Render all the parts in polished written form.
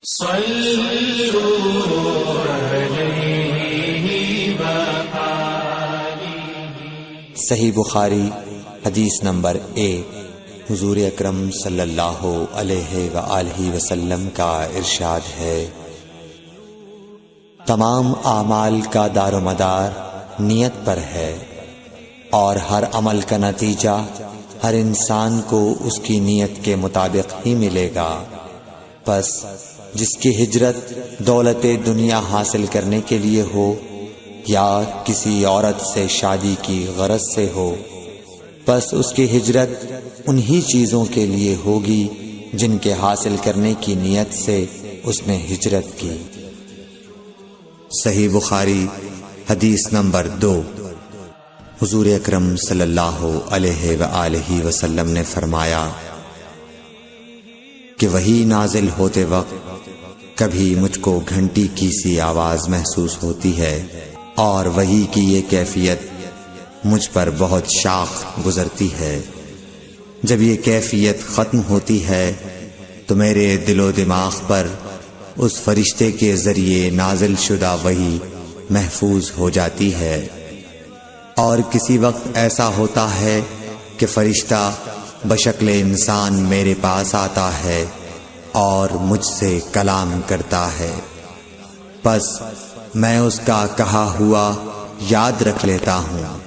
صحیح بخاری حدیث نمبر 1۔ حضور اکرم صلی اللہ علیہ وآلہ وسلم کا ارشاد ہے، تمام اعمال کا دار و مدار نیت پر ہے، اور ہر عمل کا نتیجہ ہر انسان کو اس کی نیت کے مطابق ہی ملے گا۔ پس جس کی ہجرت دولت دنیا حاصل کرنے کے لیے ہو یا کسی عورت سے شادی کی غرض سے ہو، پس اس کی ہجرت انہی چیزوں کے لیے ہوگی جن کے حاصل کرنے کی نیت سے اس نے ہجرت کی۔ صحیح بخاری حدیث نمبر 2۔ حضور اکرم صلی اللہ علیہ وآلہ وسلم نے فرمایا کہ وحی نازل ہوتے وقت کبھی مجھ کو گھنٹی کی سی آواز محسوس ہوتی ہے، اور وحی کی یہ کیفیت مجھ پر بہت شاخ گزرتی ہے۔ جب یہ کیفیت ختم ہوتی ہے تو میرے دل و دماغ پر اس فرشتے کے ذریعے نازل شدہ وحی محفوظ ہو جاتی ہے، اور کسی وقت ایسا ہوتا ہے کہ فرشتہ بشکل انسان میرے پاس آتا ہے اور مجھ سے کلام کرتا ہے، پس میں اس کا کہا ہوا یاد رکھ لیتا ہوں۔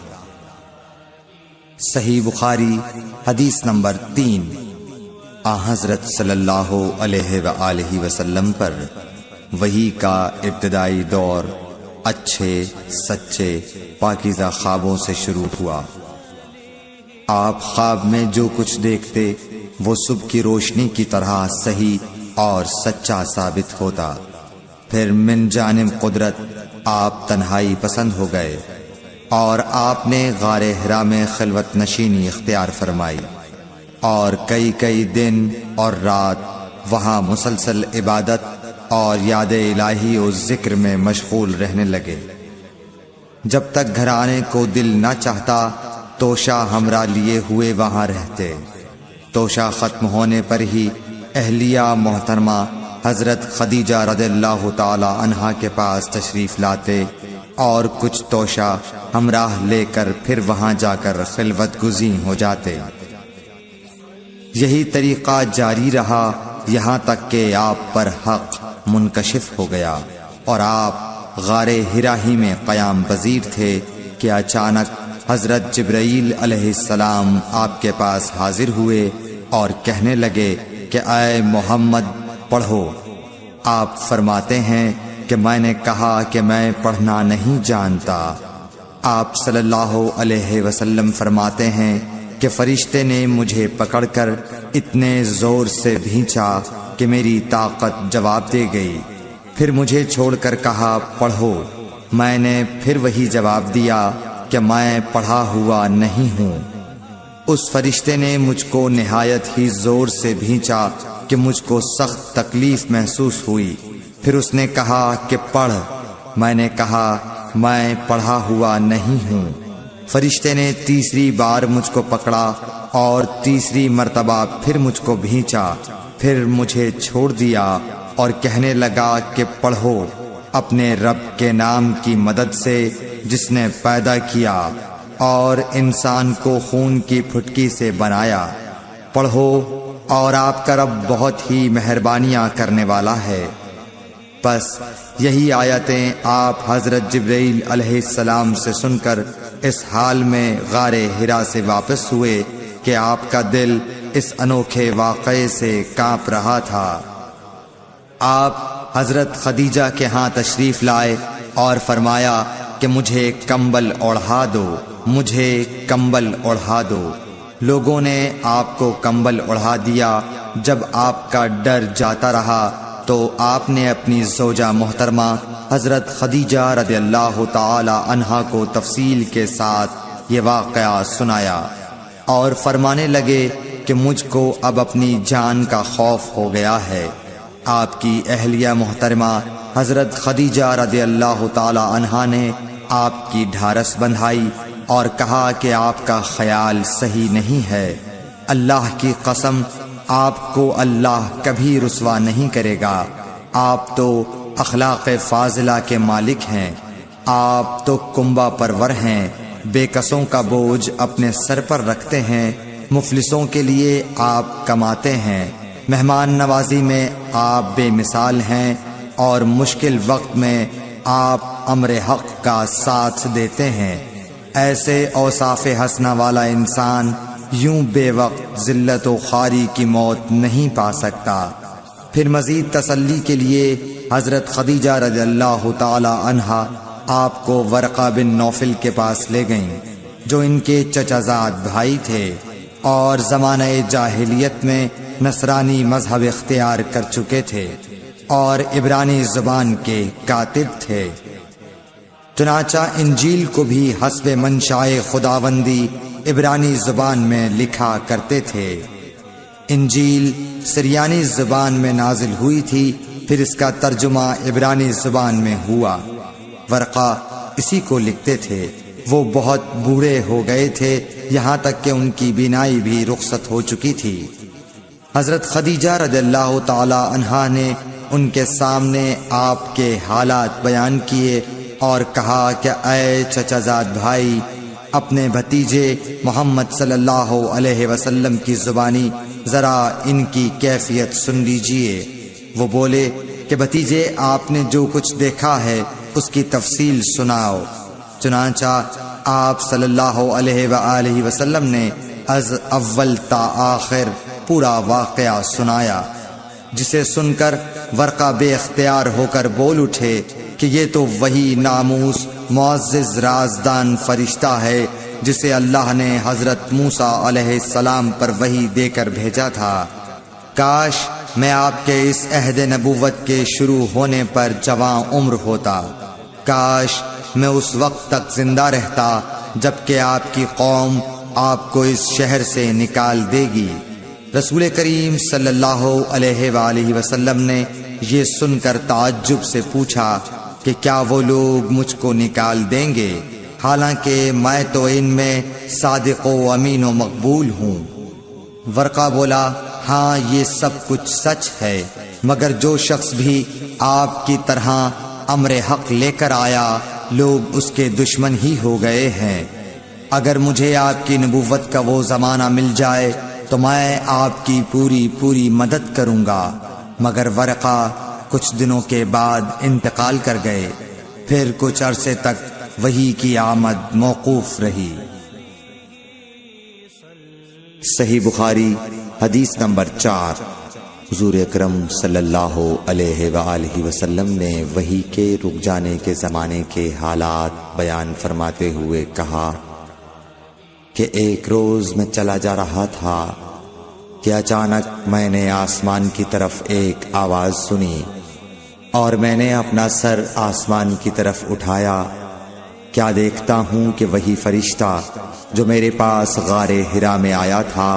صحیح بخاری حدیث نمبر 3۔ حضرت صلی اللہ علیہ وآلہ وسلم پر وحی کا ابتدائی دور اچھے سچے پاکیزہ خوابوں سے شروع ہوا۔ آپ خواب میں جو کچھ دیکھتے وہ صبح کی روشنی کی طرح صحیح اور سچا ثابت ہوتا۔ پھر من جانب قدرت آپ تنہائی پسند ہو گئے، اور آپ نے غار حرا میں خلوت نشینی اختیار فرمائی، اور کئی دن اور رات وہاں مسلسل عبادت اور یاد الہی و ذکر میں مشغول رہنے لگے۔ جب تک گھر آنے کو دل نہ چاہتا توشہ ہمراہ لیے ہوئے وہاں رہتے۔ توشہ ختم ہونے پر ہی اہلیہ محترمہ حضرت خدیجہ رضی اللہ تعالی عنہا کے پاس تشریف لاتے، اور کچھ توشہ ہمراہ لے کر پھر وہاں جا کر خلوت گزین ہو جاتے۔ یہی طریقہ جاری رہا یہاں تک کہ آپ پر حق منکشف ہو گیا، اور آپ غار حرا ہی میں قیام پذیر تھے کہ اچانک حضرت جبرائیل علیہ السلام آپ کے پاس حاضر ہوئے اور کہنے لگے کہ اے محمد پڑھو۔ آپ فرماتے ہیں کہ میں نے کہا کہ میں پڑھنا نہیں جانتا۔ آپ صلی اللہ علیہ وسلم فرماتے ہیں کہ فرشتے نے مجھے پکڑ کر اتنے زور سے بھینچا کہ میری طاقت جواب دے گئی۔ پھر مجھے چھوڑ کر کہا پڑھو۔ میں نے پھر وہی جواب دیا کہ میں پڑھا ہوا نہیں ہوں۔ اس فرشتے نے مجھ کو نہایت ہی زور سے بھینچا کہ مجھ کو سخت تکلیف محسوس ہوئی۔ پھر اس نے کہا کہ پڑھ۔ میں نے کہا میں پڑھا ہوا نہیں ہوں۔ فرشتے نے تیسری بار مجھ کو پکڑا اور تیسری مرتبہ پھر مجھ کو بھینچا، پھر مجھے چھوڑ دیا اور کہنے لگا کہ پڑھو اپنے رب کے نام کی مدد سے جس نے پیدا کیا اور انسان کو خون کی پھٹکی سے بنایا۔ پڑھو اور آپ کا رب بہت ہی مہربانیاں کرنے والا ہے۔ پس یہی آیتیں آپ حضرت جبرائیل علیہ السلام سے سن کر اس حال میں غار حرا سے واپس ہوئے کہ آپ کا دل اس انوکھے واقعے سے کانپ رہا تھا۔ آپ حضرت خدیجہ کے ہاں تشریف لائے اور فرمایا کہ مجھے کمبل اوڑھا دو، مجھے کمبل اوڑھا دو۔ لوگوں نے آپ کو کمبل اوڑھا دیا۔ جب آپ کا ڈر جاتا رہا تو آپ نے اپنی زوجہ محترمہ حضرت خدیجہ رضی اللہ تعالی عنہا کو تفصیل کے ساتھ یہ واقعہ سنایا، اور فرمانے لگے کہ مجھ کو اب اپنی جان کا خوف ہو گیا ہے۔ آپ کی اہلیہ محترمہ حضرت خدیجہ رضی اللہ تعالی عنہا نے آپ کی ڈھارس بندھائی اور کہا کہ آپ کا خیال صحیح نہیں ہے۔ اللہ کی قسم آپ کو اللہ کبھی رسوا نہیں کرے گا۔ آپ تو اخلاق فاضلہ کے مالک ہیں، آپ تو کنبہ پرور ہیں، بے کسوں کا بوجھ اپنے سر پر رکھتے ہیں، مفلسوں کے لیے آپ کماتے ہیں، مہمان نوازی میں آپ بے مثال ہیں، اور مشکل وقت میں آپ امر حق کا ساتھ دیتے ہیں۔ ایسے اوصاف حسنہ والا انسان یوں بے وقت ذلت و خواری کی موت نہیں پا سکتا۔ پھر مزید تسلی کے لیے حضرت خدیجہ رضی اللہ تعالی عنہا آپ کو ورقہ بن نوفل کے پاس لے گئیں، جو ان کے چچا زاد بھائی تھے اور زمانہ جاہلیت میں نصرانی مذہب اختیار کر چکے تھے اور عبرانی زبان کے کاتب تھے۔ چنانچہ انجیل کو بھی حسب منشاء خداوندی عبرانی زبان میں لکھا کرتے تھے۔ انجیل سریانی زبان میں نازل ہوئی تھی، پھر اس کا ترجمہ عبرانی زبان میں ہوا۔ ورقہ اسی کو لکھتے تھے۔ وہ بہت بوڑھے ہو گئے تھے، یہاں تک کہ ان کی بینائی بھی رخصت ہو چکی تھی۔ حضرت خدیجہ رضی اللہ تعالی عنہا نے ان کے سامنے آپ کے حالات بیان کیے اور کہا کہ اے چچا زاد بھائی، اپنے بھتیجے محمد صلی اللہ علیہ وسلم کی زبانی ذرا ان کی کیفیت سن لیجئے۔ وہ بولے کہ بھتیجے، آپ نے جو کچھ دیکھا ہے اس کی تفصیل سناؤ۔ چنانچہ آپ صلی اللہ علیہ وآلہ وسلم نے از اول تا آخر پورا واقعہ سنایا، جسے سن کر ورقہ بے اختیار ہو کر بول اٹھے کہ یہ تو وہی ناموس معزز رازدان فرشتہ ہے جسے اللہ نے حضرت موسیٰ علیہ السلام پر وحی دے کر بھیجا تھا۔ کاش میں آپ کے اس عہد نبوت کے شروع ہونے پر جواں عمر ہوتا، کاش میں اس وقت تک زندہ رہتا جبکہ آپ کی قوم آپ کو اس شہر سے نکال دے گی۔ رسول کریم صلی اللہ علیہ وآلہ وسلم نے یہ سن کر تعجب سے پوچھا کہ کیا وہ لوگ مجھ کو نکال دیں گے، حالانکہ میں تو ان میں صادق و امین و مقبول ہوں۔ ورقہ بولا، ہاں یہ سب کچھ سچ ہے، مگر جو شخص بھی آپ کی طرح امر حق لے کر آیا لوگ اس کے دشمن ہی ہو گئے ہیں۔ اگر مجھے آپ کی نبوت کا وہ زمانہ مل جائے تو میں آپ کی پوری مدد کروں گا، مگر ورقہ کچھ دنوں کے بعد انتقال کر گئے۔ پھر کچھ عرصے تک وحی کی آمد موقوف رہی۔ صحیح بخاری حدیث نمبر 4۔ حضور اکرم صلی اللہ علیہ وآلہ وسلم نے وحی کے رک جانے کے زمانے کے حالات بیان فرماتے ہوئے کہا کہ ایک روز میں چلا جا رہا تھا کہ اچانک میں نے آسمان کی طرف ایک آواز سنی اور میں نے اپنا سر آسمان کی طرف اٹھایا۔ کیا دیکھتا ہوں کہ وہی فرشتہ جو میرے پاس غار حرا میں آیا تھا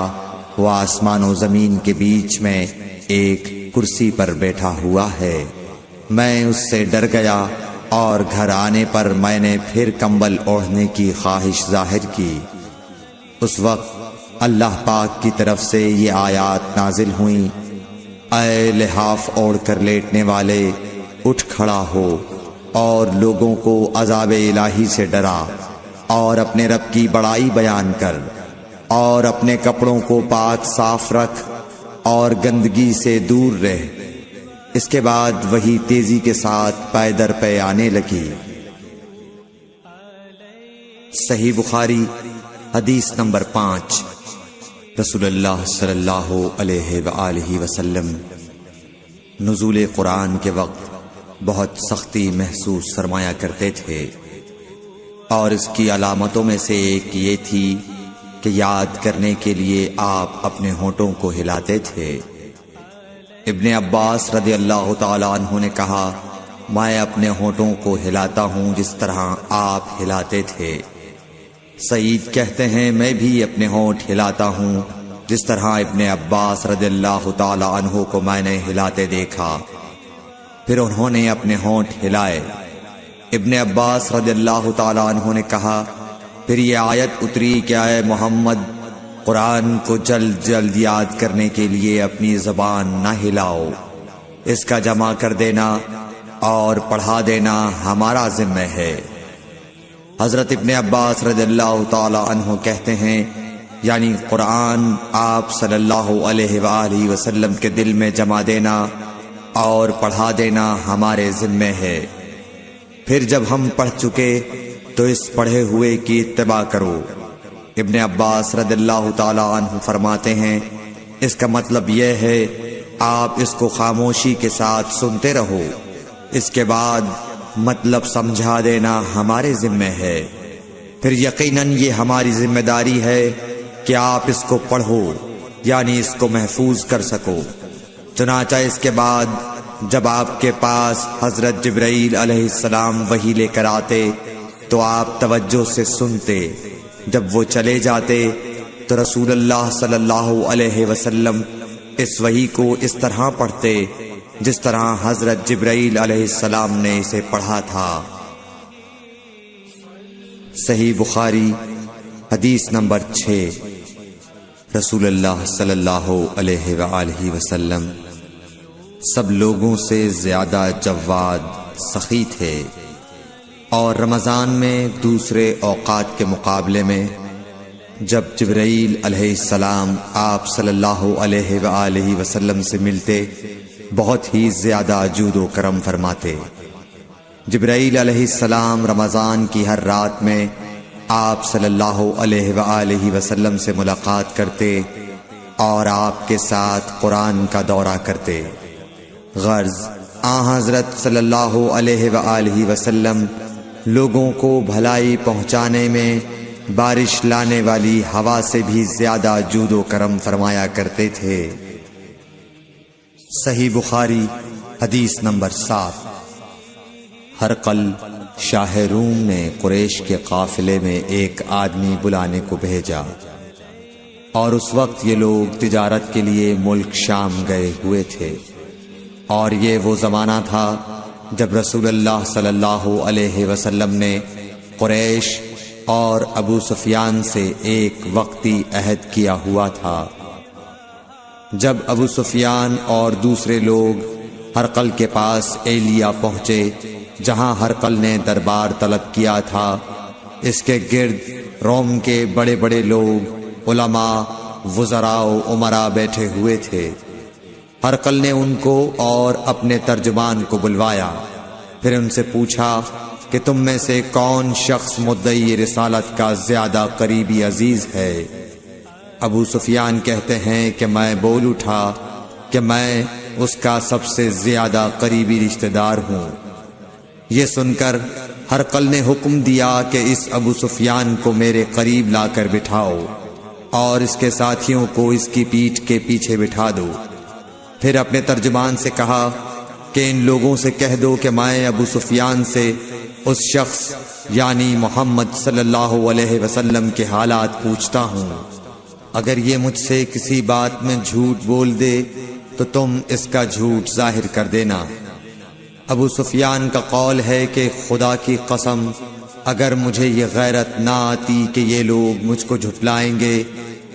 وہ آسمان و زمین کے بیچ میں ایک کرسی پر بیٹھا ہوا ہے۔ میں اس سے ڈر گیا اور گھر آنے پر میں نے پھر کمبل اوڑھنے کی خواہش ظاہر کی۔ اس وقت اللہ پاک کی طرف سے یہ آیات نازل ہوئیں، اے لحاف اوڑھ کر لیٹنے والے، اٹھ کھڑا ہو اور لوگوں کو عذاب الہی سے ڈرا اور اپنے رب کی بڑائی بیان کر اور اپنے کپڑوں کو پاک صاف رکھ اور گندگی سے دور رہ۔ اس کے بعد وہی تیزی کے ساتھ پے در پے آنے لگی۔ صحیح بخاری حدیث نمبر 5۔ رسول اللہ صلی اللہ علیہ وآلہ وسلم نزول قرآن کے وقت بہت سختی محسوس فرمایا کرتے تھے، اور اس کی علامتوں میں سے ایک یہ تھی کہ یاد کرنے کے لیے آپ اپنے ہونٹوں کو ہلاتے تھے۔ ابن عباس رضی اللہ تعالی عنہ نے کہا، میں اپنے ہونٹوں کو ہلاتا ہوں جس طرح آپ ہلاتے تھے۔ سعید کہتے ہیں، میں بھی اپنے ہونٹ ہلاتا ہوں جس طرح ابن عباس رضی اللہ تعالی عنہ کو میں نے ہلاتے دیکھا۔ پھر انہوں نے اپنے ہونٹ ہلائے۔ ابن عباس رضی اللہ تعالی عنہ نے کہا، پھر یہ آیت اتری کہ اے محمد، قرآن کو جلد جلد یاد کرنے کے لیے اپنی زبان نہ ہلاؤ۔ اس کا جمع کر دینا اور پڑھا دینا ہمارا ذمہ ہے۔ حضرت ابن عباس رضی اللہ تعالی عنہ کہتے ہیں، یعنی قرآن آپ صلی اللہ علیہ وآلہ وسلم کے دل میں جمع دینا اور پڑھا دینا ہمارے ذمہ ہے۔ پھر جب ہم پڑھ چکے تو اس پڑھے ہوئے کی اتباع کرو۔ ابن عباس رضی اللہ تعالی عنہ فرماتے ہیں، اس کا مطلب یہ ہے آپ اس کو خاموشی کے ساتھ سنتے رہو، اس کے بعد مطلب سمجھا دینا ہمارے ذمہ ہے۔ پھر یقیناً یہ ہماری ذمہ داری ہے کہ آپ اس کو پڑھو، یعنی اس کو محفوظ کر سکو۔ چنانچہ اس کے بعد جب آپ کے پاس حضرت جبرائیل علیہ السلام وحی لے کر آتے تو آپ توجہ سے سنتے، جب وہ چلے جاتے تو رسول اللہ صلی اللہ علیہ وسلم اس وحی کو اس طرح پڑھتے جس طرح حضرت جبرائیل علیہ السلام نے اسے پڑھا تھا۔ صحیح بخاری حدیث نمبر 6۔ رسول اللہ صلی اللہ علیہ وآلہ وسلم سب لوگوں سے زیادہ جواد سخی تھے، اور رمضان میں دوسرے اوقات کے مقابلے میں جب جبرائیل علیہ السلام آپ صلی اللہ علیہ وآلہ وسلم سے ملتے بہت ہی زیادہ جود و کرم فرماتے۔ جبرائیل علیہ السلام رمضان کی ہر رات میں آپ صلی اللہ علیہ وآلہ وسلم سے ملاقات کرتے اور آپ کے ساتھ قرآن کا دورہ کرتے۔ غرض حضرت صلی اللہ علیہ وآلہ وسلم لوگوں کو بھلائی پہنچانے میں بارش لانے والی ہوا سے بھی زیادہ جود و کرم فرمایا کرتے تھے۔ صحیح بخاری حدیث نمبر 7۔ ہرقل شاہ روم نے قریش کے قافلے میں ایک آدمی بلانے کو بھیجا، اور اس وقت یہ لوگ تجارت کے لیے ملک شام گئے ہوئے تھے، اور یہ وہ زمانہ تھا جب رسول اللہ صلی اللہ علیہ وسلم نے قریش اور ابو سفیان سے ایک وقتی عہد کیا ہوا تھا۔ جب ابو سفیان اور دوسرے لوگ ہرقل کے پاس ایلیا پہنچے جہاں ہرقل نے دربار طلب کیا تھا، اس کے گرد روم کے بڑے بڑے لوگ، علماء، وزراء و امراء بیٹھے ہوئے تھے۔ ہرقل نے ان کو اور اپنے ترجمان کو بلوایا، پھر ان سے پوچھا کہ تم میں سے کون شخص مدعی رسالت کا زیادہ قریبی عزیز ہے؟ ابو سفیان کہتے ہیں کہ میں بول اٹھا کہ میں اس کا سب سے زیادہ قریبی رشتہ دار ہوں۔ یہ سن کر ہرقل نے حکم دیا کہ اس ابو سفیان کو میرے قریب لا کر بٹھاؤ اور اس کے ساتھیوں کو اس کی پیٹھ کے پیچھے بٹھا دو۔ پھر اپنے ترجمان سے کہا کہ ان لوگوں سے کہہ دو کہ میں ابو سفیان سے اس شخص یعنی محمد صلی اللہ علیہ وسلم کے حالات پوچھتا ہوں، اگر یہ مجھ سے کسی بات میں جھوٹ بول دے تو تم اس کا جھوٹ ظاہر کر دینا۔ ابو سفیان کا قول ہے کہ خدا کی قسم اگر مجھے یہ غیرت نہ آتی کہ یہ لوگ مجھ کو جھٹلائیں گے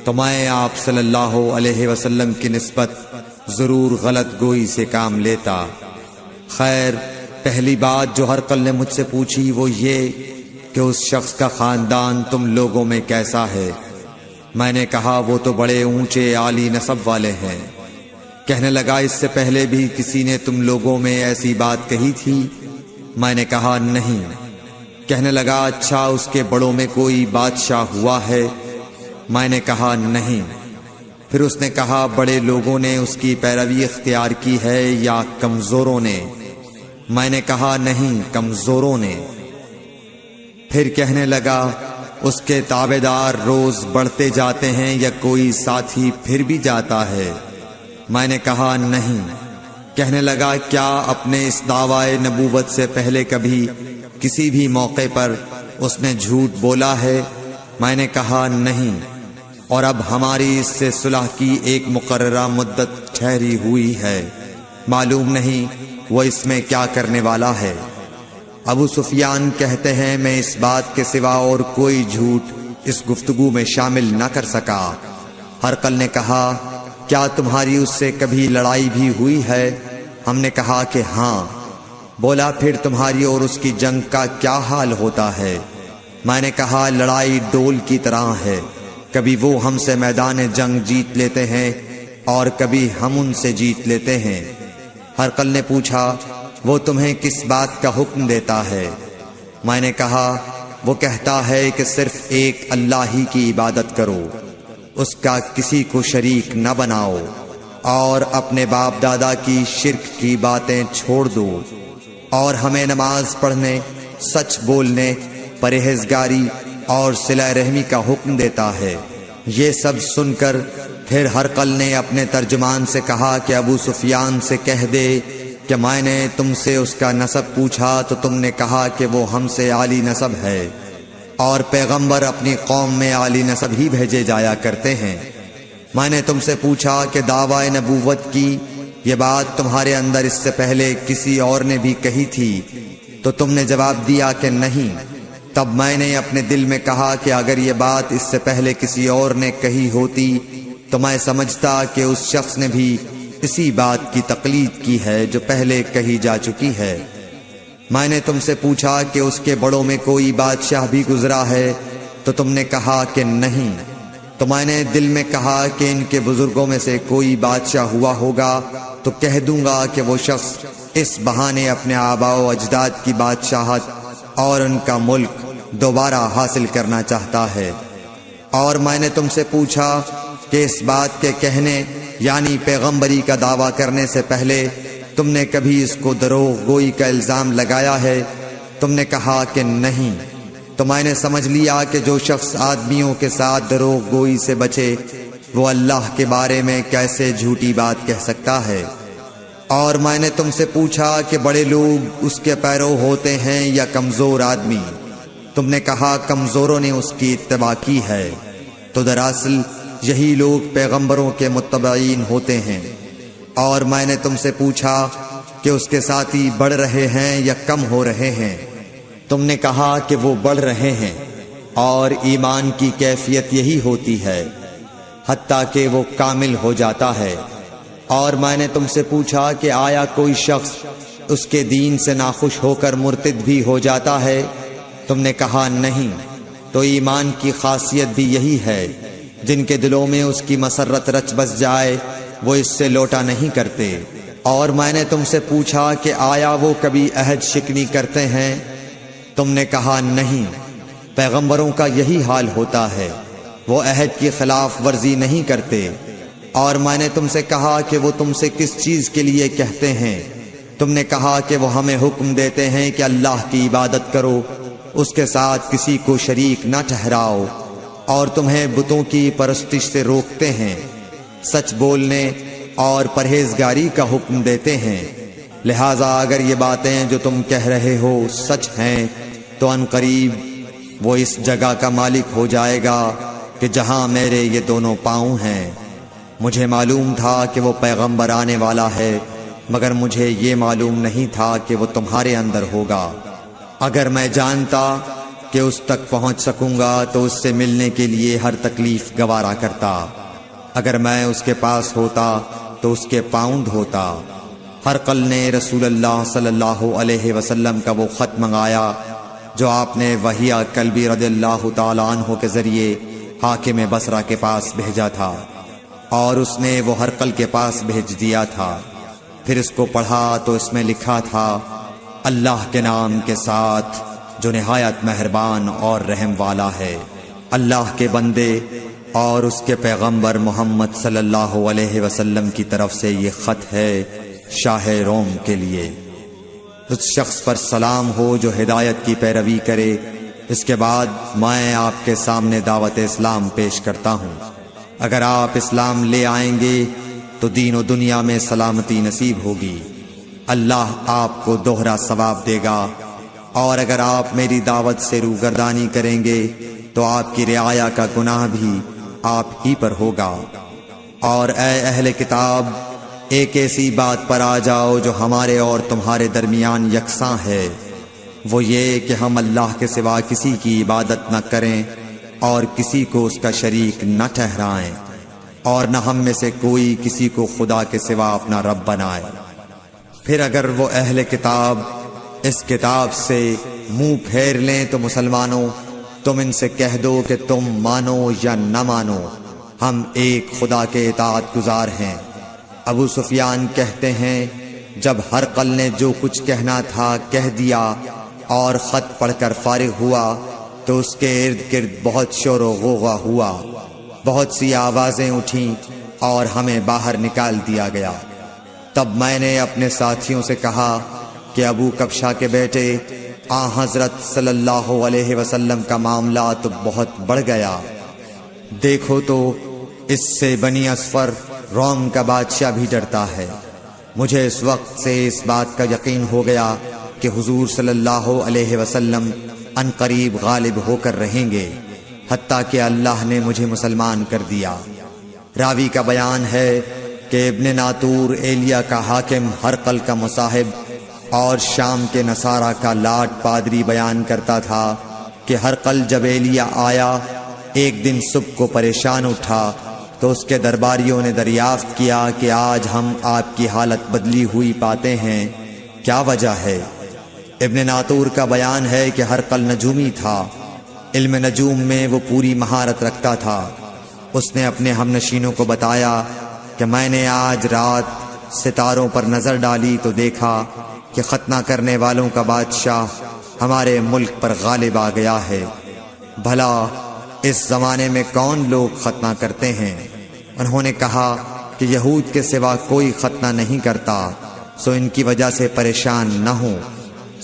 تو میں آپ صلی اللہ علیہ وسلم کی نسبت ضرور غلط گوئی سے کام لیتا۔ خیر، پہلی بات جو ہرقل نے مجھ سے پوچھی وہ یہ کہ اس شخص کا خاندان تم لوگوں میں کیسا ہے؟ میں نے کہا وہ تو بڑے اونچے عالی نسب والے ہیں۔ کہنے لگا اس سے پہلے بھی کسی نے تم لوگوں میں ایسی بات کہی تھی؟ میں نے کہا نہیں۔ کہنے لگا اچھا اس کے بڑوں میں کوئی بادشاہ ہوا ہے؟ میں نے کہا نہیں۔ پھر اس نے کہا بڑے لوگوں نے اس کی پیروی اختیار کی ہے یا کمزوروں نے؟ میں نے کہا نہیں، کمزوروں نے۔ پھر کہنے لگا اس کے تابعدار روز بڑھتے جاتے ہیں یا کوئی ساتھی پھر بھی جاتا ہے؟ میں نے کہا نہیں۔ کہنے لگا کیا اپنے اس دعوی نبوت سے پہلے کبھی کسی بھی موقع پر اس نے جھوٹ بولا ہے؟ میں نے کہا نہیں، اور اب ہماری اس سے صلح کی ایک مقررہ مدت ٹھہری ہوئی ہے، معلوم نہیں وہ اس میں کیا کرنے والا ہے۔ ابو سفیان کہتے ہیں میں اس بات کے سوا اور کوئی جھوٹ اس گفتگو میں شامل نہ کر سکا۔ ہرقل نے کہا کیا تمہاری اس سے کبھی لڑائی بھی ہوئی ہے؟ ہم نے کہا کہ ہاں۔ بولا پھر تمہاری اور اس کی جنگ کا کیا حال ہوتا ہے؟ میں نے کہا لڑائی ڈول کی طرح ہے، کبھی وہ ہم سے میدان جنگ جیت لیتے ہیں اور کبھی ہم ان سے جیت لیتے ہیں۔ ہرقل نے پوچھا وہ تمہیں کس بات کا حکم دیتا ہے؟ میں نے کہا وہ کہتا ہے کہ صرف ایک اللہ ہی کی عبادت کرو، اس کا کسی کو شریک نہ بناؤ، اور اپنے باپ دادا کی شرک کی باتیں چھوڑ دو، اور ہمیں نماز پڑھنے، سچ بولنے، پرہیزگاری اور صلہ رحمی کا حکم دیتا ہے۔ یہ سب سن کر پھر ہرقل نے اپنے ترجمان سے کہا کہ ابو سفیان سے کہہ دے کہ میں نے تم سے اس کا نسب پوچھا تو تم نے کہا کہ وہ ہم سے عالی نسب ہے، اور پیغمبر اپنی قوم میں عالی نسب ہی بھیجے جایا کرتے ہیں۔ میں نے تم سے پوچھا کہ دعوی نبوت کی یہ بات تمہارے اندر اس سے پہلے کسی اور نے بھی کہی تھی؟ تو تم نے جواب دیا کہ نہیں۔ تب میں نے اپنے دل میں کہا کہ اگر یہ بات اس سے پہلے کسی اور نے کہی ہوتی تو میں سمجھتا کہ اس شخص نے بھی اسی بات کی تقلید کی ہے جو پہلے کہی جا چکی ہے۔ میں نے تم سے پوچھا کہ اس کے بڑوں میں کوئی بادشاہ بھی گزرا ہے تو تم نے کہا کہ نہیں۔ تو میں نے دل میں کہا کہ ان کے بزرگوں میں سے کوئی بادشاہ ہوا ہوگا تو کہہ دوں گا کہ وہ شخص اس بہانے اپنے آباء و اجداد کی بادشاہت اور ان کا ملک دوبارہ حاصل کرنا چاہتا ہے۔ اور میں نے تم سے پوچھا کہ اس بات کے کہنے یعنی پیغمبری کا دعویٰ کرنے سے پہلے تم نے کبھی اس کو دروغ گوئی کا الزام لگایا ہے؟ تم نے کہا کہ نہیں۔ تو میں نے سمجھ لیا کہ جو شخص آدمیوں کے ساتھ دروغ گوئی سے بچے وہ اللہ کے بارے میں کیسے جھوٹی بات کہہ سکتا ہے۔ اور میں نے تم سے پوچھا کہ بڑے لوگ اس کے پیرو ہوتے ہیں یا کمزور آدمی؟ تم نے کہا کمزوروں نے اس کی اتباع کی ہے۔ تو دراصل یہی لوگ پیغمبروں کے متبعین ہوتے ہیں۔ اور میں نے تم سے پوچھا کہ اس کے ساتھی بڑھ رہے ہیں یا کم ہو رہے ہیں؟ تم نے کہا کہ وہ بڑھ رہے ہیں، اور ایمان کی کیفیت یہی ہوتی ہے حتیٰ کہ وہ کامل ہو جاتا ہے۔ اور میں نے تم سے پوچھا کہ آیا کوئی شخص اس کے دین سے ناخوش ہو کر مرتد بھی ہو جاتا ہے؟ تم نے کہا نہیں۔ تو ایمان کی خاصیت بھی یہی ہے، جن کے دلوں میں اس کی مسرت رچ بس جائے وہ اس سے لوٹا نہیں کرتے۔ اور میں نے تم سے پوچھا کہ آیا وہ کبھی عہد شکنی کرتے ہیں؟ تم نے کہا نہیں۔ پیغمبروں کا یہی حال ہوتا ہے، وہ عہد کی خلاف ورزی نہیں کرتے۔ اور میں نے تم سے کہا کہ وہ تم سے کس چیز کے لیے کہتے ہیں؟ تم نے کہا کہ وہ ہمیں حکم دیتے ہیں کہ اللہ کی عبادت کرو، اس کے ساتھ کسی کو شریک نہ ٹھہراؤ، اور تمہیں بتوں کی پرستش سے روکتے ہیں، سچ بولنے اور پرہیزگاری کا حکم دیتے ہیں۔ لہٰذا اگر یہ باتیں جو تم کہہ رہے ہو سچ ہیں تو ان قریب وہ اس جگہ کا مالک ہو جائے گا کہ جہاں میرے یہ دونوں پاؤں ہیں۔ مجھے معلوم تھا کہ وہ پیغمبر آنے والا ہے، مگر مجھے یہ معلوم نہیں تھا کہ وہ تمہارے اندر ہوگا۔ اگر میں جانتا کہ اس تک پہنچ سکوں گا تو اس سے ملنے کے لیے ہر تکلیف گوارا کرتا۔ اگر میں اس کے پاس ہوتا تو اس کے پاؤں دھوتا۔ ہرقل نے رسول اللہ صلی اللہ علیہ وسلم کا وہ خط منگایا جو آپ نے وحیہ کلبی رضی اللہ تعالیٰ عنہ کے ذریعے حاکم بصرہ کے پاس بھیجا تھا، اور اس نے وہ ہرقل کے پاس بھیج دیا تھا۔ پھر اس کو پڑھا تو اس میں لکھا تھا، اللہ کے نام کے ساتھ جو نہایت مہربان اور رحم والا ہے۔ اللہ کے بندے اور اس کے پیغمبر محمد صلی اللہ علیہ وسلم کی طرف سے یہ خط ہے شاہ روم کے لیے۔ اس شخص پر سلام ہو جو ہدایت کی پیروی کرے۔ اس کے بعد میں آپ کے سامنے دعوت اسلام پیش کرتا ہوں۔ اگر آپ اسلام لے آئیں گے تو دین و دنیا میں سلامتی نصیب ہوگی، اللہ آپ کو دوہرا ثواب دے گا، اور اگر آپ میری دعوت سے روگردانی کریں گے تو آپ کی رعایا کا گناہ بھی آپ ہی پر ہوگا۔ اور اے اہل کتاب، ایک ایسی بات پر آ جاؤ جو ہمارے اور تمہارے درمیان یکساں ہے، وہ یہ کہ ہم اللہ کے سوا کسی کی عبادت نہ کریں اور کسی کو اس کا شریک نہ ٹھہرائیں، اور نہ ہم میں سے کوئی کسی کو خدا کے سوا اپنا رب بنائے۔ پھر اگر وہ اہل کتاب اس کتاب سے منہ پھیر لیں تو مسلمانوں تم ان سے کہہ دو کہ تم مانو یا نہ مانو، ہم ایک خدا کے اطاعت گزار ہیں۔ ابو سفیان کہتے ہیں جب ہرقل نے جو کچھ کہنا تھا کہہ دیا اور خط پڑھ کر فارغ ہوا تو اس کے ارد گرد بہت شور و غوغا ہوا، بہت سی آوازیں اٹھیں اور ہمیں باہر نکال دیا گیا۔ تب میں نے اپنے ساتھیوں سے کہا کہ ابو کبشہ کے بیٹے حضرت صلی اللہ علیہ وسلم کا معاملہ تو بہت بڑھ گیا، دیکھو تو اس سے بنی اصفر روم کا بادشاہ بھی ڈرتا ہے۔ مجھے اس وقت سے اس بات کا یقین ہو گیا کہ حضور صلی اللہ علیہ وسلم ان قریب غالب ہو کر رہیں گے، حتیٰ کہ اللہ نے مجھے مسلمان کر دیا۔ راوی کا بیان ہے کہ ابن ناطور ایلیا کا حاکم ہرقل کا مصاحب اور شام کے نصارہ کا لاٹ پادری بیان کرتا تھا کہ ہرقل جب ایلیا آیا ایک دن صبح کو پریشان اٹھا تو اس کے درباریوں نے دریافت کیا کہ آج ہم آپ کی حالت بدلی ہوئی پاتے ہیں، کیا وجہ ہے؟ ابن ناطور کا بیان ہے کہ ہرقل نجومی تھا، علم نجوم میں وہ پوری مہارت رکھتا تھا۔ اس نے اپنے ہم نشینوں کو بتایا کہ میں نے آج رات ستاروں پر نظر ڈالی تو دیکھا کہ ختنہ کرنے والوں کا بادشاہ ہمارے ملک پر غالب آ گیا ہے۔ بھلا اس زمانے میں کون لوگ ختنہ کرتے ہیں؟ انہوں نے کہا کہ یہود کے سوا کوئی ختنہ نہیں کرتا، سو ان کی وجہ سے پریشان نہ ہوں۔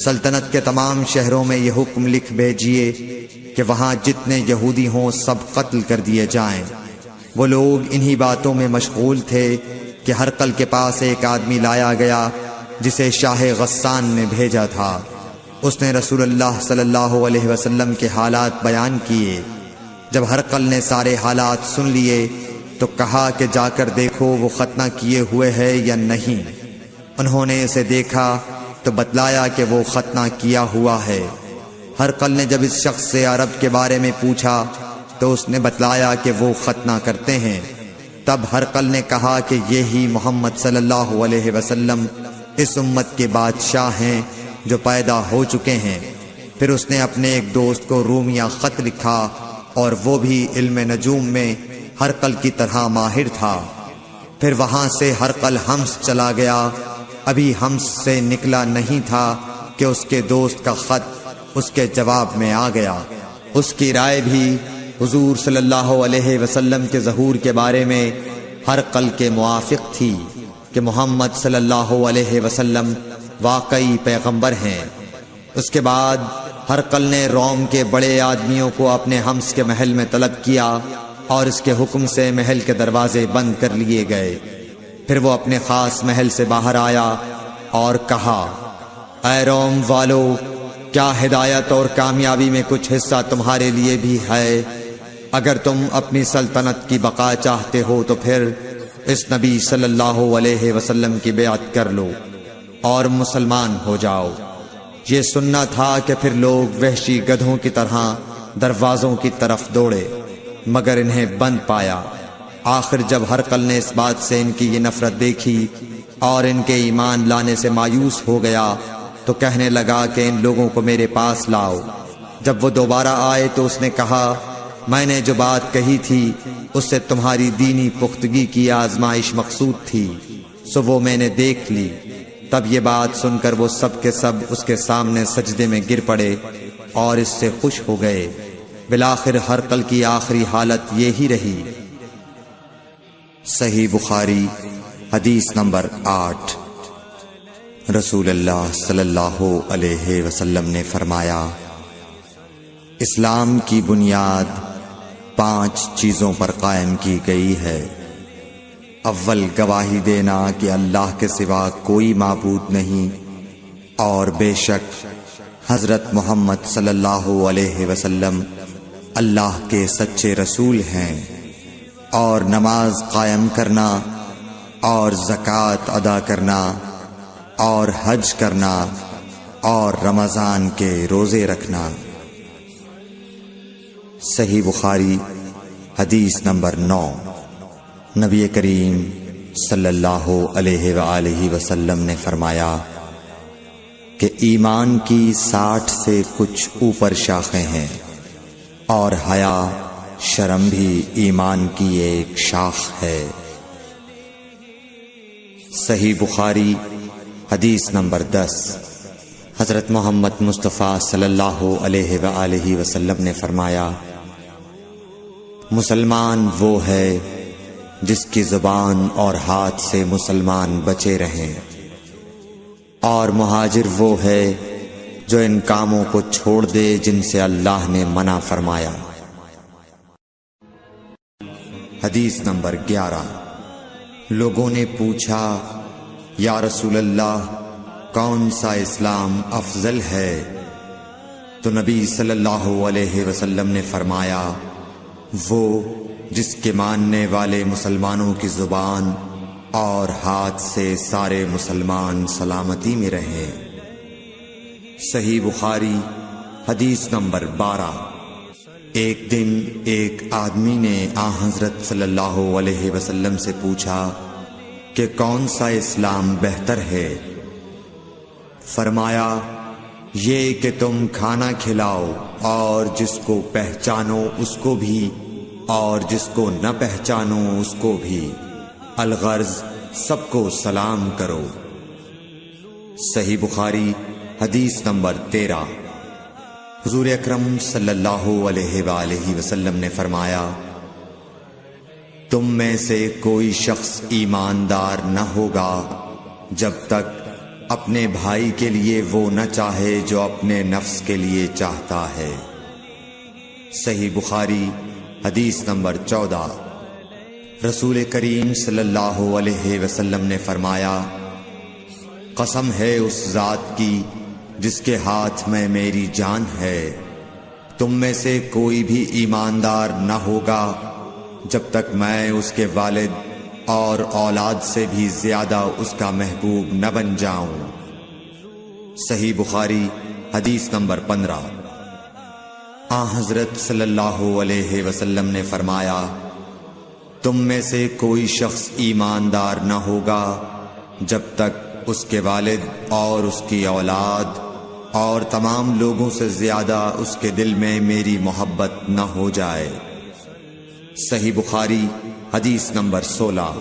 سلطنت کے تمام شہروں میں یہ حکم لکھ بھیجیے کہ وہاں جتنے یہودی ہوں سب قتل کر دیے جائیں۔ وہ لوگ انہی باتوں میں مشغول تھے کہ ہرقل کے پاس ایک آدمی لایا گیا جسے شاہ غسان نے بھیجا تھا۔ اس نے رسول اللہ صلی اللہ علیہ وسلم کے حالات بیان کیے۔ جب ہرقل نے سارے حالات سن لیے تو کہا کہ جا کر دیکھو وہ ختنہ کیے ہوئے ہے یا نہیں۔ انہوں نے اسے دیکھا تو بتلایا کہ وہ ختنہ کیا ہوا ہے۔ ہرقل نے جب اس شخص سے عرب کے بارے میں پوچھا تو اس نے بتلایا کہ وہ ختنہ کرتے ہیں۔ تب ہرقل نے کہا کہ یہی محمد صلی اللہ علیہ وسلم اس امت کے بادشاہ ہیں جو پیدا ہو چکے ہیں۔ پھر اس نے اپنے ایک دوست کو رومیہ خط لکھا اور وہ بھی علم نجوم میں ہرقل کی طرح ماہر تھا۔ پھر وہاں سے ہرقل حمص چلا گیا، ابھی حمص سے نکلا نہیں تھا کہ اس کے دوست کا خط اس کے جواب میں آ گیا۔ اس کی رائے بھی حضور صلی اللہ علیہ وسلم کے ظہور کے بارے میں ہرقل کے موافق تھی کہ محمد صلی اللہ علیہ وسلم واقعی پیغمبر ہیں۔ اس کے بعد ہرقل نے روم کے بڑے آدمیوں کو اپنے حمص کے محل میں طلب کیا اور اس کے حکم سے محل کے دروازے بند کر لیے گئے۔ پھر وہ اپنے خاص محل سے باہر آیا اور کہا، اے روم والو، کیا ہدایت اور کامیابی میں کچھ حصہ تمہارے لیے بھی ہے؟ اگر تم اپنی سلطنت کی بقا چاہتے ہو تو پھر اس نبی صلی اللہ علیہ وسلم کی بیعت کر لو اور مسلمان ہو جاؤ۔ یہ سننا تھا کہ پھر لوگ وحشی گدھوں کی طرح دروازوں کی طرف دوڑے، مگر انہیں بند پایا۔ آخر جب ہرقل نے اس بات سے ان کی یہ نفرت دیکھی اور ان کے ایمان لانے سے مایوس ہو گیا تو کہنے لگا کہ ان لوگوں کو میرے پاس لاؤ۔ جب وہ دوبارہ آئے تو اس نے کہا، میں نے جو بات کہی تھی اس سے تمہاری دینی پختگی کی آزمائش مقصود تھی، سو وہ میں نے دیکھ لی۔ تب یہ بات سن کر وہ سب کے سب اس کے سامنے سجدے میں گر پڑے اور اس سے خوش ہو گئے۔ بالآخر ہرقل کی آخری حالت یہی رہی۔ صحیح بخاری حدیث نمبر 8۔ رسول اللہ صلی اللہ علیہ وسلم نے فرمایا، اسلام کی بنیاد 5 چیزوں پر قائم کی گئی ہے۔ اول گواہی دینا کہ اللہ کے سوا کوئی معبود نہیں اور بے شک حضرت محمد صلی اللہ علیہ وسلم اللہ کے سچے رسول ہیں، اور نماز قائم کرنا اور زکوٰۃ ادا کرنا اور حج کرنا اور رمضان کے روزے رکھنا۔ صحیح بخاری حدیث نمبر 9۔ نبی کریم صلی اللہ علیہ وآلہ وسلم نے فرمایا کہ ایمان کی 60 سے کچھ اوپر شاخیں ہیں، اور حیا شرم بھی ایمان کی ایک شاخ ہے۔ صحیح بخاری حدیث نمبر 10۔ حضرت محمد مصطفیٰ صلی اللہ علیہ وآلہ وسلم نے فرمایا، مسلمان وہ ہے جس کی زبان اور ہاتھ سے مسلمان بچے رہیں، اور مہاجر وہ ہے جو ان کاموں کو چھوڑ دے جن سے اللہ نے منع فرمایا۔ حدیث نمبر 11۔ لوگوں نے پوچھا، یا رسول اللہ، کون سا اسلام افضل ہے؟ تو نبی صلی اللہ علیہ وسلم نے فرمایا، وہ جس کے ماننے والے مسلمانوں کی زبان اور ہاتھ سے سارے مسلمان سلامتی میں رہیں۔ صحیح بخاری حدیث نمبر 12۔ ایک دن ایک آدمی نے حضرت صلی اللہ علیہ وسلم سے پوچھا کہ کون سا اسلام بہتر ہے؟ فرمایا، یہ کہ تم کھانا کھلاؤ اور جس کو پہچانو اس کو بھی اور جس کو نہ پہچانو اس کو بھی، الغرض سب کو سلام کرو۔ صحیح بخاری حدیث نمبر 13۔ حضور اکرم صلی اللہ علیہ وآلہ وسلم نے فرمایا، تم میں سے کوئی شخص ایماندار نہ ہوگا جب تک اپنے بھائی کے لیے وہ نہ چاہے جو اپنے نفس کے لیے چاہتا ہے۔ صحیح بخاری حدیث نمبر 14۔ رسول کریم صلی اللہ علیہ وسلم نے فرمایا، قسم ہے اس ذات کی جس کے ہاتھ میں میری جان ہے، تم میں سے کوئی بھی ایماندار نہ ہوگا جب تک میں اس کے والد اور اولاد سے بھی زیادہ اس کا محبوب نہ بن جاؤں۔ صحیح بخاری حدیث نمبر 15۔ حضرت صلی اللہ علیہ وسلم نے فرمایا، تم میں سے کوئی شخص ایماندار نہ ہوگا جب تک اس کے والد اور اس کی اولاد اور تمام لوگوں سے زیادہ اس کے دل میں میری محبت نہ ہو جائے۔ صحیح بخاری حدیث نمبر 16۔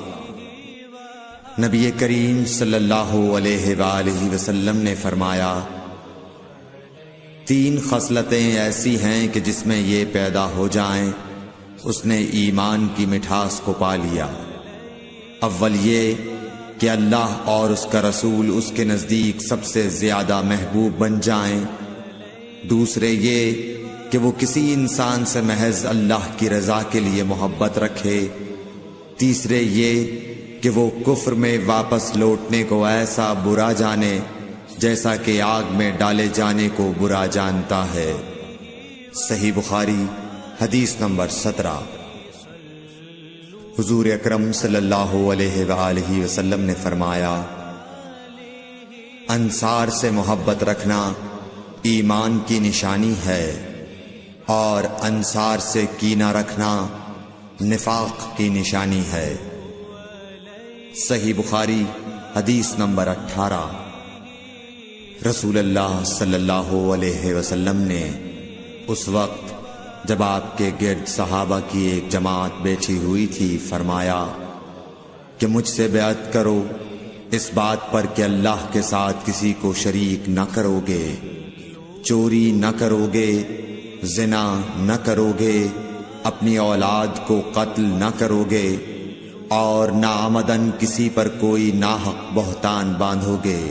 نبی کریم صلی اللہ علیہ وآلہ وسلم نے فرمایا، 3 خصلتیں ایسی ہیں کہ جس میں یہ پیدا ہو جائیں اس نے ایمان کی مٹھاس کو پا لیا۔ اول یہ کہ اللہ اور اس کا رسول اس کے نزدیک سب سے زیادہ محبوب بن جائیں، دوسرے یہ کہ وہ کسی انسان سے محض اللہ کی رضا کے لیے محبت رکھے، تیسرے یہ کہ وہ کفر میں واپس لوٹنے کو ایسا برا جانے جیسا کہ آگ میں ڈالے جانے کو برا جانتا ہے۔ صحیح بخاری حدیث نمبر 17۔ حضور اکرم صلی اللہ علیہ وآلہ وسلم نے فرمایا، انصار سے محبت رکھنا ایمان کی نشانی ہے، اور انصار سے کینہ رکھنا نفاق کی نشانی ہے۔ صحیح بخاری حدیث نمبر 18۔ رسول اللہ صلی اللہ علیہ وسلم نے اس وقت جب آپ کے گرد صحابہ کی ایک جماعت بیٹھی ہوئی تھی فرمایا کہ مجھ سے بیعت کرو اس بات پر کہ اللہ کے ساتھ کسی کو شریک نہ کرو گے، چوری نہ کرو گے، زنا نہ کرو گے، اپنی اولاد کو قتل نہ کرو گے، اور ناعمدن کسی پر کوئی ناحق بہتان باندھو گے،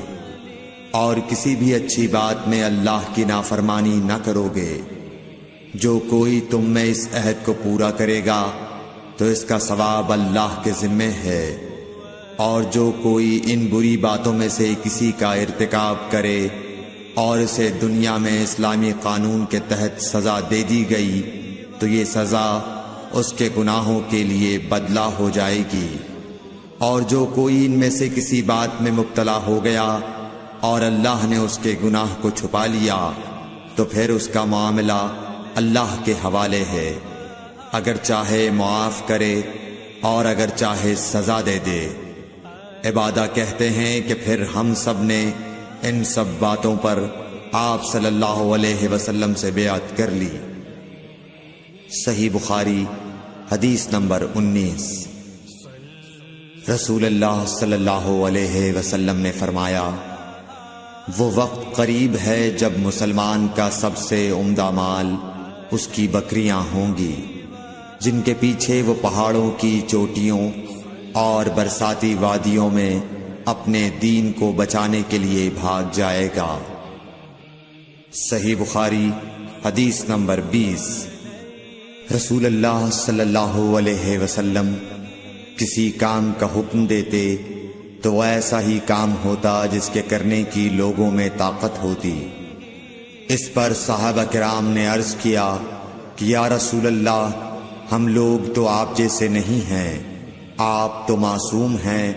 اور کسی بھی اچھی بات میں اللہ کی نافرمانی نہ کرو گے۔ جو کوئی تم میں اس عہد کو پورا کرے گا تو اس کا ثواب اللہ کے ذمے ہے، اور جو کوئی ان بری باتوں میں سے کسی کا ارتکاب کرے اور اسے دنیا میں اسلامی قانون کے تحت سزا دے دی گئی تو یہ سزا اس کے گناہوں کے لیے بدلہ ہو جائے گی، اور جو کوئی ان میں سے کسی بات میں مبتلا ہو گیا اور اللہ نے اس کے گناہ کو چھپا لیا تو پھر اس کا معاملہ اللہ کے حوالے ہے، اگر چاہے معاف کرے اور اگر چاہے سزا دے دے۔ عبادہ کہتے ہیں کہ پھر ہم سب نے ان سب باتوں پر آپ صلی اللہ علیہ وسلم سے بیعت کر لی۔ صحیح بخاری حدیث نمبر 19۔ رسول اللہ صلی اللہ علیہ وسلم نے فرمایا، وہ وقت قریب ہے جب مسلمان کا سب سے عمدہ مال اس کی بکریاں ہوں گی، جن کے پیچھے وہ پہاڑوں کی چوٹیوں اور برساتی وادیوں میں اپنے دین کو بچانے کے لیے بھاگ جائے گا۔ صحیح بخاری حدیث نمبر 20۔ رسول اللہ صلی اللہ علیہ وسلم کسی کام کا حکم دیتے تو ایسا ہی کام ہوتا جس کے کرنے کی لوگوں میں طاقت ہوتی۔ اس پر صحابہ کرام نے عرض کیا کہ یا رسول اللہ، ہم لوگ تو آپ جیسے نہیں ہیں، آپ تو معصوم ہیں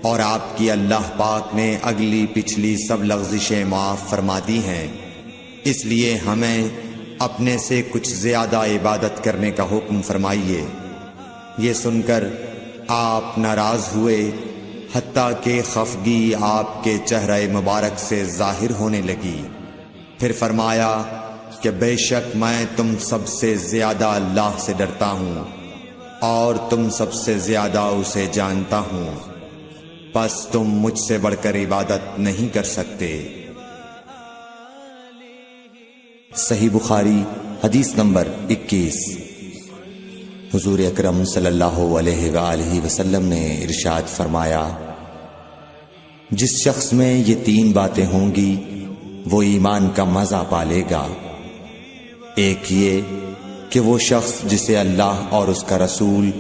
اور آپ کی اللہ پاک نے اگلی پچھلی سب لغزشیں معاف فرما دی ہیں، اس لیے ہمیں اپنے سے کچھ زیادہ عبادت کرنے کا حکم فرمائیے۔ یہ سن کر آپ ناراض ہوئے، حتیٰ کہ خفگی آپ کے چہرہ مبارک سے ظاہر ہونے لگی۔ پھر فرمایا کہ بے شک میں تم سب سے زیادہ اللہ سے ڈرتا ہوں اور تم سب سے زیادہ اسے جانتا ہوں، پس تم مجھ سے بڑھ کر عبادت نہیں کر سکتے۔ صحیح بخاری حدیث نمبر 21۔ حضور اکرم صلی اللہ علیہ وآلہ وسلم نے ارشاد فرمایا، جس شخص میں یہ 3 باتیں ہوں گی وہ ایمان کا مزہ پالے گا۔ ایک یہ کہ وہ شخص جسے اللہ اور اس کا رسول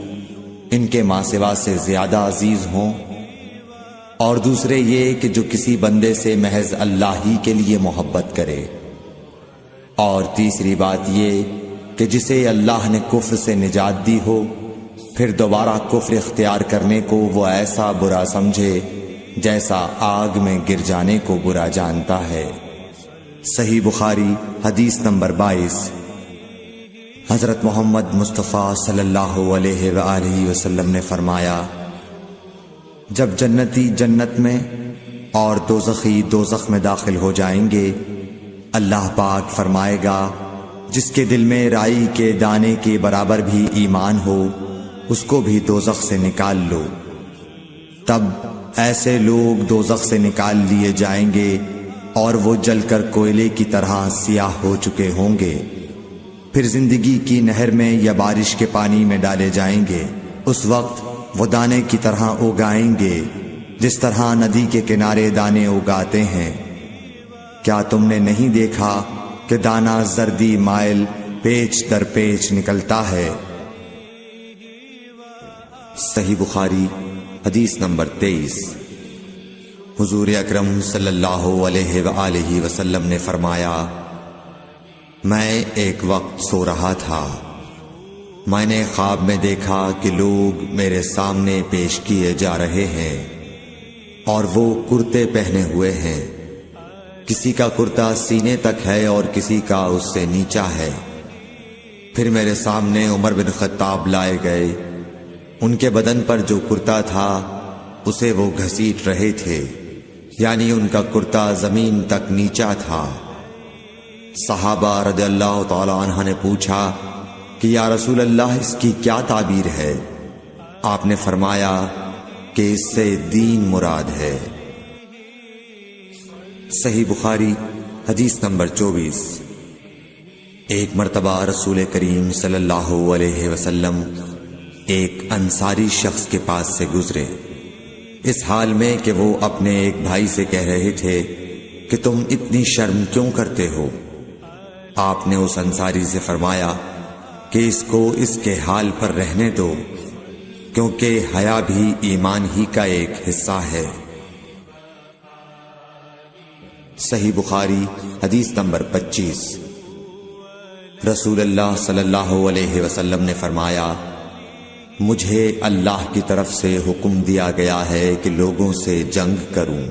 ان کے ماں سوا سے زیادہ عزیز ہوں، اور دوسرے یہ کہ جو کسی بندے سے محض اللہ ہی کے لیے محبت کرے، اور تیسری بات یہ کہ جسے اللہ نے کفر سے نجات دی ہو، پھر دوبارہ کفر اختیار کرنے کو وہ ایسا برا سمجھے جیسا آگ میں گر جانے کو برا جانتا ہے۔ صحیح بخاری حدیث نمبر 22۔ حضرت محمد مصطفیٰ صلی اللہ علیہ وآلہ وسلم نے فرمایا، جب جنتی جنت میں اور دوزخی دوزخ میں داخل ہو جائیں گے، اللہ پاک فرمائے گا، جس کے دل میں رائی کے دانے کے برابر بھی ایمان ہو، اس کو بھی دوزخ سے نکال لو۔ تب ایسے لوگ دوزخ سے نکال لیے جائیں گے اور وہ جل کر کوئلے کی طرح سیاہ ہو چکے ہوں گے، پھر زندگی کی نہر میں یا بارش کے پانی میں ڈالے جائیں گے۔ اس وقت وہ دانے کی طرح اگائیں گے، جس طرح ندی کے کنارے دانے اگاتے ہیں۔ کیا تم نے نہیں دیکھا کہ دانہ زردی مائل پیچ در پیچ نکلتا ہے؟ صحیح بخاری حدیث نمبر 23۔ حضور اکرم صلی اللہ علیہ وآلہ وسلم نے فرمایا، میں ایک وقت سو رہا تھا، میں نے خواب میں دیکھا کہ لوگ میرے سامنے پیش کیے جا رہے ہیں اور وہ کرتے پہنے ہوئے ہیں، کسی کا کرتا سینے تک ہے اور کسی کا اس سے نیچا ہے۔ پھر میرے سامنے عمر بن خطاب لائے گئے، ان کے بدن پر جو کرتا تھا اسے وہ گھسیٹ رہے تھے، یعنی ان کا کرتا زمین تک نیچا تھا۔ صحابہ رضی اللہ تعالی عنہ نے پوچھا کہ یا رسول اللہ، اس کی کیا تعبیر ہے؟ آپ نے فرمایا کہ اس سے دین مراد ہے۔ صحیح بخاری حدیث نمبر 24۔ ایک مرتبہ رسول کریم صلی اللہ علیہ وسلم ایک انصاری شخص کے پاس سے گزرے، اس حال میں کہ وہ اپنے ایک بھائی سے کہہ رہے تھے کہ تم اتنی شرم کیوں کرتے ہو؟ آپ نے اس انصاری سے فرمایا کہ اس کو اس کے حال پر رہنے دو، کیونکہ حیا بھی ایمان ہی کا ایک حصہ ہے۔ صحیح بخاری حدیث نمبر 25۔ رسول اللہ صلی اللہ علیہ وسلم نے فرمایا، مجھے اللہ کی طرف سے حکم دیا گیا ہے کہ لوگوں سے جنگ کروں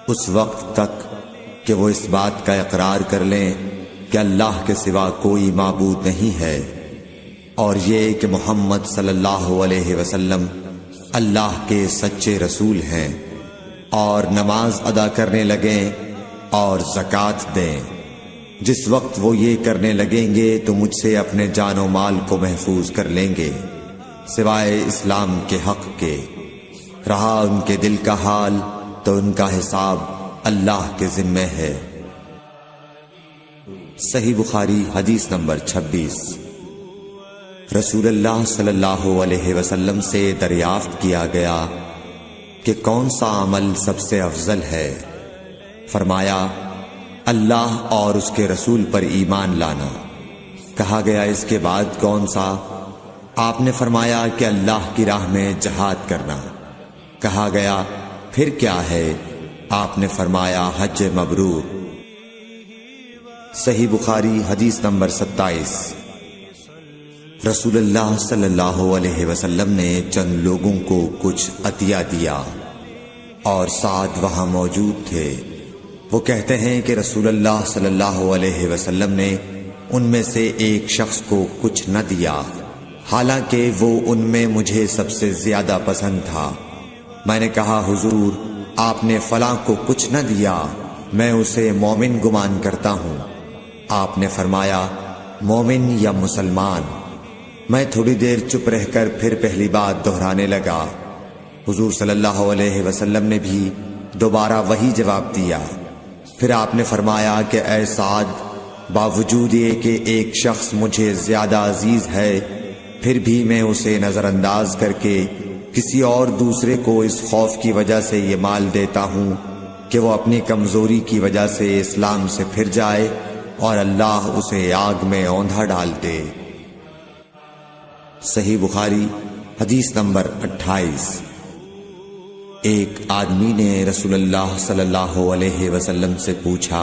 اس وقت تک کہ وہ اس بات کا اقرار کر لیں کہ اللہ کے سوا کوئی معبود نہیں ہے، اور یہ کہ محمد صلی اللہ علیہ وسلم اللہ کے سچے رسول ہیں، اور نماز ادا کرنے لگیں اور زکوٰۃ دیں۔ جس وقت وہ یہ کرنے لگیں گے تو مجھ سے اپنے جان و مال کو محفوظ کر لیں گے، سوائے اسلام کے حق کے۔ رہا ان کے دل کا حال تو ان کا حساب اللہ کے ذمے ہے۔ صحیح بخاری حدیث نمبر 26۔ رسول اللہ صلی اللہ علیہ وسلم سے دریافت کیا گیا کہ کون سا عمل سب سے افضل ہے؟ فرمایا اللہ اور اس کے رسول پر ایمان لانا۔ کہا گیا اس کے بعد کون سا؟ آپ نے فرمایا کہ اللہ کی راہ میں جہاد کرنا۔ کہا گیا پھر کیا ہے؟ آپ نے فرمایا حج مبرور۔ صحیح بخاری حدیث نمبر 27۔ رسول اللہ صلی اللہ علیہ وسلم نے چند لوگوں کو کچھ عطیہ دیا اور سعد وہاں موجود تھے۔ وہ کہتے ہیں کہ رسول اللہ صلی اللہ علیہ وسلم نے ان میں سے ایک شخص کو کچھ نہ دیا، حالانکہ وہ ان میں مجھے سب سے زیادہ پسند تھا۔ میں نے کہا حضور آپ نے فلاں کو کچھ نہ دیا، میں اسے مومن گمان کرتا ہوں۔ آپ نے فرمایا مومن یا مسلمان؟ میں تھوڑی دیر چپ رہ کر پھر پہلی بات دہرانے لگا۔ حضور صلی اللہ علیہ وسلم نے بھی دوبارہ وہی جواب دیا۔ پھر آپ نے فرمایا کہ اے سعد، باوجود یہ کہ ایک شخص مجھے زیادہ عزیز ہے، پھر بھی میں اسے نظر انداز کر کے کسی اور دوسرے کو اس خوف کی وجہ سے یہ مال دیتا ہوں کہ وہ اپنی کمزوری کی وجہ سے اسلام سے پھر جائے اور اللہ اسے آگ میں اوندھا ڈال دے۔ صحیح بخاری حدیث نمبر 28۔ ایک آدمی نے رسول اللہ صلی اللہ علیہ وسلم سے پوچھا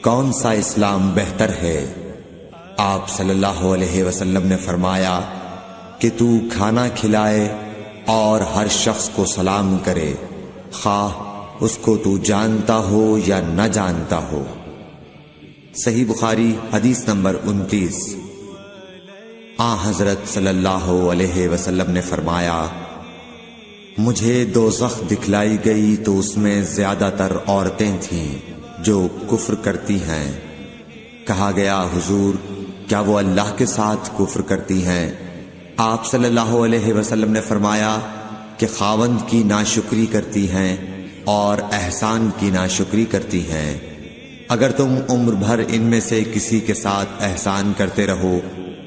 کون سا اسلام بہتر ہے؟ آپ صلی اللہ علیہ وسلم نے فرمایا کہ تو کھانا کھلائے اور ہر شخص کو سلام کرے، خواہ اس کو تو جانتا ہو یا نہ جانتا ہو۔ صحیح بخاری حدیث نمبر 29۔ حضرت صلی اللہ علیہ وسلم نے فرمایا مجھے دوزخ دکھلائی گئی تو اس میں زیادہ تر عورتیں تھیں جو کفر کرتی ہیں۔ کہا گیا حضور کیا وہ اللہ کے ساتھ کفر کرتی ہیں؟ آپ صلی اللہ علیہ وسلم نے فرمایا کہ خاوند کی ناشکری کرتی ہیں اور احسان کی ناشکری کرتی ہیں۔ اگر تم عمر بھر ان میں سے کسی کے ساتھ احسان کرتے رہو،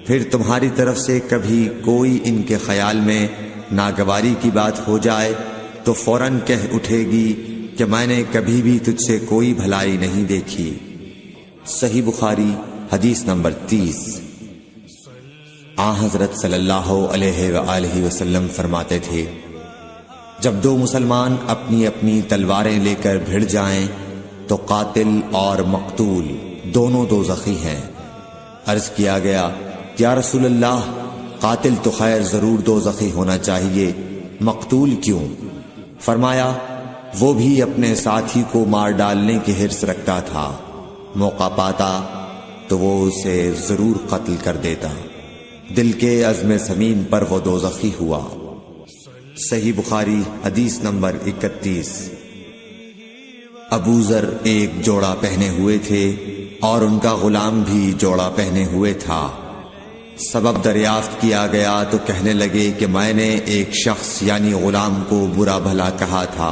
پھر تمہاری طرف سے کبھی کوئی ان کے خیال میں ناگواری کی بات ہو جائے تو فوراً کہہ اٹھے گی کہ میں نے کبھی بھی تجھ سے کوئی بھلائی نہیں دیکھی۔ صحیح بخاری حدیث نمبر 30۔ حضرت صلی اللہ علیہ وآلہ وسلم فرماتے تھے جب دو مسلمان اپنی اپنی تلواریں لے کر بھڑ جائیں تو قاتل اور مقتول دونوں دوزخی ہیں۔ عرض کیا گیا یا رسول اللہ قاتل تو خیر ضرور دوزخی ہونا چاہیے، مقتول کیوں؟ فرمایا وہ بھی اپنے ساتھی کو مار ڈالنے کی حرص رکھتا تھا، موقع پاتا تو وہ اسے ضرور قتل کر دیتا، دل کے عزم سمین پر وہ دوزخی ہوا۔ صحیح بخاری حدیث نمبر 31۔ ابو ذر ایک جوڑا پہنے ہوئے تھے اور ان کا غلام بھی جوڑا پہنے ہوئے تھا۔ سبب دریافت کیا گیا تو کہنے لگے کہ میں نے ایک شخص یعنی غلام کو برا بھلا کہا تھا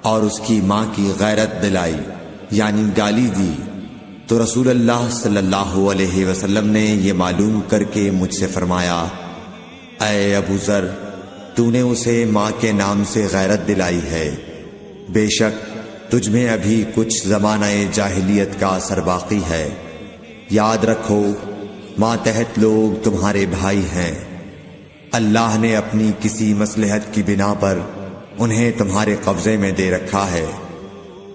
اور اس کی ماں کی غیرت دلائی یعنی گالی دی، تو رسول اللہ صلی اللہ علیہ وسلم نے یہ معلوم کر کے مجھ سے فرمایا اے ابو ذر تو نے اسے ماں کے نام سے غیرت دلائی ہے، بے شک تجھ میں ابھی کچھ زمانہ جاہلیت کا اثر باقی ہے، یاد رکھو ماتحت لوگ تمہارے بھائی ہیں، اللہ نے اپنی کسی مصلحت کی بنا پر انہیں تمہارے قبضے میں دے رکھا ہے،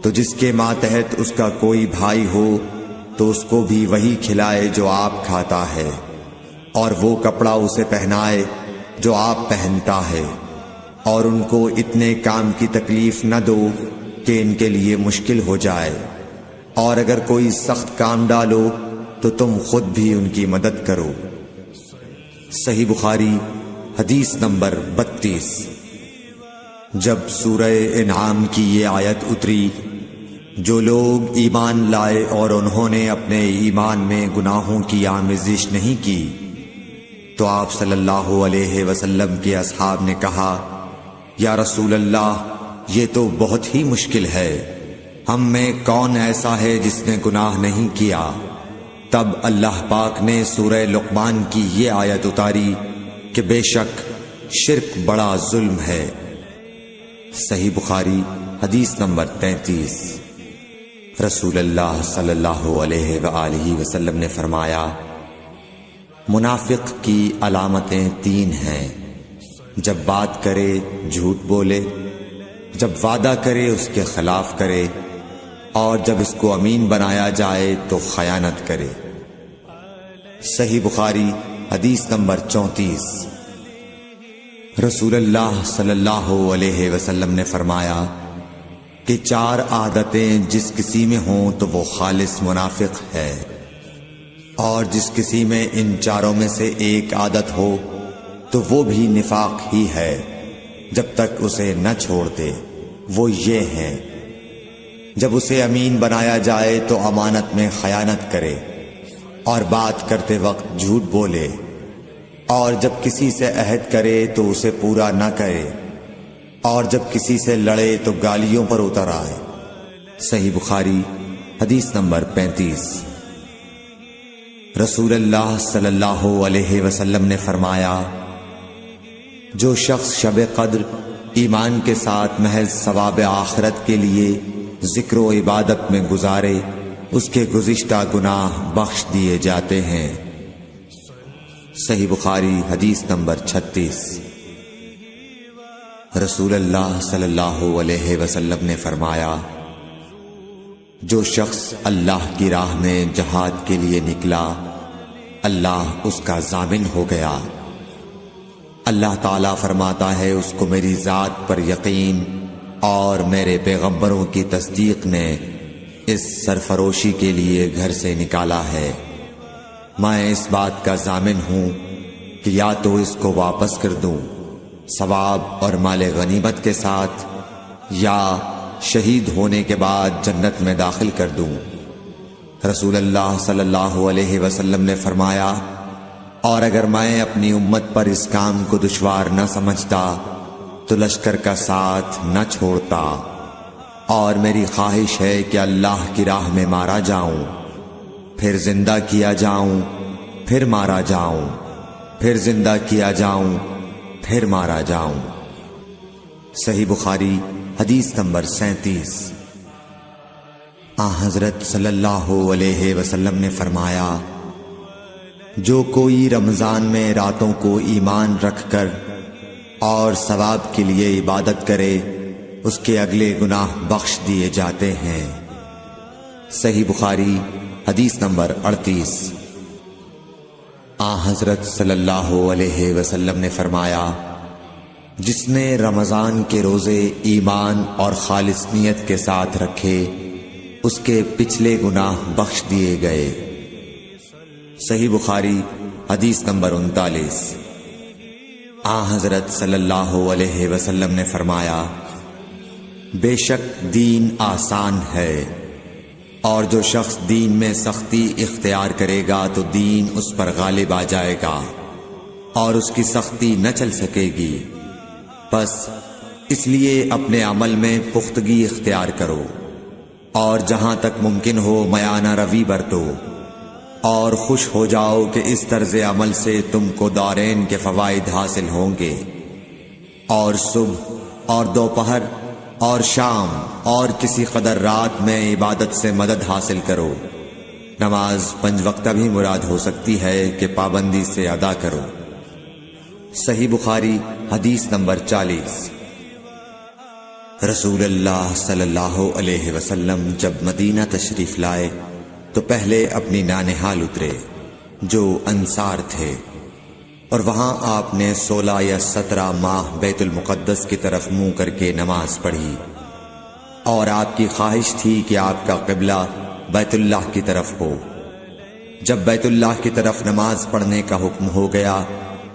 تو جس کے ماتحت اس کا کوئی بھائی ہو تو اس کو بھی وہی کھلائے جو آپ کھاتا ہے، اور وہ کپڑا اسے پہنائے جو آپ پہنتا ہے، اور ان کو اتنے کام کی تکلیف نہ دو کہ ان کے لیے مشکل ہو جائے، اور اگر کوئی سخت کام ڈالو تو تم خود بھی ان کی مدد کرو۔ صحیح بخاری حدیث نمبر 32۔ جب سورہ انعام کی یہ آیت اتری، جو لوگ ایمان لائے اور انہوں نے اپنے ایمان میں گناہوں کی آمیزش نہیں کی، تو آپ صلی اللہ علیہ وسلم کے اصحاب نے کہا، یا رسول اللہ، یہ تو بہت ہی مشکل ہے، ہم میں کون ایسا ہے جس نے گناہ نہیں کیا؟ تب اللہ پاک نے سورہ لقمان کی یہ آیت اتاری کہ بے شک شرک بڑا ظلم ہے۔ صحیح بخاری حدیث نمبر 33۔ رسول اللہ صلی اللہ علیہ وآلہ وسلم نے فرمایا، منافق کی علامتیں 3 ہیں: جب بات کرے جھوٹ بولے، جب وعدہ کرے اس کے خلاف کرے، اور جب اس کو امین بنایا جائے تو خیانت کرے۔ صحیح بخاری حدیث نمبر 34۔ رسول اللہ صلی اللہ علیہ وسلم نے فرمایا کہ 4 عادتیں جس کسی میں ہوں تو وہ خالص منافق ہے، اور جس کسی میں ان 4 میں سے ایک عادت ہو تو وہ بھی نفاق ہی ہے جب تک اسے نہ چھوڑ دے۔ وہ یہ ہے: جب اسے امین بنایا جائے تو امانت میں خیانت کرے، اور بات کرتے وقت جھوٹ بولے، اور جب کسی سے عہد کرے تو اسے پورا نہ کرے، اور جب کسی سے لڑے تو گالیوں پر اتر آئے۔ صحیح بخاری حدیث نمبر 35۔ رسول اللہ صلی اللہ علیہ وسلم نے فرمایا، جو شخص شب قدر ایمان کے ساتھ محض ثواب آخرت کے لیے ذکر و عبادت میں گزارے، اس کے گزشتہ گناہ بخش دیے جاتے ہیں۔ صحیح بخاری حدیث نمبر 36۔ رسول اللہ صلی اللہ علیہ وسلم نے فرمایا، جو شخص اللہ کی راہ میں جہاد کے لیے نکلا، اللہ اس کا ضامن ہو گیا۔ اللہ تعالیٰ فرماتا ہے، اس کو میری ذات پر یقین اور میرے پیغمبروں کی تصدیق نے اس سرفروشی کے لیے گھر سے نکالا ہے۔ میں اس بات کا ضامن ہوں کہ یا تو اس کو واپس کر دوں ثواب اور مال غنیمت کے ساتھ، یا شہید ہونے کے بعد جنت میں داخل کر دوں۔ رسول اللہ صلی اللہ علیہ وسلم نے فرمایا، اور اگر میں اپنی امت پر اس کام کو دشوار نہ سمجھتا تو لشکر کا ساتھ نہ چھوڑتا، اور میری خواہش ہے کہ اللہ کی راہ میں مارا جاؤں، پھر زندہ کیا جاؤں، پھر مارا جاؤں، پھر زندہ کیا جاؤں، پھر مارا جاؤں۔ صحیح بخاری حدیث نمبر 37۔ حضرت صلی اللہ علیہ وسلم نے فرمایا، جو کوئی رمضان میں راتوں کو ایمان رکھ کر اور ثواب کے لیے عبادت کرے، اس کے اگلے گناہ بخش دیے جاتے ہیں۔ صحیح بخاری حدیث نمبر 38۔ حضرت صلی اللہ علیہ وسلم نے فرمایا، جس نے رمضان کے روزے ایمان اور خالص نیت کے ساتھ رکھے، اس کے پچھلے گناہ بخش دیے گئے۔ صحیح بخاری حدیث نمبر 39۔ حضرت صلی اللہ علیہ وسلم نے فرمایا، بے شک دین آسان ہے، اور جو شخص دین میں سختی اختیار کرے گا تو دین اس پر غالب آ جائے گا، اور اس کی سختی نہ چل سکے گی۔ بس اس لیے اپنے عمل میں پختگی اختیار کرو، اور جہاں تک ممکن ہو میانہ روی برتو، اور خوش ہو جاؤ کہ اس طرز عمل سے تم کو دارین کے فوائد حاصل ہوں گے۔ اور صبح اور دوپہر اور شام اور کسی قدر رات میں عبادت سے مدد حاصل کرو۔ نماز 5 وقتہ بھی مراد ہو سکتی ہے کہ پابندی سے ادا کرو۔ صحیح بخاری حدیث نمبر 40۔ رسول اللہ صلی اللہ علیہ وسلم جب مدینہ تشریف لائے تو پہلے اپنی نانہال اترے جو انصار تھے، اور وہاں آپ نے 16 یا 17 ماہ بیت المقدس کی طرف منہ کر کے نماز پڑھی، اور آپ کی خواہش تھی کہ آپ کا قبلہ بیت اللہ کی طرف ہو۔ جب بیت اللہ کی طرف نماز پڑھنے کا حکم ہو گیا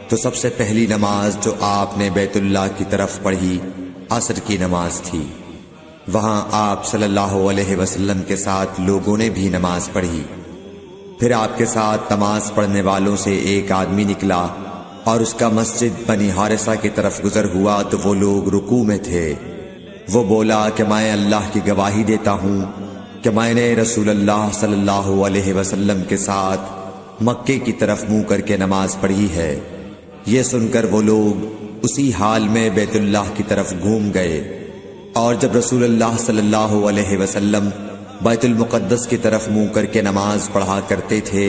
تو سب سے پہلی نماز جو آپ نے بیت اللہ کی طرف پڑھی عصر کی نماز تھی۔ وہاں آپ صلی اللہ علیہ وسلم کے ساتھ لوگوں نے بھی نماز پڑھی۔ پھر آپ کے ساتھ نماز پڑھنے والوں سے ایک آدمی نکلا اور اس کا مسجد بنی حارثہ کی طرف گزر ہوا تو وہ لوگ رکوع میں تھے۔ وہ بولا کہ میں اللہ کی گواہی دیتا ہوں کہ میں نے رسول اللہ صلی اللہ علیہ وسلم کے ساتھ مکے کی طرف منہ کر کے نماز پڑھی ہے۔ یہ سن کر وہ لوگ اسی حال میں بیت اللہ کی طرف گھوم گئے، اور جب رسول اللہ صلی اللہ علیہ وسلم بیت المقدس کی طرف منہ کر کے نماز پڑھا کرتے تھے،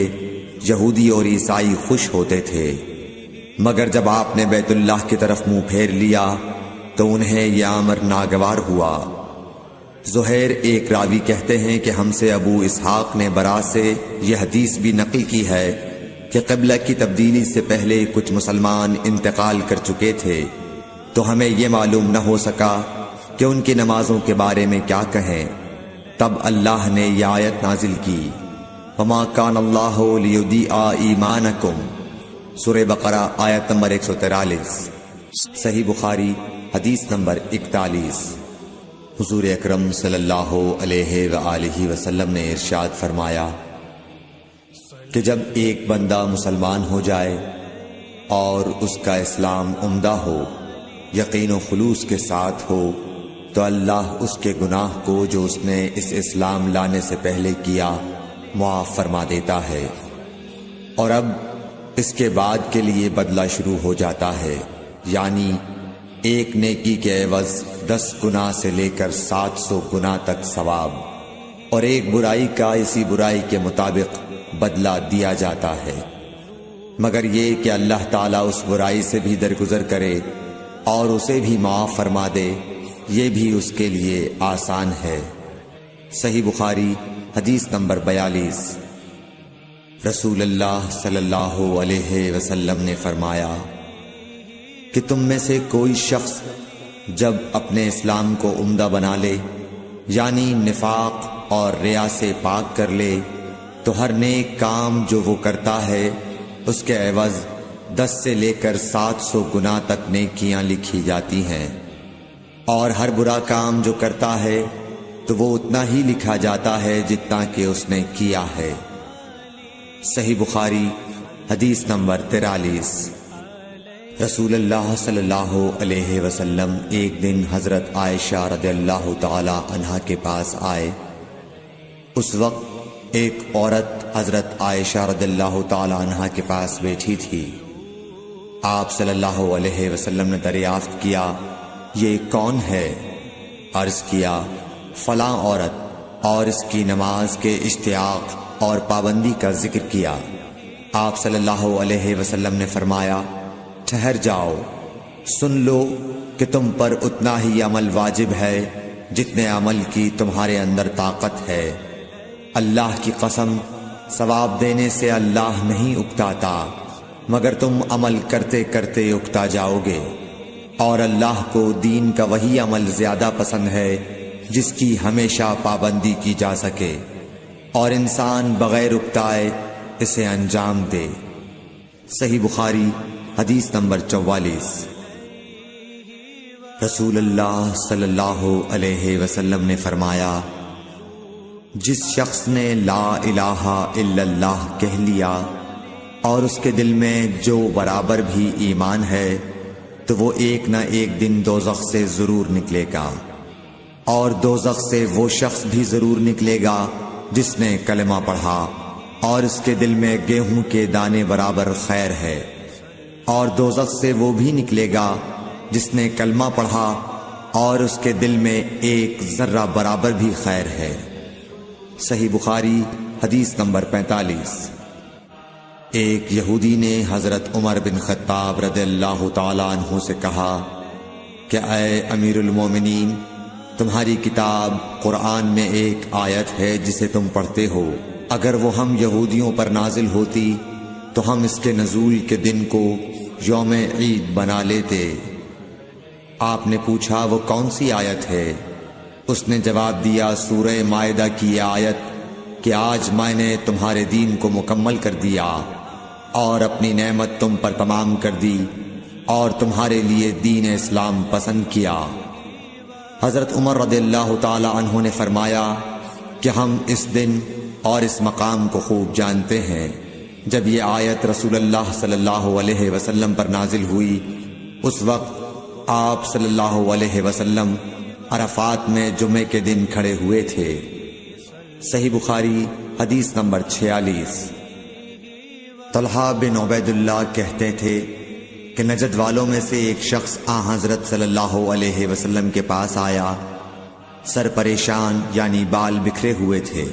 یہودی اور عیسائی خوش ہوتے تھے، مگر جب آپ نے بیت اللہ کی طرف منہ پھیر لیا تو انہیں یہ امر ناگوار ہوا۔ زہیر ایک راوی کہتے ہیں کہ ہم سے ابو اسحاق نے برا سے یہ حدیث بھی نقل کی ہے کہ قبلہ کی تبدیلی سے پہلے کچھ مسلمان انتقال کر چکے تھے، تو ہمیں یہ معلوم نہ ہو سکا کہ ان کی نمازوں کے بارے میں کیا کہیں۔ تب اللہ نے یہ آیت نازل کی، وَمَا كَانَ اللَّهُ لِيُضِيعَ إِيمَانَكُمْ، سورہ بقرہ آیت نمبر 143۔ صحیح بخاری حدیث نمبر 41۔ حضور اکرم صلی اللہ علیہ وآلہ وسلم نے ارشاد فرمایا کہ جب ایک بندہ مسلمان ہو جائے اور اس کا اسلام عمدہ ہو، یقین و خلوص کے ساتھ ہو، تو اللہ اس کے گناہ کو جو اس نے اس اسلام لانے سے پہلے کیا معاف فرما دیتا ہے، اور اب اس کے بعد کے لیے بدلہ شروع ہو جاتا ہے، یعنی ایک نیکی کے عوض 10 گناہ سے لے کر 700 گناہ تک ثواب، اور ایک برائی کا اسی برائی کے مطابق بدلہ دیا جاتا ہے، مگر یہ کہ اللہ تعالیٰ اس برائی سے بھی درگزر کرے اور اسے بھی معاف فرما دے، یہ بھی اس کے لیے آسان ہے۔ صحیح بخاری حدیث نمبر 42۔ رسول اللہ صلی اللہ علیہ وسلم نے فرمایا کہ تم میں سے کوئی شخص جب اپنے اسلام کو عمدہ بنا لے، یعنی نفاق اور ریا سے پاک کر لے، تو ہر نیک کام جو وہ کرتا ہے اس کے عوض 10 سے لے کر 700 گناہ تک نیکیاں لکھی جاتی ہیں، اور ہر برا کام جو کرتا ہے تو وہ اتنا ہی لکھا جاتا ہے جتنا کہ اس نے کیا ہے۔ صحیح بخاری حدیث نمبر 43۔ رسول اللہ صلی اللہ علیہ وسلم ایک دن حضرت عائشہ رضی اللہ تعالی عنہا کے پاس آئے۔ اس وقت ایک عورت حضرت عائشہ رضی اللہ تعالی عنہا کے پاس بیٹھی تھی۔ آپ صلی اللہ علیہ وسلم نے دریافت کیا، یہ کون ہے؟ عرض کیا، فلاں عورت، اور اس کی نماز کے اشتیاق اور پابندی کا ذکر کیا۔ آپ صلی اللہ علیہ وسلم نے فرمایا، ٹھہر جاؤ، سن لو کہ تم پر اتنا ہی عمل واجب ہے جتنے عمل کی تمہارے اندر طاقت ہے۔ اللہ کی قسم، ثواب دینے سے اللہ نہیں اکتاتا، مگر تم عمل کرتے کرتے اکتا جاؤ گے، اور اللہ کو دین کا وہی عمل زیادہ پسند ہے جس کی ہمیشہ پابندی کی جا سکے، اور انسان بغیر اکتائے اسے انجام دے۔ صحیح بخاری حدیث نمبر 44۔ رسول اللہ صلی اللہ علیہ وسلم نے فرمایا، جس شخص نے لا الہ الا اللہ کہہ لیا اور اس کے دل میں جو برابر بھی ایمان ہے، تو وہ ایک نہ ایک دن دوزخ سے ضرور نکلے گا، اور دوزخ سے وہ شخص بھی ضرور نکلے گا جس نے کلمہ پڑھا اور اس کے دل میں گیہوں کے دانے برابر خیر ہے، اور دوزخ سے وہ بھی نکلے گا جس نے کلمہ پڑھا اور اس کے دل میں ایک ذرہ برابر بھی خیر ہے۔ صحیح بخاری حدیث نمبر 45۔ ایک یہودی نے حضرت عمر بن خطاب رضی اللہ تعالی عنہ سے کہا کہ اے امیر المومنین، تمہاری کتاب قرآن میں ایک آیت ہے جسے تم پڑھتے ہو، اگر وہ ہم یہودیوں پر نازل ہوتی تو ہم اس کے نزول کے دن کو یوم عید بنا لیتے۔ آپ نے پوچھا وہ کون سی آیت ہے؟ اس نے جواب دیا، سورہ مائدہ کی یہ آیت کہ آج میں نے تمہارے دین کو مکمل کر دیا، اور اپنی نعمت تم پر تمام کر دی اور تمہارے لیے دین اسلام پسند کیا۔ حضرت عمر رضی اللہ تعالی عنہ نے فرمایا کہ ہم اس دن اور اس مقام کو خوب جانتے ہیں جب یہ آیت رسول اللہ صلی اللہ علیہ وسلم پر نازل ہوئی۔ اس وقت آپ صلی اللہ علیہ وسلم عرفات میں جمعے کے دن کھڑے ہوئے تھے۔ صحیح بخاری حدیث نمبر 46۔ طلحہ بن عبید اللہ کہتے تھے کہ نجد والوں میں سے ایک شخص حضرت صلی اللہ علیہ وسلم کے پاس آیا، سر پریشان یعنی بال بکھرے ہوئے تھے۔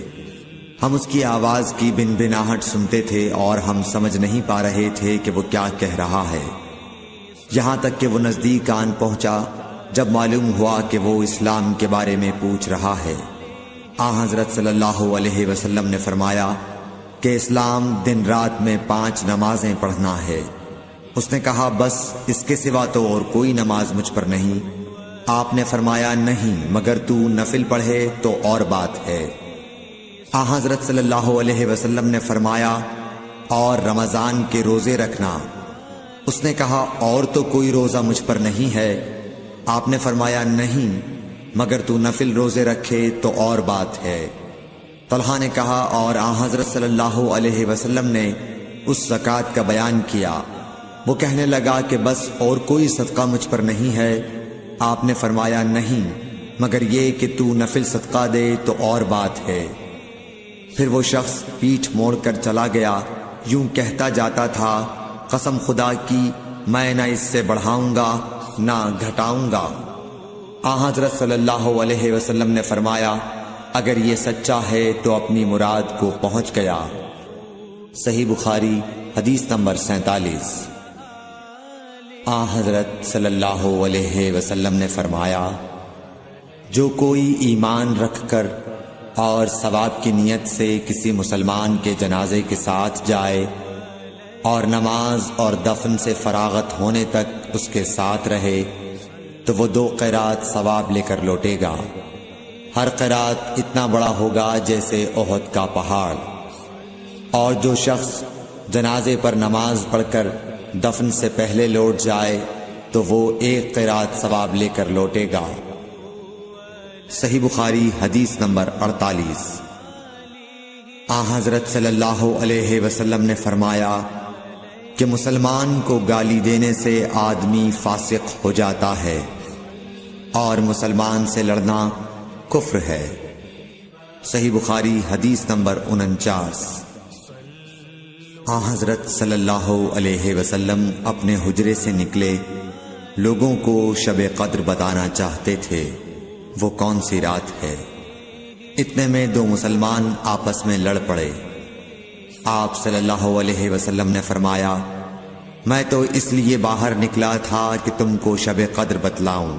ہم اس کی آواز کی بنبناہٹ سنتے تھے اور ہم سمجھ نہیں پا رہے تھے کہ وہ کیا کہہ رہا ہے، یہاں تک کہ وہ نزدیک آن پہنچا جب معلوم ہوا کہ وہ اسلام کے بارے میں پوچھ رہا ہے۔ حضرت صلی اللہ علیہ وسلم نے فرمایا کہ اسلام دن رات میں 5 نمازیں پڑھنا ہے۔ اس نے کہا بس اس کے سوا تو اور کوئی نماز مجھ پر نہیں۔ آپ نے فرمایا نہیں، مگر تو نفل پڑھے تو اور بات ہے۔ حضرت صلی اللہ علیہ وسلم نے فرمایا اور رمضان کے روزے رکھنا۔ اس نے کہا اور تو کوئی روزہ مجھ پر نہیں ہے۔ آپ نے فرمایا نہیں، مگر تو نفل روزے رکھے تو اور بات ہے۔ طلحہ نے کہا اور حضرت صلی اللہ علیہ وسلم نے اس زکوٰۃ کا بیان کیا۔ وہ کہنے لگا کہ بس اور کوئی صدقہ مجھ پر نہیں ہے۔ آپ نے فرمایا نہیں، مگر یہ کہ تو نفل صدقہ دے تو اور بات ہے۔ پھر وہ شخص پیٹھ موڑ کر چلا گیا، یوں کہتا جاتا تھا قسم خدا کی میں نہ اس سے بڑھاؤں گا نہ گھٹاؤں گا۔ حضرت صلی اللہ علیہ وسلم نے فرمایا اگر یہ سچا ہے تو اپنی مراد کو پہنچ گیا۔ صحیح بخاری حدیث نمبر 47۔ حضرت صلی اللہ علیہ وسلم نے فرمایا جو کوئی ایمان رکھ کر اور ثواب کی نیت سے کسی مسلمان کے جنازے کے ساتھ جائے اور نماز اور دفن سے فراغت ہونے تک اس کے ساتھ رہے تو وہ 2 قیرات ثواب لے کر لوٹے گا۔ ہر قیرات اتنا بڑا ہوگا جیسے احد کا پہاڑ۔ اور جو شخص جنازے پر نماز پڑھ کر دفن سے پہلے لوٹ جائے تو وہ 1 قیرات ثواب لے کر لوٹے گا۔ صحیح بخاری حدیث نمبر 48۔ حضرت صلی اللہ علیہ وسلم نے فرمایا کہ مسلمان کو گالی دینے سے آدمی فاسق ہو جاتا ہے اور مسلمان سے لڑنا کفر ہے۔ صحیح بخاری حدیث نمبر 49۔ حضرت صلی اللہ علیہ وسلم اپنے حجرے سے نکلے، لوگوں کو شب قدر بتانا چاہتے تھے وہ کون سی رات ہے۔ اتنے میں 2 مسلمان آپس میں لڑ پڑے۔ آپ صلی اللہ علیہ وسلم نے فرمایا میں تو اس لیے باہر نکلا تھا کہ تم کو شب قدر بتلاؤں،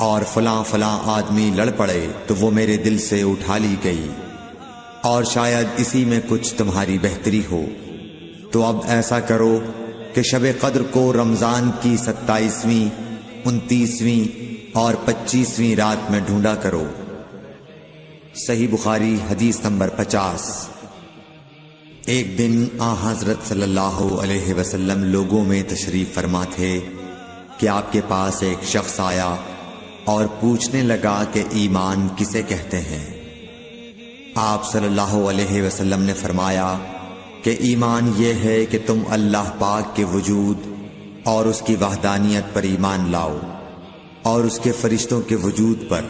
اور فلاں فلاں آدمی لڑ پڑے تو وہ میرے دل سے اٹھا لی گئی، اور شاید اسی میں کچھ تمہاری بہتری ہو۔ تو اب ایسا کرو کہ شب قدر کو رمضان کی 27ویں، 29ویں اور 25ویں رات میں ڈھونڈا کرو۔ صحیح بخاری حدیث نمبر 50۔ ایک دن حضرت صلی اللہ علیہ وسلم لوگوں میں تشریف فرما تھے کہ آپ کے پاس ایک شخص آیا اور پوچھنے لگا کہ ایمان کسے کہتے ہیں۔ آپ صلی اللہ علیہ وسلم نے فرمایا کہ ایمان یہ ہے کہ تم اللہ پاک کے وجود اور اس کی وحدانیت پر ایمان لاؤ، اور اس کے فرشتوں کے وجود پر،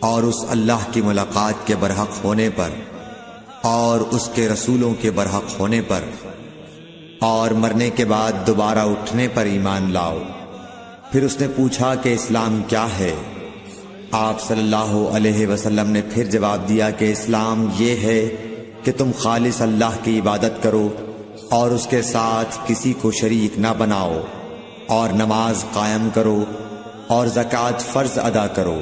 اور اس اللہ کی ملاقات کے برحق ہونے پر، اور اس کے رسولوں کے برحق ہونے پر، اور مرنے کے بعد دوبارہ اٹھنے پر ایمان لاؤ۔ پھر اس نے پوچھا کہ اسلام کیا ہے؟ آپ صلی اللہ علیہ وسلم نے پھر جواب دیا کہ اسلام یہ ہے کہ تم خالص اللہ کی عبادت کرو اور اس کے ساتھ کسی کو شریک نہ بناؤ، اور نماز قائم کرو، اور زکوٰۃ فرض ادا کرو،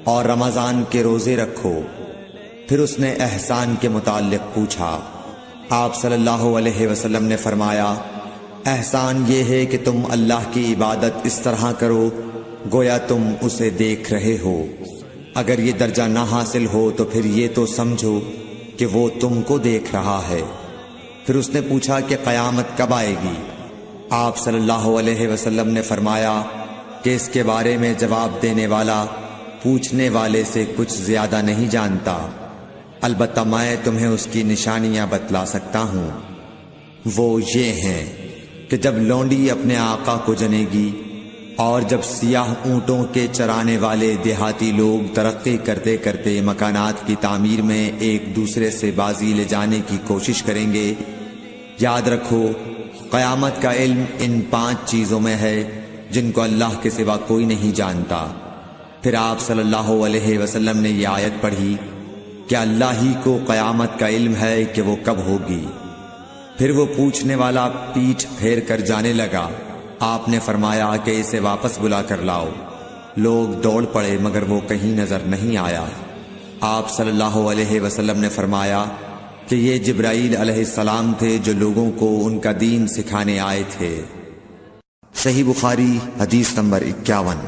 اور رمضان کے روزے رکھو۔ پھر اس نے احسان کے متعلق پوچھا۔ آپ صلی اللہ علیہ وسلم نے فرمایا احسان یہ ہے کہ تم اللہ کی عبادت اس طرح کرو گویا تم اسے دیکھ رہے ہو۔ اگر یہ درجہ نہ حاصل ہو تو پھر یہ تو سمجھو کہ وہ تم کو دیکھ رہا ہے۔ پھر اس نے پوچھا کہ قیامت کب آئے گی؟ آپ صلی اللہ علیہ وسلم نے فرمایا کہ اس کے بارے میں جواب دینے والا پوچھنے والے سے کچھ زیادہ نہیں جانتا، البتہ میں تمہیں اس کی نشانیاں بتلا سکتا ہوں۔ وہ یہ ہیں کہ جب لونڈی اپنے آقا کو جنے گی اور جب سیاہ اونٹوں کے چرانے والے دیہاتی لوگ ترقی کرتے کرتے مکانات کی تعمیر میں ایک دوسرے سے بازی لے جانے کی کوشش کریں گے، یاد رکھو قیامت کا علم ان 5 چیزوں میں ہے جن کو اللہ کے سوا کوئی نہیں جانتا۔ پھر آپ صلی اللہ علیہ وسلم نے یہ آیت پڑھی کہ اللہ ہی کو قیامت کا علم ہے کہ وہ کب ہوگی۔ پھر وہ پوچھنے والا پیٹھ پھیر کر جانے لگا۔ آپ نے فرمایا کہ اسے واپس بلا کر لاؤ۔ لوگ دوڑ پڑے مگر وہ کہیں نظر نہیں آیا۔ آپ صلی اللہ علیہ وسلم نے فرمایا کہ یہ جبرائیل علیہ السلام تھے جو لوگوں کو ان کا دین سکھانے آئے تھے۔ صحیح بخاری حدیث نمبر 51۔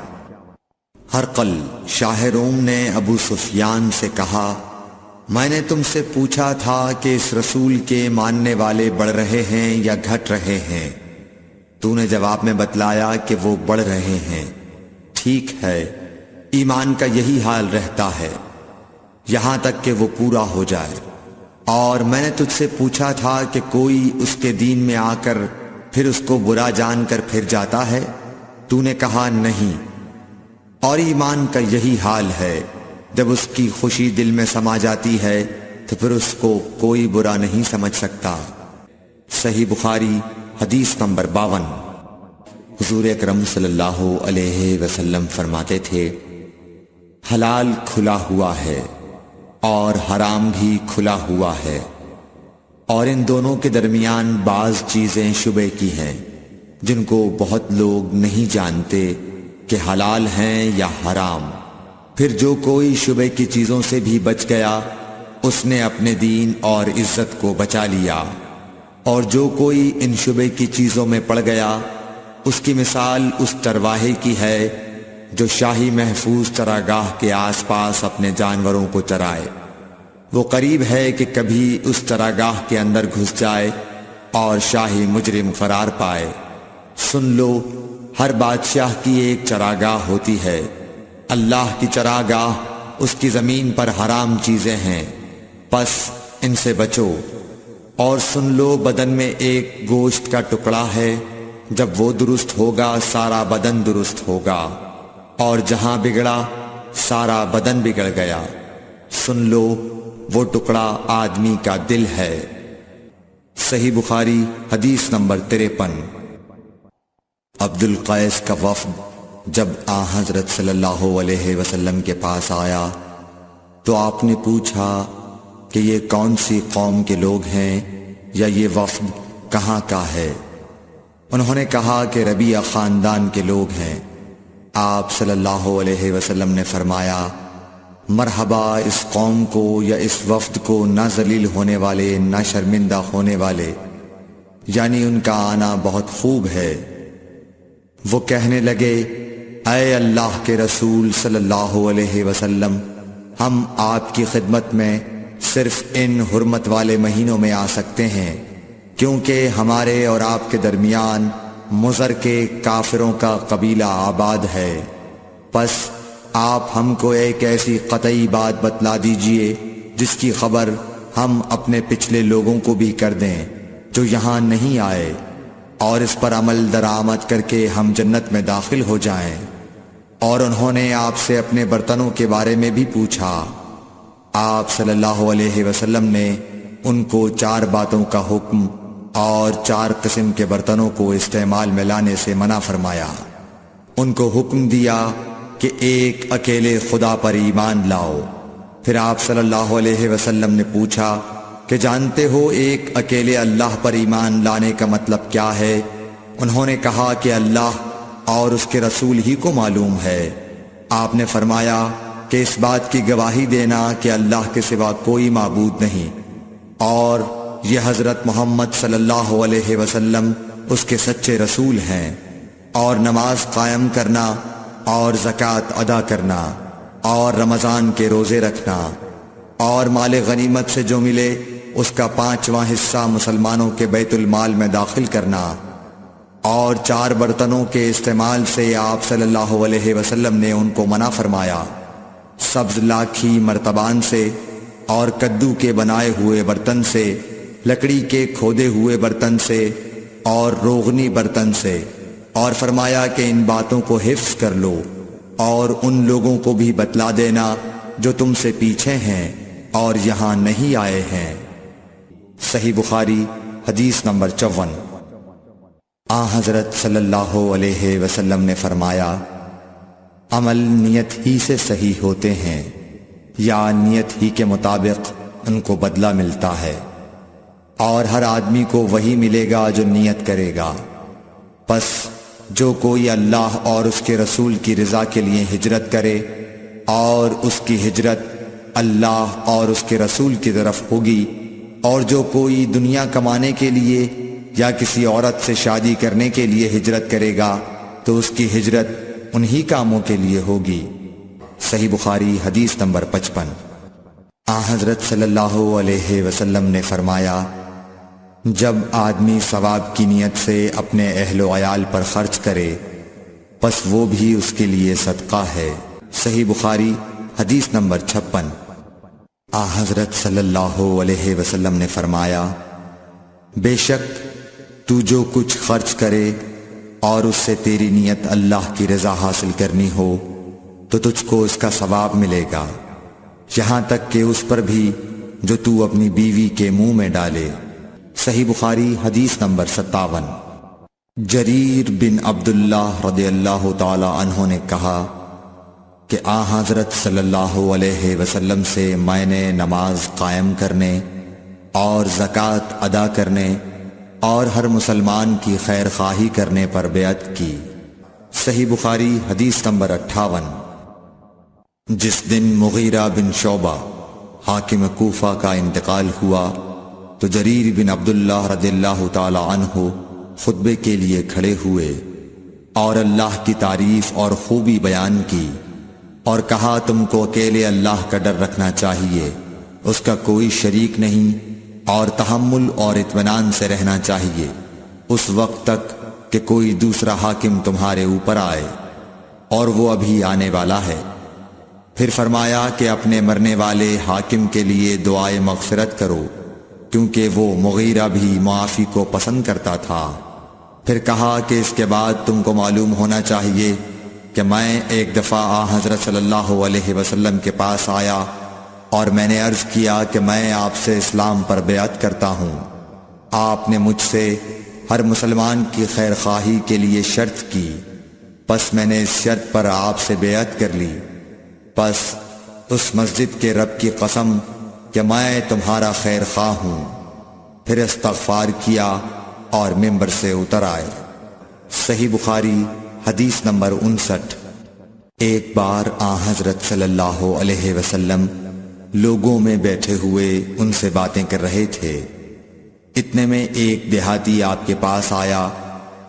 ہرقل شاہ روم نے ابو سفیان سے کہا، میں نے تم سے پوچھا تھا کہ اس رسول کے ماننے والے بڑھ رہے ہیں یا گھٹ رہے ہیں؟ تو نے جواب میں بتلایا کہ وہ بڑھ رہے ہیں۔ ٹھیک ہے، ایمان کا یہی حال رہتا ہے یہاں تک کہ وہ پورا ہو جائے۔ اور میں نے تجھ سے پوچھا تھا کہ کوئی اس کے دین میں آ کر پھر اس کو برا جان کر پھر جاتا ہے؟ تو نے کہا نہیں۔ اور ایمان کا یہی حال ہے، جب اس کی خوشی دل میں سما جاتی ہے تو پھر اس کو کوئی برا نہیں سمجھ سکتا۔ صحیح بخاری حدیث نمبر 52۔ حضور اکرم صلی اللہ علیہ وسلم فرماتے تھے، حلال کھلا ہوا ہے اور حرام بھی کھلا ہوا ہے، اور ان دونوں کے درمیان بعض چیزیں شبے کی ہیں جن کو بہت لوگ نہیں جانتے کہ حلال ہیں یا حرام۔ پھر جو کوئی شبے کی چیزوں سے بھی بچ گیا اس نے اپنے دین اور عزت کو بچا لیا، اور جو کوئی ان شبے کی چیزوں میں پڑ گیا اس کی مثال اس چرواہے کی ہے جو شاہی محفوظ چراگاہ کے آس پاس اپنے جانوروں کو چرائے۔ وہ قریب ہے کہ کبھی اس چراگاہ کے اندر گھس جائے اور شاہی مجرم فرار پائے۔ سن لو، ہر بادشاہ کی ایک چراگاہ ہوتی ہے، اللہ کی چراگاہ اس کی زمین پر حرام چیزیں ہیں، پس ان سے بچو۔ اور سن لو، بدن میں ایک گوشت کا ٹکڑا ہے، جب وہ درست ہوگا سارا بدن درست ہوگا، اور جہاں بگڑا سارا بدن بگڑ گیا۔ سن لو، وہ ٹکڑا آدمی کا دل ہے۔ صحیح بخاری حدیث نمبر 53۔ عبد القیس کا وفد جب آن حضرت صلی اللہ علیہ وسلم کے پاس آیا تو آپ نے پوچھا کہ یہ کون سی قوم کے لوگ ہیں یا یہ وفد کہاں کا ہے؟ انہوں نے کہا کہ ربیہ خاندان کے لوگ ہیں۔ آپ صلی اللہ علیہ وسلم نے فرمایا، مرحبا اس قوم کو یا اس وفد کو، نہ ذلیل ہونے والے نہ شرمندہ ہونے والے، یعنی ان کا آنا بہت خوب ہے۔ وہ کہنے لگے، اے اللہ کے رسول صلی اللہ علیہ وسلم، ہم آپ کی خدمت میں صرف ان حرمت والے مہینوں میں آ سکتے ہیں، کیونکہ ہمارے اور آپ کے درمیان مضر کے کافروں کا قبیلہ آباد ہے۔ پس آپ ہم کو ایک ایسی قطعی بات بتلا دیجئے جس کی خبر ہم اپنے پچھلے لوگوں کو بھی کر دیں جو یہاں نہیں آئے، اور اس پر عمل درآمد کر کے ہم جنت میں داخل ہو جائیں۔ اور انہوں نے آپ سے اپنے برتنوں کے بارے میں بھی پوچھا۔ آپ صلی اللہ علیہ وسلم نے ان کو 4 باتوں کا حکم اور 4 قسم کے برتنوں کو استعمال میں لانے سے منع فرمایا۔ ان کو حکم دیا کہ ایک اکیلے خدا پر ایمان لاؤ۔ پھر آپ صلی اللہ علیہ وسلم نے پوچھا کہ جانتے ہو ایک اکیلے اللہ پر ایمان لانے کا مطلب کیا ہے؟ انہوں نے کہا کہ اللہ اور اس کے رسول ہی کو معلوم ہے۔ آپ نے فرمایا کہ اس بات کی گواہی دینا کہ اللہ کے سوا کوئی معبود نہیں، اور یہ حضرت محمد صلی اللہ علیہ وسلم اس کے سچے رسول ہیں، اور نماز قائم کرنا اور زکوٰۃ ادا کرنا اور رمضان کے روزے رکھنا اور مال غنیمت سے جو ملے اس کا 5واں حصہ مسلمانوں کے بیت المال میں داخل کرنا، اور 4 برتنوں کے استعمال سے آپ صلی اللہ علیہ وسلم نے ان کو منع فرمایا، سبز لاکھی مرتبان سے اور کدو کے بنائے ہوئے برتن سے، لکڑی کے کھودے ہوئے برتن سے اور روغنی برتن سے، اور فرمایا کہ ان باتوں کو حفظ کر لو اور ان لوگوں کو بھی بتلا دینا جو تم سے پیچھے ہیں اور یہاں نہیں آئے ہیں۔ صحیح بخاری حدیث نمبر 54۔ حضرت صلی اللہ علیہ وسلم نے فرمایا، عمل نیت ہی سے صحیح ہوتے ہیں یا نیت ہی کے مطابق ان کو بدلہ ملتا ہے، اور ہر آدمی کو وہی ملے گا جو نیت کرے گا۔ پس جو کوئی اللہ اور اس کے رسول کی رضا کے لیے ہجرت کرے اور اس کی ہجرت اللہ اور اس کے رسول کی طرف ہوگی، اور جو کوئی دنیا کمانے کے لیے یا کسی عورت سے شادی کرنے کے لیے ہجرت کرے گا تو اس کی ہجرت انہی کاموں کے لیے ہوگی۔ صحیح بخاری حدیث نمبر 55۔ حضرت صلی اللہ علیہ وسلم نے فرمایا، جب آدمی ثواب کی نیت سے اپنے اہل و عیال پر خرچ کرے پس وہ بھی اس کے لیے صدقہ ہے۔ صحیح بخاری حدیث نمبر 56۔ حضرت صلی اللہ علیہ وسلم نے فرمایا، بے شک تو جو کچھ خرچ کرے اور اس سے تیری نیت اللہ کی رضا حاصل کرنی ہو تو تجھ کو اس کا ثواب ملے گا، یہاں تک کہ اس پر بھی جو تو اپنی بیوی کے منہ میں ڈالے۔ صحیح بخاری حدیث نمبر 57۔ جریر بن عبداللہ رضی اللہ تعالی عنہ نے کہا کہ حضرت صلی اللہ علیہ وسلم سے میں نے نماز قائم کرنے اور زکوٰۃ ادا کرنے اور ہر مسلمان کی خیر خواہی کرنے پر بیعت کی۔ صحیح بخاری حدیث نمبر 58۔ جس دن مغیرہ بن شعبہ حاکم کوفہ کا انتقال ہوا تو جریر بن عبداللہ رضی اللہ تعالی عنہ خطبے کے لیے کھڑے ہوئے اور اللہ کی تعریف اور خوبی بیان کی اور کہا، تم کو اکیلے اللہ کا ڈر رکھنا چاہیے، اس کا کوئی شریک نہیں، اور تحمل اور اطمینان سے رہنا چاہیے اس وقت تک کہ کوئی دوسرا حاکم تمہارے اوپر آئے، اور وہ ابھی آنے والا ہے۔ پھر فرمایا کہ اپنے مرنے والے حاکم کے لیے دعائے مغفرت کرو، کیونکہ وہ مغیرہ بھی معافی کو پسند کرتا تھا۔ پھر کہا کہ اس کے بعد تم کو معلوم ہونا چاہیے کہ میں ایک دفعہ حضرت صلی اللہ علیہ وسلم کے پاس آیا اور میں نے عرض کیا کہ میں آپ سے اسلام پر بیعت کرتا ہوں۔ آپ نے مجھ سے ہر مسلمان کی خیر خواہی کے لیے شرط کی، پس میں نے اس شرط پر آپ سے بیعت کر لی۔ پس اس مسجد کے رب کی قسم کہ میں تمہارا خیر خواہ ہوں۔ پھر استغفار کیا اور ممبر سے اتر آئے۔ صحیح بخاری حدیث نمبر 59۔ ایک بار حضرت صلی اللہ علیہ وسلم لوگوں میں بیٹھے ہوئے ان سے باتیں کر رہے تھے، اتنے میں ایک دیہاتی آپ کے پاس آیا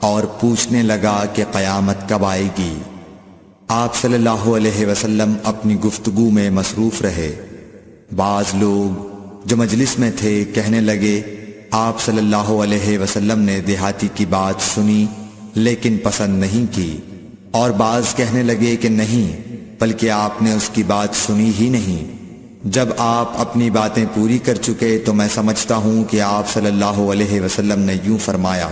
اور پوچھنے لگا کہ قیامت کب آئے گی۔ آپ صلی اللہ علیہ وسلم اپنی گفتگو میں مصروف رہے۔ بعض لوگ جو مجلس میں تھے کہنے لگے، آپ صلی اللہ علیہ وسلم نے دیہاتی کی بات سنی لیکن پسند نہیں کی، اور بعض کہنے لگے کہ نہیں بلکہ آپ نے اس کی بات سنی ہی نہیں۔ جب آپ اپنی باتیں پوری کر چکے تو میں سمجھتا ہوں کہ آپ صلی اللہ علیہ وسلم نے یوں فرمایا،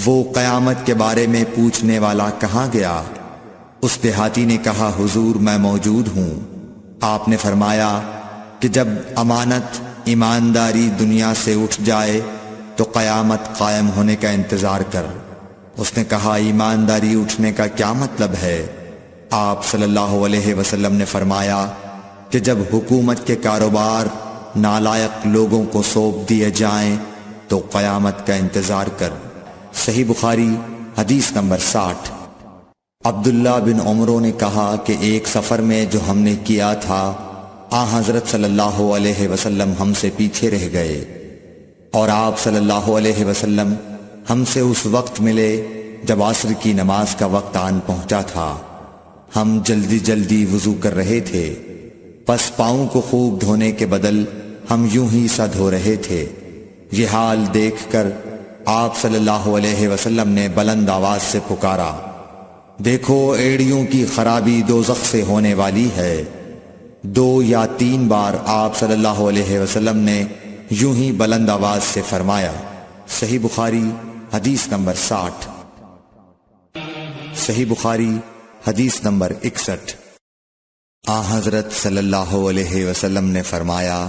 وہ قیامت کے بارے میں پوچھنے والا کہاں گیا؟ اس دیہاتی نے کہا، حضور میں موجود ہوں۔ آپ نے فرمایا کہ جب امانت ایمانداری دنیا سے اٹھ جائے تو قیامت قائم ہونے کا انتظار کر۔ اس نے کہا، ایمانداری اٹھنے کا کیا مطلب ہے؟ آپ صلی اللہ علیہ وسلم نے فرمایا کہ جب حکومت کے کاروبار نالائق لوگوں کو سونپ دیے جائیں تو قیامت کا انتظار کر۔ صحیح بخاری حدیث نمبر 60۔ عبداللہ بن عمرو نے کہا کہ ایک سفر میں جو ہم نے کیا تھا حضرت صلی اللہ علیہ وسلم ہم سے پیچھے رہ گئے، اور آپ صلی اللہ علیہ وسلم ہم سے اس وقت ملے جب عصر کی نماز کا وقت آن پہنچا تھا۔ ہم جلدی جلدی وضو کر رہے تھے، پس پاؤں کو خوب دھونے کے بدل ہم یوں ہی سا دھو رہے تھے۔ یہ حال دیکھ کر آپ صلی اللہ علیہ وسلم نے بلند آواز سے پکارا، دیکھو ایڑیوں کی خرابی دوزخ سے ہونے والی ہے۔ 2 یا 3 بار آپ صلی اللہ علیہ وسلم نے یوں ہی بلند آواز سے فرمایا۔ صحیح بخاری حدیث نمبر 60۔ صحیح بخاری حدیث نمبر 61۔ حضرت صلی اللہ علیہ وسلم نے فرمایا،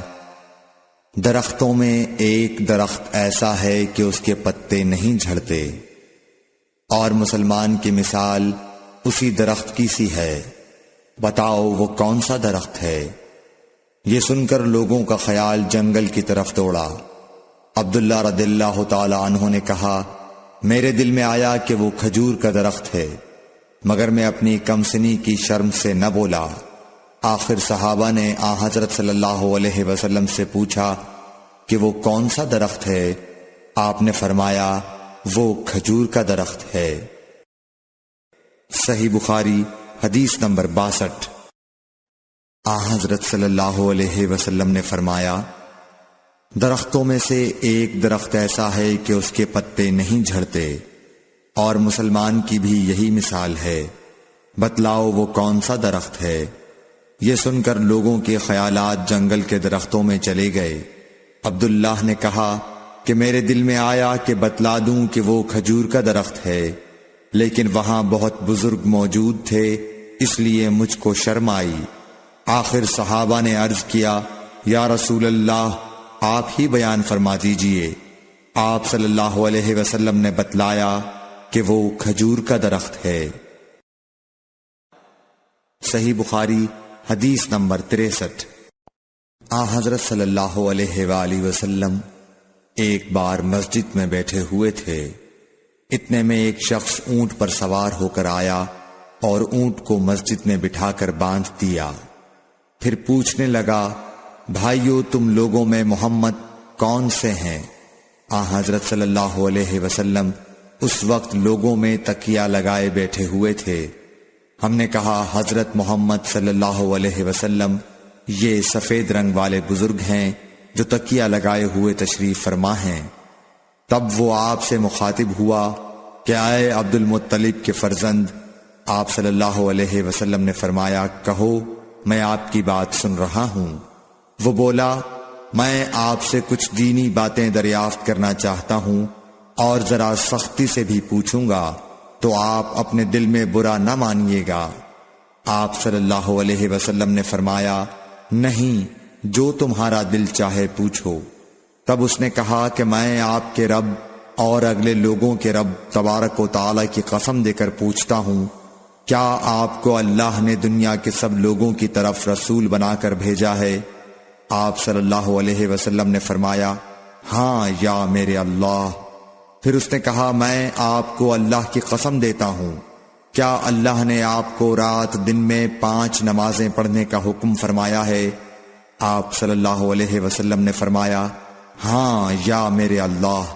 درختوں میں ایک درخت ایسا ہے کہ اس کے پتے نہیں جھڑتے، اور مسلمان کی مثال اسی درخت کی سی ہے، بتاؤ وہ کون سا درخت ہے؟ یہ سن کر لوگوں کا خیال جنگل کی طرف دوڑا۔ عبداللہ رضی اللہ تعالی عنہ نے کہا، میرے دل میں آیا کہ وہ کھجور کا درخت ہے، مگر میں اپنی کمسنی کی شرم سے نہ بولا۔ آخر صحابہ نے حضرت صلی اللہ علیہ وسلم سے پوچھا کہ وہ کون سا درخت ہے؟ آپ نے فرمایا، وہ کھجور کا درخت ہے۔ صحیح بخاری حدیث نمبر 62۔ حضرت صلی اللہ علیہ وسلم نے فرمایا، درختوں میں سے ایک درخت ایسا ہے کہ اس کے پتے نہیں جھڑتے، اور مسلمان کی بھی یہی مثال ہے، بتلاؤ وہ کون سا درخت ہے؟ یہ سن کر لوگوں کے خیالات جنگل کے درختوں میں چلے گئے۔ عبداللہ نے کہا کہ میرے دل میں آیا کہ بتلا دوں کہ وہ کھجور کا درخت ہے، لیکن وہاں بہت بزرگ موجود تھے، اس لیے مجھ کو شرم آئی۔ آخر صحابہ نے عرض کیا، یا رسول اللہ، آپ ہی بیان فرما دیجئے۔ آپ صلی اللہ علیہ وسلم نے بتلایا کہ وہ کھجور کا درخت ہے۔ صحیح بخاری حدیث نمبر 63۔ حضرت صلی اللہ علیہ وآلہ وسلم ایک بار مسجد میں بیٹھے ہوئے تھے، اتنے میں ایک شخص اونٹ پر سوار ہو کر آیا اور اونٹ کو مسجد میں بٹھا کر باندھ دیا۔ پھر پوچھنے لگا، بھائیو تم لوگوں میں محمد کون سے ہیں؟ حضرت صلی اللہ علیہ وسلم اس وقت لوگوں میں تکیہ لگائے بیٹھے ہوئے تھے۔ ہم نے کہا، حضرت محمد صلی اللہ علیہ وسلم یہ سفید رنگ والے بزرگ ہیں جو تکیہ لگائے ہوئے تشریف فرما ہیں۔ تب وہ آپ سے مخاطب ہوا کہ اے عبد المطلب کے فرزند۔ آپ صلی اللہ علیہ وسلم نے فرمایا، کہو میں آپ کی بات سن رہا ہوں۔ وہ بولا، میں آپ سے کچھ دینی باتیں دریافت کرنا چاہتا ہوں، اور ذرا سختی سے بھی پوچھوں گا تو آپ اپنے دل میں برا نہ مانیے گا۔ آپ صلی اللہ علیہ وسلم نے فرمایا، نہیں، جو تمہارا دل چاہے پوچھو۔ تب اس نے کہا کہ میں آپ کے رب اور اگلے لوگوں کے رب تبارک و تعالی کی قسم دے کر پوچھتا ہوں، کیا آپ کو اللہ نے دنیا کے سب لوگوں کی طرف رسول بنا کر بھیجا ہے؟ آپ صلی اللہ علیہ وسلم نے فرمایا، ہاں یا میرے اللہ۔ پھر اس نے کہا، میں آپ کو اللہ کی قسم دیتا ہوں، کیا اللہ نے آپ کو رات دن میں 5 نمازیں پڑھنے کا حکم فرمایا ہے؟ آپ صلی اللہ علیہ وسلم نے فرمایا، ہاں یا میرے اللہ۔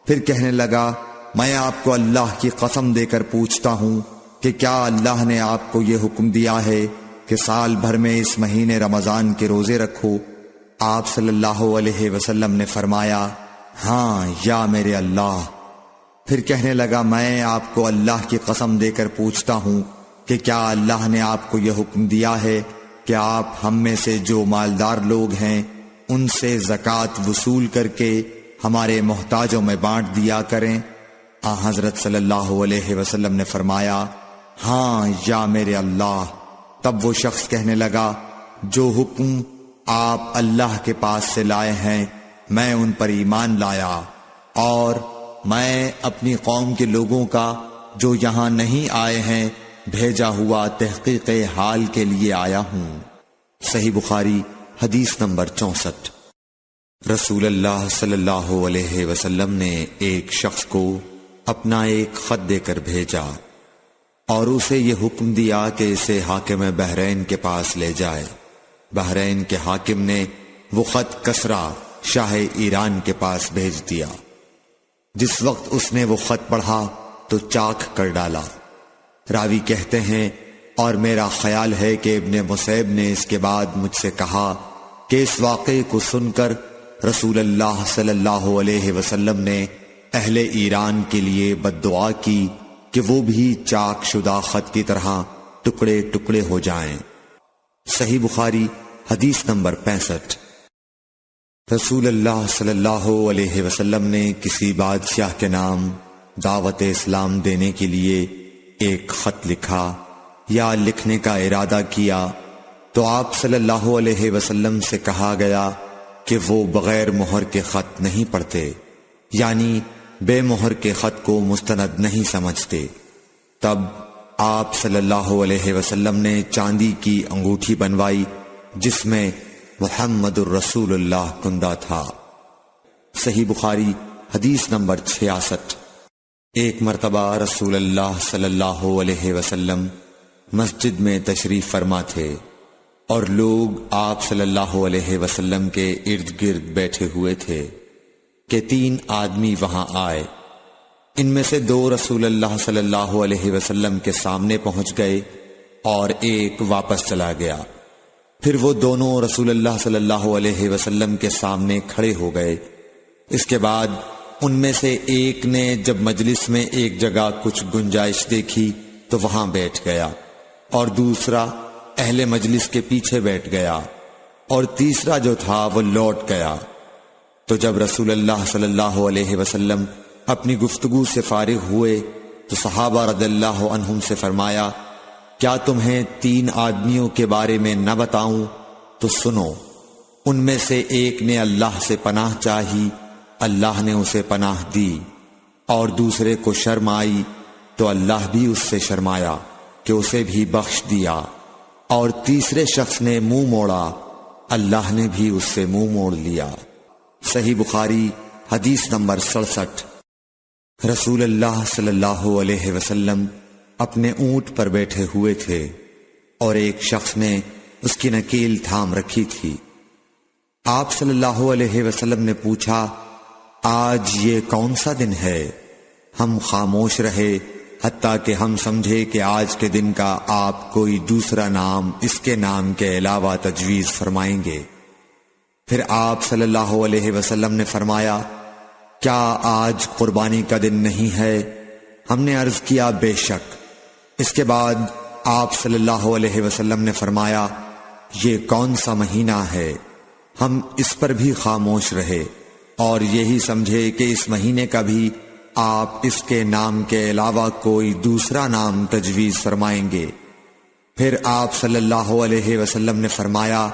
پھر کہنے لگا، میں آپ کو اللہ کی قسم دے کر پوچھتا ہوں کہ کیا اللہ نے آپ کو یہ حکم دیا ہے کہ سال بھر میں اس مہینے رمضان کے روزے رکھو؟ آپ صلی اللہ علیہ وسلم نے فرمایا، ہاں یا میرے اللہ۔ پھر کہنے لگا، میں آپ کو اللہ کی قسم دے کر پوچھتا ہوں کہ کیا اللہ نے آپ کو یہ حکم دیا ہے کہ آپ ہم میں سے جو مالدار لوگ ہیں ان سے زکوٰۃ وصول کر کے ہمارے محتاجوں میں بانٹ دیا کریں؟ حضرت صلی اللہ علیہ وسلم نے فرمایا، ہاں یا میرے اللہ۔ تب وہ شخص کہنے لگا، جو حکم آپ اللہ کے پاس سے لائے ہیں میں ان پر ایمان لایا، اور میں اپنی قوم کے لوگوں کا جو یہاں نہیں آئے ہیں بھیجا ہوا تحقیق حال کے لیے آیا ہوں۔ صحیح بخاری حدیث نمبر 64۔ رسول اللہ صلی اللہ علیہ وسلم نے ایک شخص کو اپنا ایک خط دے کر بھیجا اور اسے یہ حکم دیا کہ اسے حاکم بحرین کے پاس لے جائے۔ بحرین کے حاکم نے وہ خط کسرا شاہ ایران کے پاس بھیج دیا۔ جس وقت اس نے وہ خط پڑھا تو چاک کر ڈالا۔ راوی کہتے ہیں، اور میرا خیال ہے کہ ابن مسیب نے اس کے بعد مجھ سے کہا کہ اس واقعے کو سن کر رسول اللہ صلی اللہ علیہ وسلم نے اہل ایران کے لیے بد دعا کی کہ وہ بھی چاک شدہ خط کی طرح ٹکڑے ٹکڑے ہو جائیں۔ صحیح بخاری حدیث نمبر 65۔ رسول اللہ صلی اللہ علیہ وسلم نے کسی بادشاہ کے نام دعوت اسلام دینے کے لیے ایک خط لکھا یا لکھنے کا ارادہ کیا تو آپ صلی اللہ علیہ وسلم سے کہا گیا کہ وہ بغیر مہر کے خط نہیں پڑھتے، یعنی بے مہر کے خط کو مستند نہیں سمجھتے۔ تب آپ صلی اللہ علیہ وسلم نے چاندی کی انگوٹھی بنوائی جس میں محمد الرسول اللہ کندہ تھا۔ صحیح بخاری حدیث نمبر 66۔ ایک مرتبہ رسول اللہ صلی اللہ علیہ وسلم مسجد میں تشریف فرما تھے اور لوگ آپ صلی اللہ علیہ وسلم کے ارد گرد بیٹھے ہوئے تھے کہ 3 آدمی وہاں آئے۔ ان میں سے 2 رسول اللہ صلی اللہ علیہ وسلم کے سامنے پہنچ گئے اور ایک واپس چلا گیا۔ پھر وہ دونوں رسول اللہ صلی اللہ علیہ وسلم کے سامنے کھڑے ہو گئے۔ اس کے بعد ان میں سے ایک نے جب مجلس میں ایک جگہ کچھ گنجائش دیکھی تو وہاں بیٹھ گیا، اور دوسرا اہل مجلس کے پیچھے بیٹھ گیا، اور تیسرا جو تھا وہ لوٹ گیا۔ تو جب رسول اللہ صلی اللہ علیہ وسلم اپنی گفتگو سے فارغ ہوئے تو صحابہ رضی اللہ عنہم سے فرمایا، کیا تمہیں 3 آدمیوں کے بارے میں نہ بتاؤں؟ تو سنو۔ ان میں سے ایک نے اللہ سے پناہ چاہی، اللہ نے اسے پناہ دی، اور دوسرے کو شرم آئی تو اللہ بھی اس سے شرمایا کہ اسے بھی بخش دیا، اور تیسرے شخص نے منہ موڑا، اللہ نے بھی اس سے منہ موڑ لیا۔ صحیح بخاری حدیث نمبر 67۔ رسول اللہ صلی اللہ علیہ وسلم اپنے اونٹ پر بیٹھے ہوئے تھے اور ایک شخص نے اس کی نکیل تھام رکھی تھی۔ آپ صلی اللہ علیہ وسلم نے پوچھا، آج یہ کون سا دن ہے؟ ہم خاموش رہے حتیٰ کہ ہم سمجھے کہ آج کے دن کا آپ کوئی دوسرا نام اس کے نام کے علاوہ تجویز فرمائیں گے۔ پھر آپ صلی اللہ علیہ وسلم نے فرمایا، کیا آج قربانی کا دن نہیں ہے؟ ہم نے عرض کیا، بے شک۔ اس کے بعد آپ صلی اللہ علیہ وسلم نے فرمایا، یہ کون سا مہینہ ہے؟ ہم اس پر بھی خاموش رہے اور یہی سمجھے کہ اس مہینے کا بھی آپ اس کے نام کے علاوہ کوئی دوسرا نام تجویز فرمائیں گے۔ پھر آپ صلی اللہ علیہ وسلم نے فرمایا،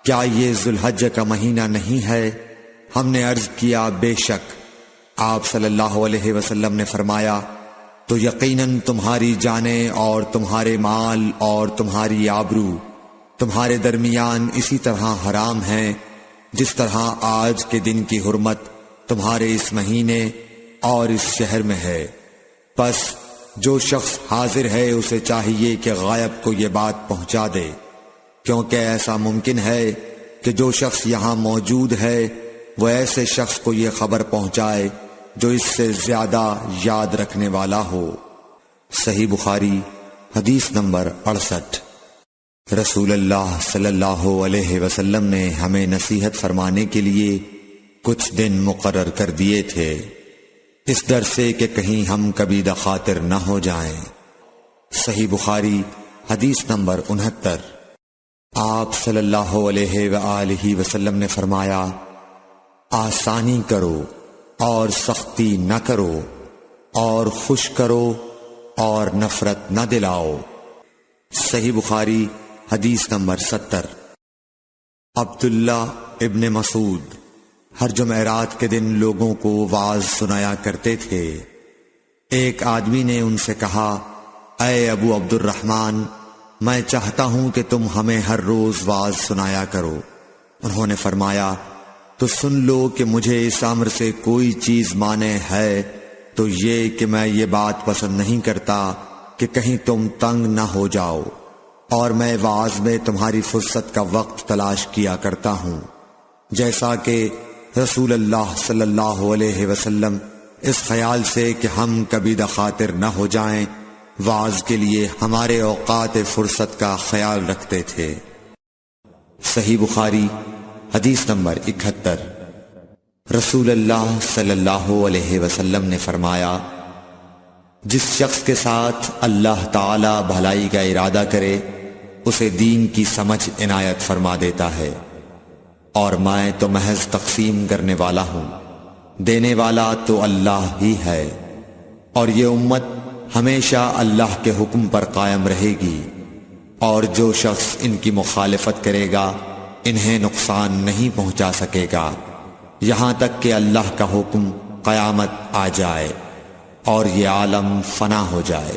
کیا یہ ذوالحجہ کا مہینہ نہیں ہے؟ ہم نے عرض کیا، بے شک۔ آپ صلی اللہ علیہ وسلم نے فرمایا، تو یقیناً تمہاری جانیں اور تمہارے مال اور تمہاری آبرو تمہارے درمیان اسی طرح حرام ہیں جس طرح آج کے دن کی حرمت تمہارے اس مہینے اور اس شہر میں ہے۔ پس جو شخص حاضر ہے اسے چاہیے کہ غائب کو یہ بات پہنچا دے، کیونکہ ایسا ممکن ہے کہ جو شخص یہاں موجود ہے وہ ایسے شخص کو یہ خبر پہنچائے جو اس سے زیادہ یاد رکھنے والا ہو۔ صحیح بخاری حدیث نمبر 68۔ رسول اللہ صلی اللہ علیہ وسلم نے ہمیں نصیحت فرمانے کے لیے کچھ دن مقرر کر دیے تھے، اس ڈر سے کہ کہیں ہم کبھی دخاطر نہ ہو جائیں۔ صحیح بخاری حدیث نمبر 69۔ آپ صلی اللہ علیہ وآلہ وسلم نے فرمایا، آسانی کرو اور سختی نہ کرو، اور خوش کرو اور نفرت نہ دلاؤ۔ صحیح بخاری حدیث نمبر 70۔ عبداللہ ابن مسعود ہر جمعرات کے دن لوگوں کو وعظ سنایا کرتے تھے۔ ایک آدمی نے ان سے کہا، اے ابو عبد الرحمن، میں چاہتا ہوں کہ تم ہمیں ہر روز وعظ سنایا کرو۔ انہوں نے فرمایا، تو سن لو کہ مجھے اس امر سے کوئی چیز مانع ہے تو یہ کہ میں یہ بات پسند نہیں کرتا کہ کہیں تم تنگ نہ ہو جاؤ، اور میں وعظ میں تمہاری فرصت کا وقت تلاش کیا کرتا ہوں، جیسا کہ رسول اللہ صلی اللہ علیہ وسلم اس خیال سے کہ ہم کبھی دخاطر نہ ہو جائیں وعظ کے لیے ہمارے اوقات فرصت کا خیال رکھتے تھے۔ صحیح بخاری حدیث نمبر 71۔ رسول اللہ صلی اللہ علیہ وسلم نے فرمایا، جس شخص کے ساتھ اللہ تعالی بھلائی کا ارادہ کرے اسے دین کی سمجھ عنایت فرما دیتا ہے، اور میں تو محض تقسیم کرنے والا ہوں، دینے والا تو اللہ ہی ہے، اور یہ امت ہمیشہ اللہ کے حکم پر قائم رہے گی، اور جو شخص ان کی مخالفت کرے گا انہیں نقصان نہیں پہنچا سکے گا یہاں تک کہ اللہ کا حکم قیامت آ جائے اور یہ عالم فنا ہو جائے۔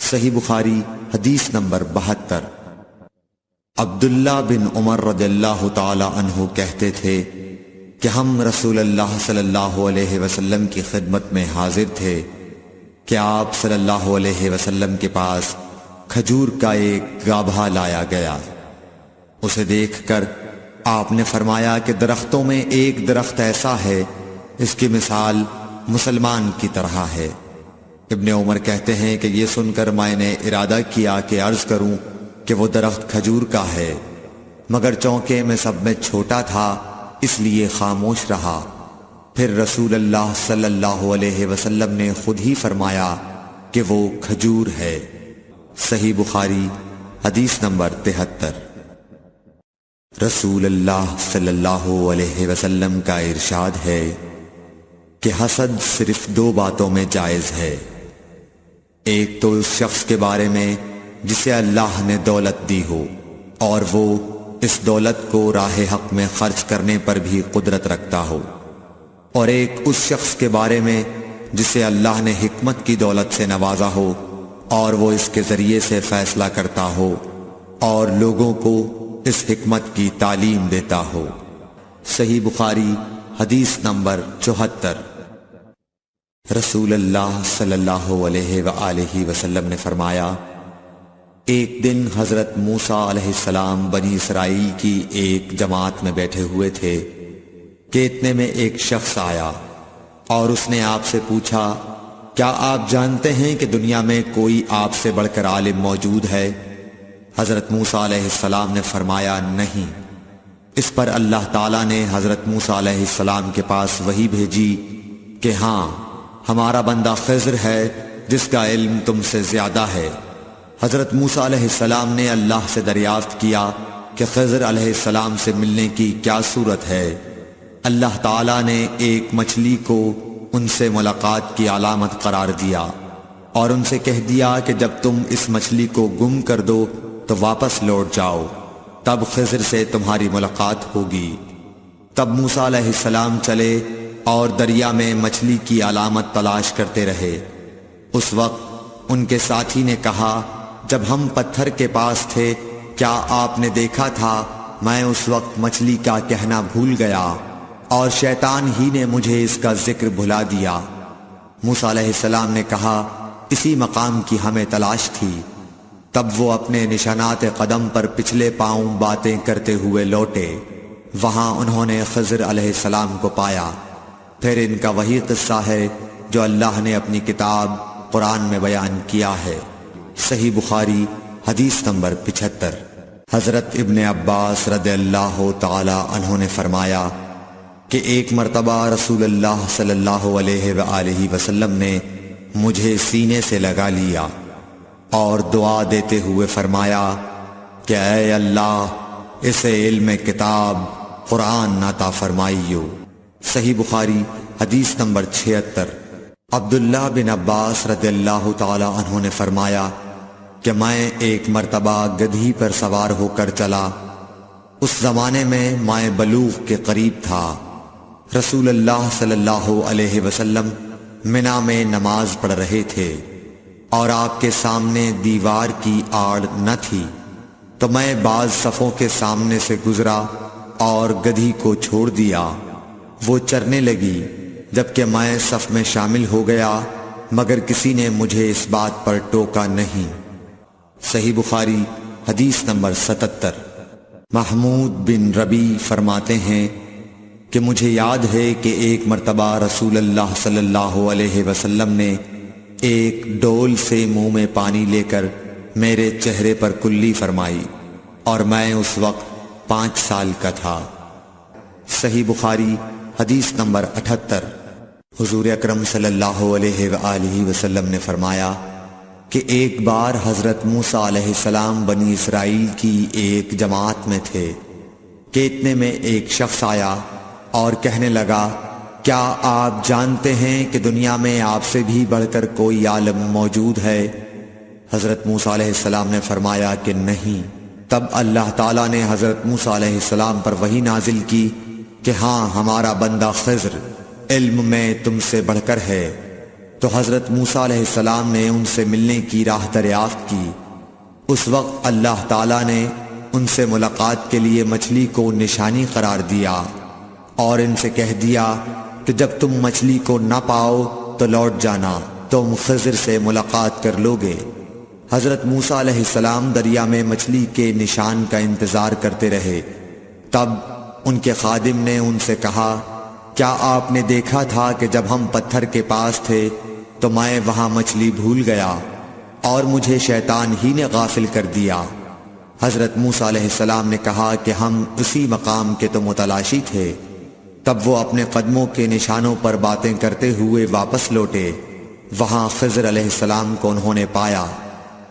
صحیح بخاری حدیث نمبر 72۔ عبداللہ بن عمر رضی اللہ تعالی عنہ کہتے تھے کہ ہم رسول اللہ صلی اللہ علیہ وسلم کی خدمت میں حاضر تھے کہ آپ صلی اللہ علیہ وسلم کے پاس کھجور کا ایک گابھا لایا گیا۔ اسے دیکھ کر آپ نے فرمایا کہ درختوں میں ایک درخت ایسا ہے اس کی مثال مسلمان کی طرح ہے۔ ابن عمر کہتے ہیں کہ یہ سن کر میں نے ارادہ کیا کہ عرض کروں کہ وہ درخت کھجور کا ہے، مگر چونکہ میں سب میں چھوٹا تھا اس لیے خاموش رہا۔ پھر رسول اللہ صلی اللہ علیہ وسلم نے خود ہی فرمایا کہ وہ کھجور ہے۔ صحیح بخاری حدیث نمبر 73۔ رسول اللہ صلی اللہ علیہ وسلم کا ارشاد ہے کہ حسد صرف دو باتوں میں جائز ہے، ایک تو اس شخص کے بارے میں جسے اللہ نے دولت دی ہو اور وہ اس دولت کو راہ حق میں خرچ کرنے پر بھی قدرت رکھتا ہو، اور ایک اس شخص کے بارے میں جسے اللہ نے حکمت کی دولت سے نوازا ہو اور وہ اس کے ذریعے سے فیصلہ کرتا ہو اور لوگوں کو اس حکمت کی تعلیم دیتا ہو۔ صحیح بخاری حدیث نمبر 74۔ رسول اللہ صلی اللہ علیہ وآلہ وسلم نے فرمایا، ایک دن حضرت موسیٰ علیہ السلام بنی اسرائیل کی ایک جماعت میں بیٹھے ہوئے تھے کہ اتنے میں ایک شخص آیا اور اس نے آپ سے پوچھا، کیا آپ جانتے ہیں کہ دنیا میں کوئی آپ سے بڑھ کر عالم موجود ہے؟ حضرت موسیٰ علیہ السلام نے فرمایا، نہیں۔ اس پر اللہ تعالیٰ نے حضرت موسیٰ علیہ السلام کے پاس وحی بھیجی کہ ہاں، ہمارا بندہ خضر ہے جس کا علم تم سے زیادہ ہے۔ حضرت موسیٰ علیہ السلام نے اللہ سے دریافت کیا کہ خضر علیہ السلام سے ملنے کی کیا صورت ہے؟ اللہ تعالیٰ نے ایک مچھلی کو ان سے ملاقات کی علامت قرار دیا اور ان سے کہہ دیا کہ جب تم اس مچھلی کو گم کر دو تو واپس لوٹ جاؤ، تب خضر سے تمہاری ملاقات ہوگی۔ تب موسیٰ علیہ السلام چلے اور دریا میں مچھلی کی علامت تلاش کرتے رہے۔ اس وقت ان کے ساتھی نے کہا، جب ہم پتھر کے پاس تھے کیا آپ نے دیکھا تھا؟ میں اس وقت مچھلی کا کہنا بھول گیا اور شیطان ہی نے مجھے اس کا ذکر بھلا دیا۔ موسیٰ علیہ السلام نے کہا، اسی مقام کی ہمیں تلاش تھی۔ تب وہ اپنے نشانات قدم پر پچھلے پاؤں باتیں کرتے ہوئے لوٹے، وہاں انہوں نے خضر علیہ السلام کو پایا۔ پھر ان کا وہی قصہ ہے جو اللہ نے اپنی کتاب قرآن میں بیان کیا ہے۔ صحیح بخاری حدیث نمبر 75۔ حضرت ابن عباس رضی اللہ تعالی عنہ نے فرمایا کہ ایک مرتبہ رسول اللہ صلی اللہ علیہ وآلہ وسلم نے مجھے سینے سے لگا لیا اور دعا دیتے ہوئے فرمایا کہ اے اللہ، اسے علم کتاب قرآن عطا فرمائیو۔ صحیح بخاری حدیث نمبر 76۔ عبداللہ بن عباس رضی اللہ تعالی عنہ نے فرمایا کہ میں ایک مرتبہ گدھی پر سوار ہو کر چلا۔ اس زمانے میں میں بلوغ کے قریب تھا۔ رسول اللہ صلی اللہ علیہ وسلم منا میں نماز پڑھ رہے تھے اور آپ کے سامنے دیوار کی آڑ نہ تھی، تو میں بعض صفوں کے سامنے سے گزرا اور گدھی کو چھوڑ دیا۔ وہ چرنے لگی، جبکہ میں صف میں شامل ہو گیا، مگر کسی نے مجھے اس بات پر ٹوکا نہیں۔ صحیح بخاری حدیث نمبر 77۔ محمود بن ربی فرماتے ہیں کہ مجھے یاد ہے کہ ایک مرتبہ رسول اللہ صلی اللہ علیہ وسلم نے ایک ڈول سے منہ میں پانی لے کر میرے چہرے پر کلی فرمائی، اور میں اس وقت 5 سال کا تھا۔ صحیح بخاری حدیث نمبر 78۔ حضور اکرم صلی اللہ علیہ وآلہ وسلم نے فرمایا کہ ایک بار حضرت موسیٰ علیہ السلام بنی اسرائیل کی ایک جماعت میں تھے کہ اتنے میں ایک شخص آیا اور کہنے لگا، کیا آپ جانتے ہیں کہ دنیا میں آپ سے بھی بڑھ کر کوئی عالم موجود ہے؟ حضرت موسیٰ علیہ السلام نے فرمایا کہ نہیں۔ تب اللہ تعالیٰ نے حضرت موسیٰ علیہ السلام پر وحی نازل کی کہ ہاں، ہمارا بندہ خضر علم میں تم سے بڑھ کر ہے۔ تو حضرت موسیٰ علیہ السلام نے ان سے ملنے کی راہ دریافت کی۔ اس وقت اللہ تعالیٰ نے ان سے ملاقات کے لیے مچھلی کو نشانی قرار دیا اور ان سے کہہ دیا کہ جب تم مچھلی کو نہ پاؤ تو لوٹ جانا، تم خضر سے ملاقات کر لوگے۔ حضرت موسیٰ علیہ السلام دریا میں مچھلی کے نشان کا انتظار کرتے رہے۔ تب ان کے خادم نے ان سے کہا، کیا آپ نے دیکھا تھا کہ جب ہم پتھر کے پاس تھے تو میں وہاں مچھلی بھول گیا اور مجھے شیطان ہی نے غافل کر دیا؟ حضرت موسیٰ علیہ السلام نے کہا کہ ہم اسی مقام کے تو متلاشی تھے۔ تب وہ اپنے قدموں کے نشانوں پر باتیں کرتے ہوئے واپس لوٹے۔ وہاں خضر علیہ السلام کو انہوں نے پایا۔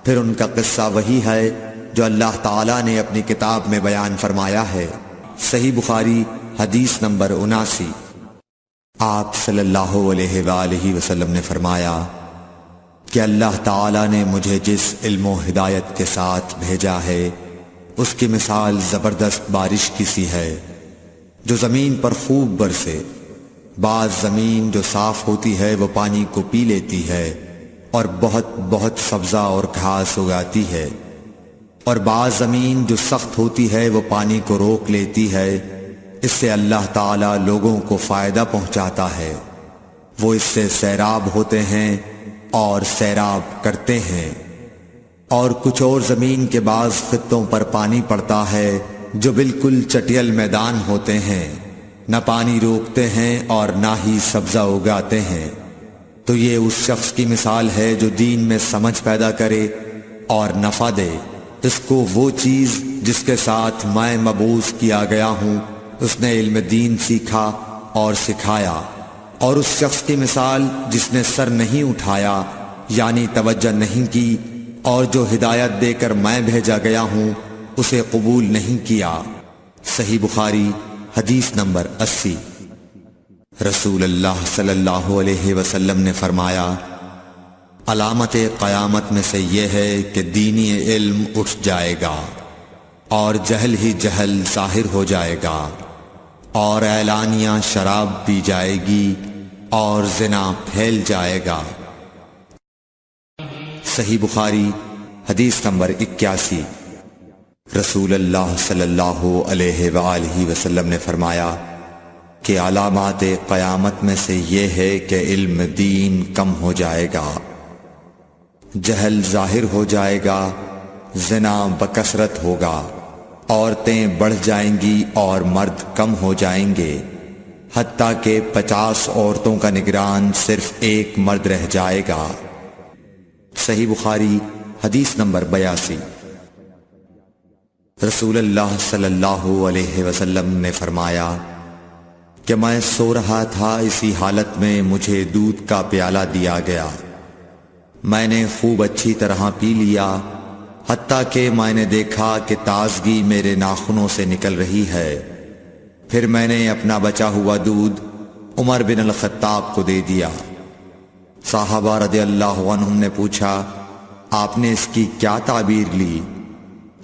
پھر ان کا قصہ وہی ہے جو اللہ تعالیٰ نے اپنی کتاب میں بیان فرمایا ہے۔ صحیح بخاری حدیث نمبر 79۔ آپ صلی اللہ علیہ وآلہ وسلم نے فرمایا کہ اللہ تعالیٰ نے مجھے جس علم و ہدایت کے ساتھ بھیجا ہے اس کی مثال زبردست بارش کی سی ہے جو زمین پر خوب برسے۔ بعض زمین جو صاف ہوتی ہے وہ پانی کو پی لیتی ہے اور بہت سبزہ اور گھاس اگاتی ہے، اور بعض زمین جو سخت ہوتی ہے وہ پانی کو روک لیتی ہے۔ اس سے اللہ تعالیٰ لوگوں کو فائدہ پہنچاتا ہے، وہ اس سے سیراب ہوتے ہیں اور سیراب کرتے ہیں۔ اور کچھ اور زمین کے بعض خطوں پر پانی پڑتا ہے جو بالکل چٹیل میدان ہوتے ہیں، نہ پانی روکتے ہیں اور نہ ہی سبزہ اگاتے ہیں۔ تو یہ اس شخص کی مثال ہے جو دین میں سمجھ پیدا کرے اور نفع دے۔ اس کو وہ چیز جس کے ساتھ میں مبعوث کیا گیا ہوں اس نے علم دین سیکھا اور سکھایا، اور اس شخص کی مثال جس نے سر نہیں اٹھایا یعنی توجہ نہیں کی، اور جو ہدایت دے کر میں بھیجا گیا ہوں اسے قبول نہیں کیا۔ صحیح بخاری حدیث نمبر 80۔ رسول اللہ صلی اللہ علیہ وسلم نے فرمایا، علامت قیامت میں سے یہ ہے کہ دینی علم اٹھ جائے گا اور جہل ہی جہل ظاہر ہو جائے گا، اور اعلانیہ شراب پی جائے گی اور زنا پھیل جائے گا۔ صحیح بخاری حدیث نمبر 81۔ رسول اللہ صلی اللہ علیہ وآلہ وسلم نے فرمایا کہ علامات قیامت میں سے یہ ہے کہ علم دین کم ہو جائے گا، جہل ظاہر ہو جائے گا، زنا بکثرت ہوگا، عورتیں بڑھ جائیں گی اور مرد کم ہو جائیں گے، حتیٰ کہ 50 عورتوں کا نگران صرف ایک مرد رہ جائے گا۔ صحیح بخاری حدیث نمبر 82۔ رسول اللہ صلی اللہ علیہ وسلم نے فرمایا کہ میں سو رہا تھا، اسی حالت میں مجھے دودھ کا پیالہ دیا گیا، میں نے خوب اچھی طرح پی لیا، حتیٰ کہ میں نے دیکھا کہ تازگی میرے ناخنوں سے نکل رہی ہے۔ پھر میں نے اپنا بچا ہوا دودھ عمر بن الخطاب کو دے دیا۔ صحابہ رضی اللہ عنہم نے پوچھا، آپ نے اس کی کیا تعبیر لی؟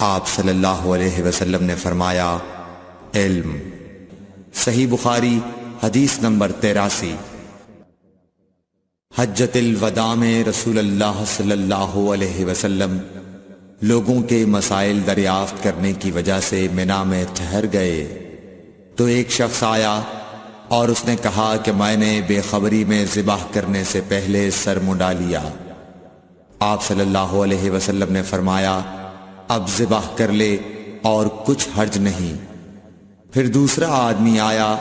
آپ صلی اللہ علیہ وسلم نے فرمایا، علم۔ صحیح بخاری حدیث نمبر 83۔ حجۃ الوداع میں رسول اللہ صلی اللہ علیہ وسلم لوگوں کے مسائل دریافت کرنے کی وجہ سے منا میں ٹھہر گئے تو ایک شخص آیا اور اس نے کہا کہ میں نے بے خبری میں ذبح کرنے سے پہلے سر منڈا لیا۔ آپ صلی اللہ علیہ وسلم نے فرمایا، اب ذبح کر لے اور کچھ حرج نہیں۔ پھر دوسرا آدمی آیا،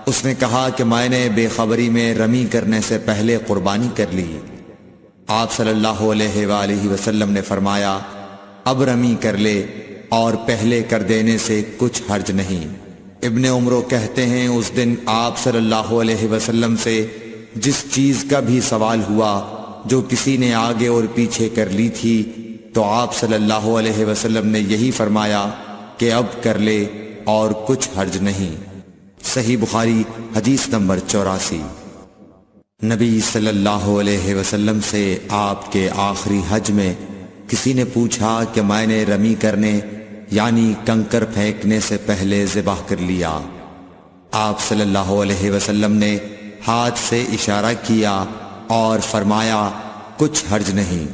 اس نے کہا کہ میں نے بے خبری میں رمی کرنے سے پہلے قربانی کر لی۔ آپ صلی اللہ علیہ وآلہ وسلم نے فرمایا، اب رمی کر لے اور پہلے کر دینے سے کچھ حرج نہیں۔ ابن عمرو کہتے ہیں اس دن آپ صلی اللہ علیہ وسلم سے جس چیز کا بھی سوال ہوا جو کسی نے آگے اور پیچھے کر لی تھی تو آپ صلی اللہ علیہ وسلم نے یہی فرمایا کہ اب کر لے اور کچھ حرج نہیں۔ صحیح بخاری حدیث نمبر 84۔ نبی صلی اللہ علیہ وسلم سے آپ کے آخری حج میں کسی نے پوچھا کہ میں نے رمی کرنے یعنی کنکر پھینکنے سے پہلے ذبح کر لیا۔ آپ صلی اللہ علیہ وسلم نے ہاتھ سے اشارہ کیا اور فرمایا کچھ حرج نہیں۔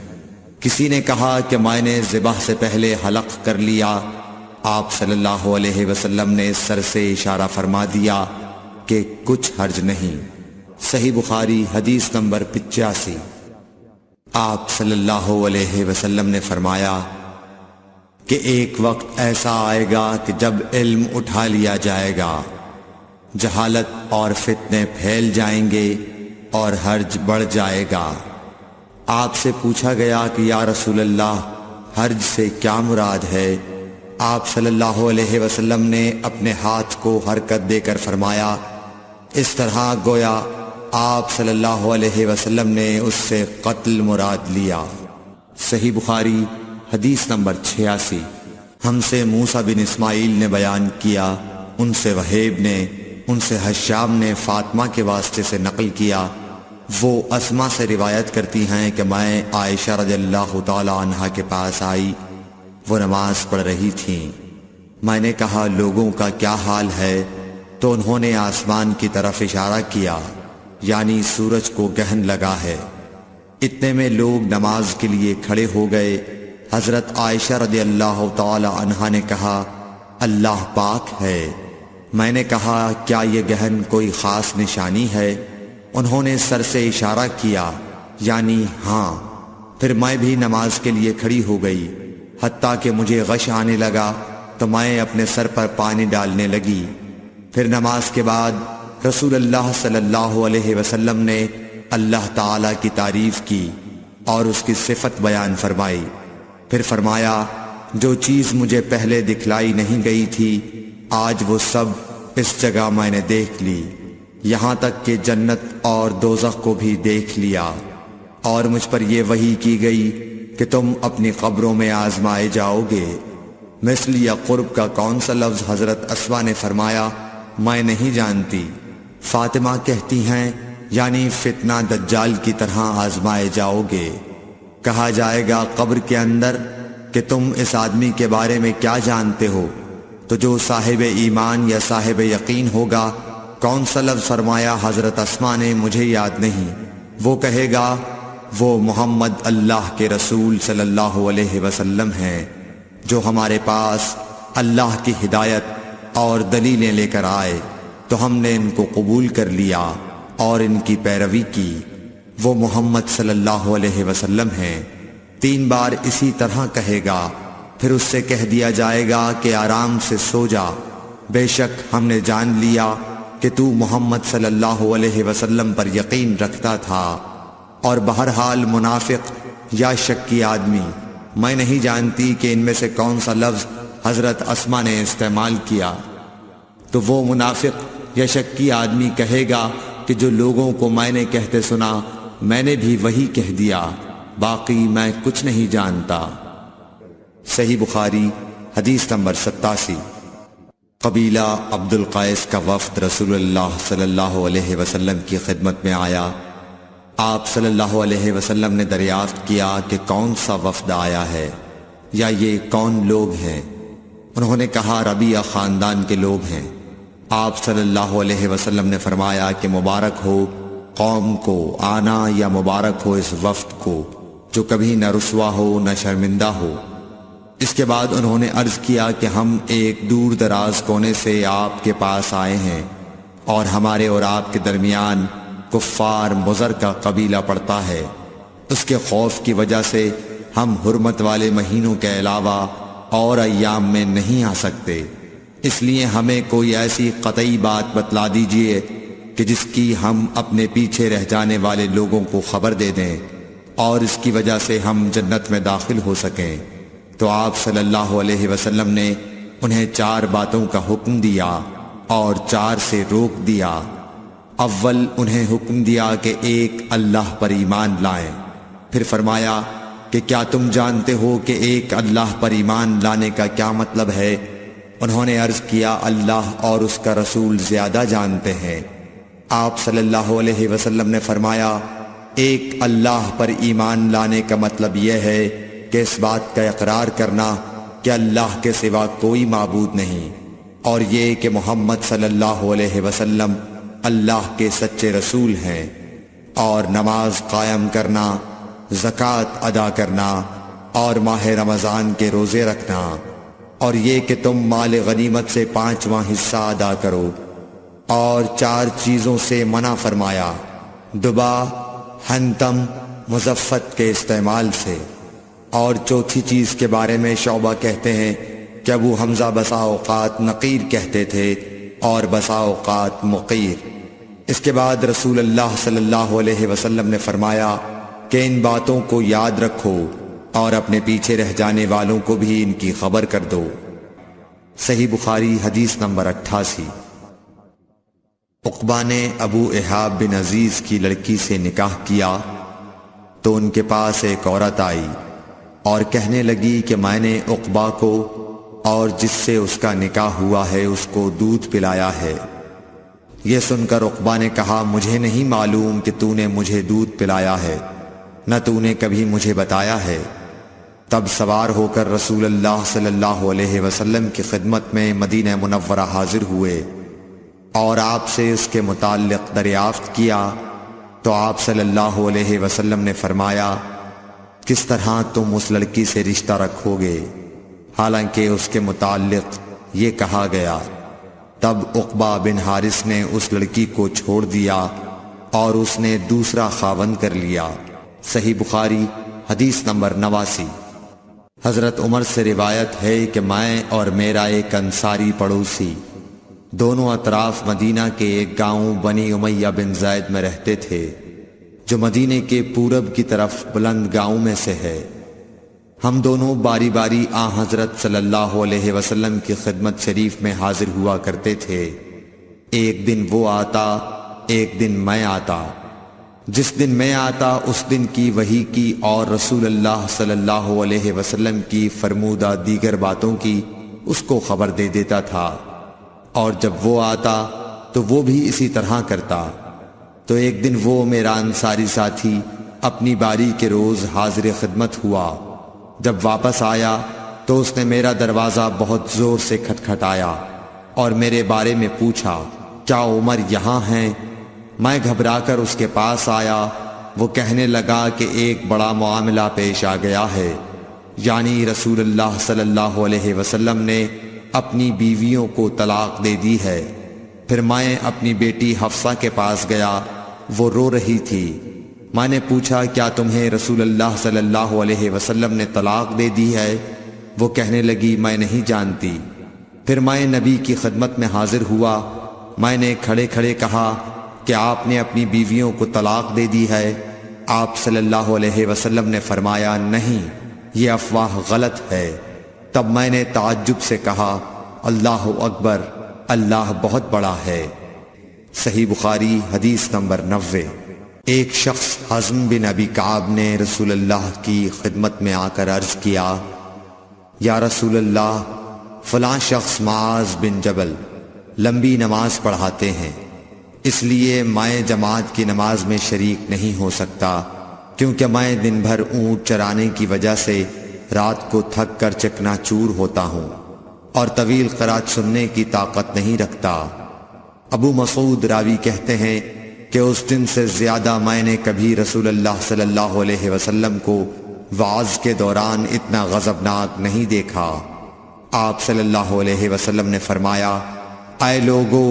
کسی نے کہا کہ میں نے ذبح سے پہلے حلق کر لیا۔ آپ صلی اللہ علیہ وسلم نے سر سے اشارہ فرما دیا کہ کچھ حرج نہیں۔ صحیح بخاری حدیث نمبر 85۔ آپ صلی اللہ علیہ وسلم نے فرمایا کہ ایک وقت ایسا آئے گا کہ جب علم اٹھا لیا جائے گا، جہالت اور فتنے پھیل جائیں گے اور حرج بڑھ جائے گا۔ آپ سے پوچھا گیا کہ یا رسول اللہ حرج سے کیا مراد ہے؟ آپ صلی اللہ علیہ وسلم نے اپنے ہاتھ کو حرکت دے کر فرمایا، اس طرح گویا آپ صلی اللہ علیہ وسلم نے اس سے قتل مراد لیا۔ صحیح بخاری حدیث نمبر 86۔ ہم سے موسیٰ بن اسماعیل نے بیان کیا، ان سے وہیب نے، ان سے حشام نے فاطمہ کے واسطے سے نقل کیا، وہ اسما سے روایت کرتی ہیں کہ میں عائشہ رضی اللہ تعالی عنہا کے پاس آئی، وہ نماز پڑھ رہی تھیں۔ میں نے کہا لوگوں کا کیا حال ہے؟ تو انہوں نے آسمان کی طرف اشارہ کیا، یعنی سورج کو گہن لگا ہے۔ اتنے میں لوگ نماز کے لیے کھڑے ہو گئے۔ حضرت عائشہ رضی اللہ تعالی عنہا نے کہا اللہ پاک ہے۔ میں نے کہا کیا یہ گہن کوئی خاص نشانی ہے؟ انہوں نے سر سے اشارہ کیا، یعنی ہاں۔ پھر میں بھی نماز کے لیے کھڑی ہو گئی، حتیٰ کہ مجھے غش آنے لگا تو میں اپنے سر پر پانی ڈالنے لگی۔ پھر نماز کے بعد رسول اللہ صلی اللہ علیہ وسلم نے اللہ تعالیٰ کی تعریف کی اور اس کی صفت بیان فرمائی۔ پھر فرمایا جو چیز مجھے پہلے دکھلائی نہیں گئی تھی آج وہ سب اس جگہ میں نے دیکھ لی، یہاں تک کہ جنت اور دوزخ کو بھی دیکھ لیا، اور مجھ پر یہ وحی کی گئی کہ تم اپنی قبروں میں آزمائے جاؤ گے۔ مثل یا قرب کا کون سا لفظ؟ حضرت اسما نے فرمایا میں نہیں جانتی۔ فاطمہ کہتی ہیں یعنی فتنہ دجال کی طرح آزمائے جاؤ گے۔ کہا جائے گا قبر کے اندر کہ تم اس آدمی کے بارے میں کیا جانتے ہو؟ تو جو صاحب ایمان یا صاحب یقین ہوگا، کون سا لفظ فرمایا؟ حضرت اسما نے مجھے یاد نہیں۔ وہ کہے گا وہ محمد اللہ کے رسول صلی اللہ علیہ وسلم ہیں جو ہمارے پاس اللہ کی ہدایت اور دلیلیں لے کر آئے تو ہم نے ان کو قبول کر لیا اور ان کی پیروی کی۔ وہ محمد صلی اللہ علیہ وسلم ہیں۔ 3 بار اسی طرح کہے گا، پھر اس سے کہہ دیا جائے گا کہ آرام سے سو جا، بے شک ہم نے جان لیا کہ تو محمد صلی اللہ علیہ وسلم پر یقین رکھتا تھا۔ اور بہرحال منافق یا شکی آدمی، میں نہیں جانتی کہ ان میں سے کون سا لفظ حضرت اسما نے استعمال کیا۔ تو وہ منافق یا شکی آدمی کہے گا کہ جو لوگوں کو میں نے کہتے سنا میں نے بھی وہی کہہ دیا، باقی میں کچھ نہیں جانتا۔ صحیح بخاری حدیث نمبر 87۔ قبیلہ عبد القیس کا وفد رسول اللہ صلی اللہ علیہ وسلم کی خدمت میں آیا۔ آپ صلی اللہ علیہ وسلم نے دریافت کیا کہ کون سا وفد آیا ہے یا یہ کون لوگ ہیں؟ انہوں نے کہا ربیعہ خاندان کے لوگ ہیں۔ آپ صلی اللہ علیہ وسلم نے فرمایا کہ مبارک ہو قوم کو آنا یا مبارک ہو اس وفد کو جو کبھی نہ رسوا ہو نہ شرمندہ ہو۔ اس کے بعد انہوں نے عرض کیا کہ ہم ایک دور دراز کونے سے آپ کے پاس آئے ہیں اور ہمارے اور آپ کے درمیان کفار مضر کا قبیلہ پڑتا ہے، اس کے خوف کی وجہ سے ہم حرمت والے مہینوں کے علاوہ اور ایام میں نہیں آ سکتے، اس لیے ہمیں کوئی ایسی قطعی بات بتلا دیجئے کہ جس کی ہم اپنے پیچھے رہ جانے والے لوگوں کو خبر دے دیں اور اس کی وجہ سے ہم جنت میں داخل ہو سکیں۔ تو آپ صلی اللہ علیہ وسلم نے انہیں 4 باتوں کا حکم دیا۔ اور 4 سے روک دیا۔ اول انہیں حکم دیا کہ ایک اللہ پر ایمان لائیں، پھر فرمایا کہ کیا تم جانتے ہو کہ ایک اللہ پر ایمان لانے کا کیا مطلب ہے؟ انہوں نے عرض کیا اللہ اور اس کا رسول زیادہ جانتے ہیں۔ آپ صلی اللہ علیہ وسلم نے فرمایا ایک اللہ پر ایمان لانے کا مطلب یہ ہے کہ اس بات کا اقرار کرنا کہ اللہ کے سوا کوئی معبود نہیں، اور یہ کہ محمد صلی اللہ علیہ وسلم اللہ کے سچے رسول ہیں، اور نماز قائم کرنا، زکوٰۃ ادا کرنا اور ماہ رمضان کے روزے رکھنا، اور یہ کہ تم مال غنیمت سے 5واں حصہ ادا کرو، اور 4 چیزوں سے منع فرمایا، دبا، حنتم، مزفت کے استعمال سے۔ اور چوتھی چیز کے بارے میں شعبہ کہتے ہیں کہ ابو حمزہ بسا اوقات نقیر کہتے تھے اور بسا اوقات مقیر۔ اس کے بعد رسول اللہ صلی اللہ علیہ وسلم نے فرمایا کہ ان باتوں کو یاد رکھو اور اپنے پیچھے رہ جانے والوں کو بھی ان کی خبر کر دو۔ صحیح بخاری حدیث نمبر 88۔ عقبہ نے ابو احاب بن عزیز کی لڑکی سے نکاح کیا تو ان کے پاس ایک عورت آئی اور کہنے لگی کہ میں نے عقبہ کو اور جس سے اس کا نکاح ہوا ہے اس کو دودھ پلایا ہے۔ یہ سن کر عقبہ نے کہا مجھے نہیں معلوم کہ تو نے مجھے دودھ پلایا ہے، نہ تو نے کبھی مجھے بتایا ہے۔ تب سوار ہو کر رسول اللہ صلی اللہ علیہ وسلم کی خدمت میں مدینہ منورہ حاضر ہوئے اور آپ سے اس کے متعلق دریافت کیا تو آپ صلی اللہ علیہ وسلم نے فرمایا کس طرح تم اس لڑکی سے رشتہ رکھو گے، حالانکہ اس کے متعلق یہ کہا گیا۔ تب عقبہ بن حارث نے اس لڑکی کو چھوڑ دیا اور اس نے دوسرا خاوند کر لیا۔ صحیح بخاری حدیث نمبر 89۔ حضرت عمر سے روایت ہے کہ میں اور میرا ایک انصاری پڑوسی دونوں اطراف مدینہ کے ایک گاؤں بنی امیہ بن زید میں رہتے تھے، جو مدینے کے پورب کی طرف بلند گاؤں میں سے ہے۔ ہم دونوں باری باری حضرت صلی اللہ علیہ وسلم کی خدمت شریف میں حاضر ہوا کرتے تھے۔ ایک دن وہ آتا، ایک دن میں آتا۔ جس دن میں آتا اس دن کی وحی کی اور رسول اللہ صلی اللہ علیہ وسلم کی فرمودہ دیگر باتوں کی اس کو خبر دے دیتا تھا، اور جب وہ آتا تو وہ بھی اسی طرح کرتا۔ تو ایک دن وہ میرا انصاری ساتھی اپنی باری کے روز حاضر خدمت ہوا۔ جب واپس آیا تو اس نے میرا دروازہ بہت زور سے کھٹکھٹایا اور میرے بارے میں پوچھا کیا عمر یہاں ہیں؟ میں گھبرا کر اس کے پاس آیا۔ وہ کہنے لگا کہ ایک بڑا معاملہ پیش آ گیا ہے، یعنی رسول اللہ صلی اللہ علیہ وسلم نے اپنی بیویوں کو طلاق دے دی ہے۔ پھر میں اپنی بیٹی حفصہ کے پاس گیا، وہ رو رہی تھی۔ میں نے پوچھا کیا تمہیں رسول اللہ صلی اللہ علیہ وسلم نے طلاق دے دی ہے؟ وہ کہنے لگی میں نہیں جانتی۔ پھر میں نبی کی خدمت میں حاضر ہوا۔ میں نے کھڑے کھڑے کہا کہ آپ نے اپنی بیویوں کو طلاق دے دی ہے؟ آپ صلی اللہ علیہ وسلم نے فرمایا نہیں، یہ افواہ غلط ہے۔ تب میں نے تعجب سے کہا اللہ اکبر، اللہ بہت بڑا ہے۔ صحیح بخاری حدیث نمبر 90۔ ایک شخص حزم بن ابی کعب نے رسول اللہ کی خدمت میں آ کر عرض کیا یا رسول اللہ، فلاں شخص معاذ بن جبل لمبی نماز پڑھاتے ہیں، اس لیے میں جماعت کی نماز میں شریک نہیں ہو سکتا، کیونکہ میں دن بھر اونٹ چرانے کی وجہ سے رات کو تھک کر چکنا چور ہوتا ہوں اور طویل قرات سننے کی طاقت نہیں رکھتا۔ ابو مسعود راوی کہتے ہیں کہ اس دن سے زیادہ میں نے کبھی رسول اللہ صلی اللہ علیہ وسلم کو وعظ کے دوران اتنا غضبناک نہیں دیکھا۔ آپ صلی اللہ علیہ وسلم نے فرمایا اے لوگو،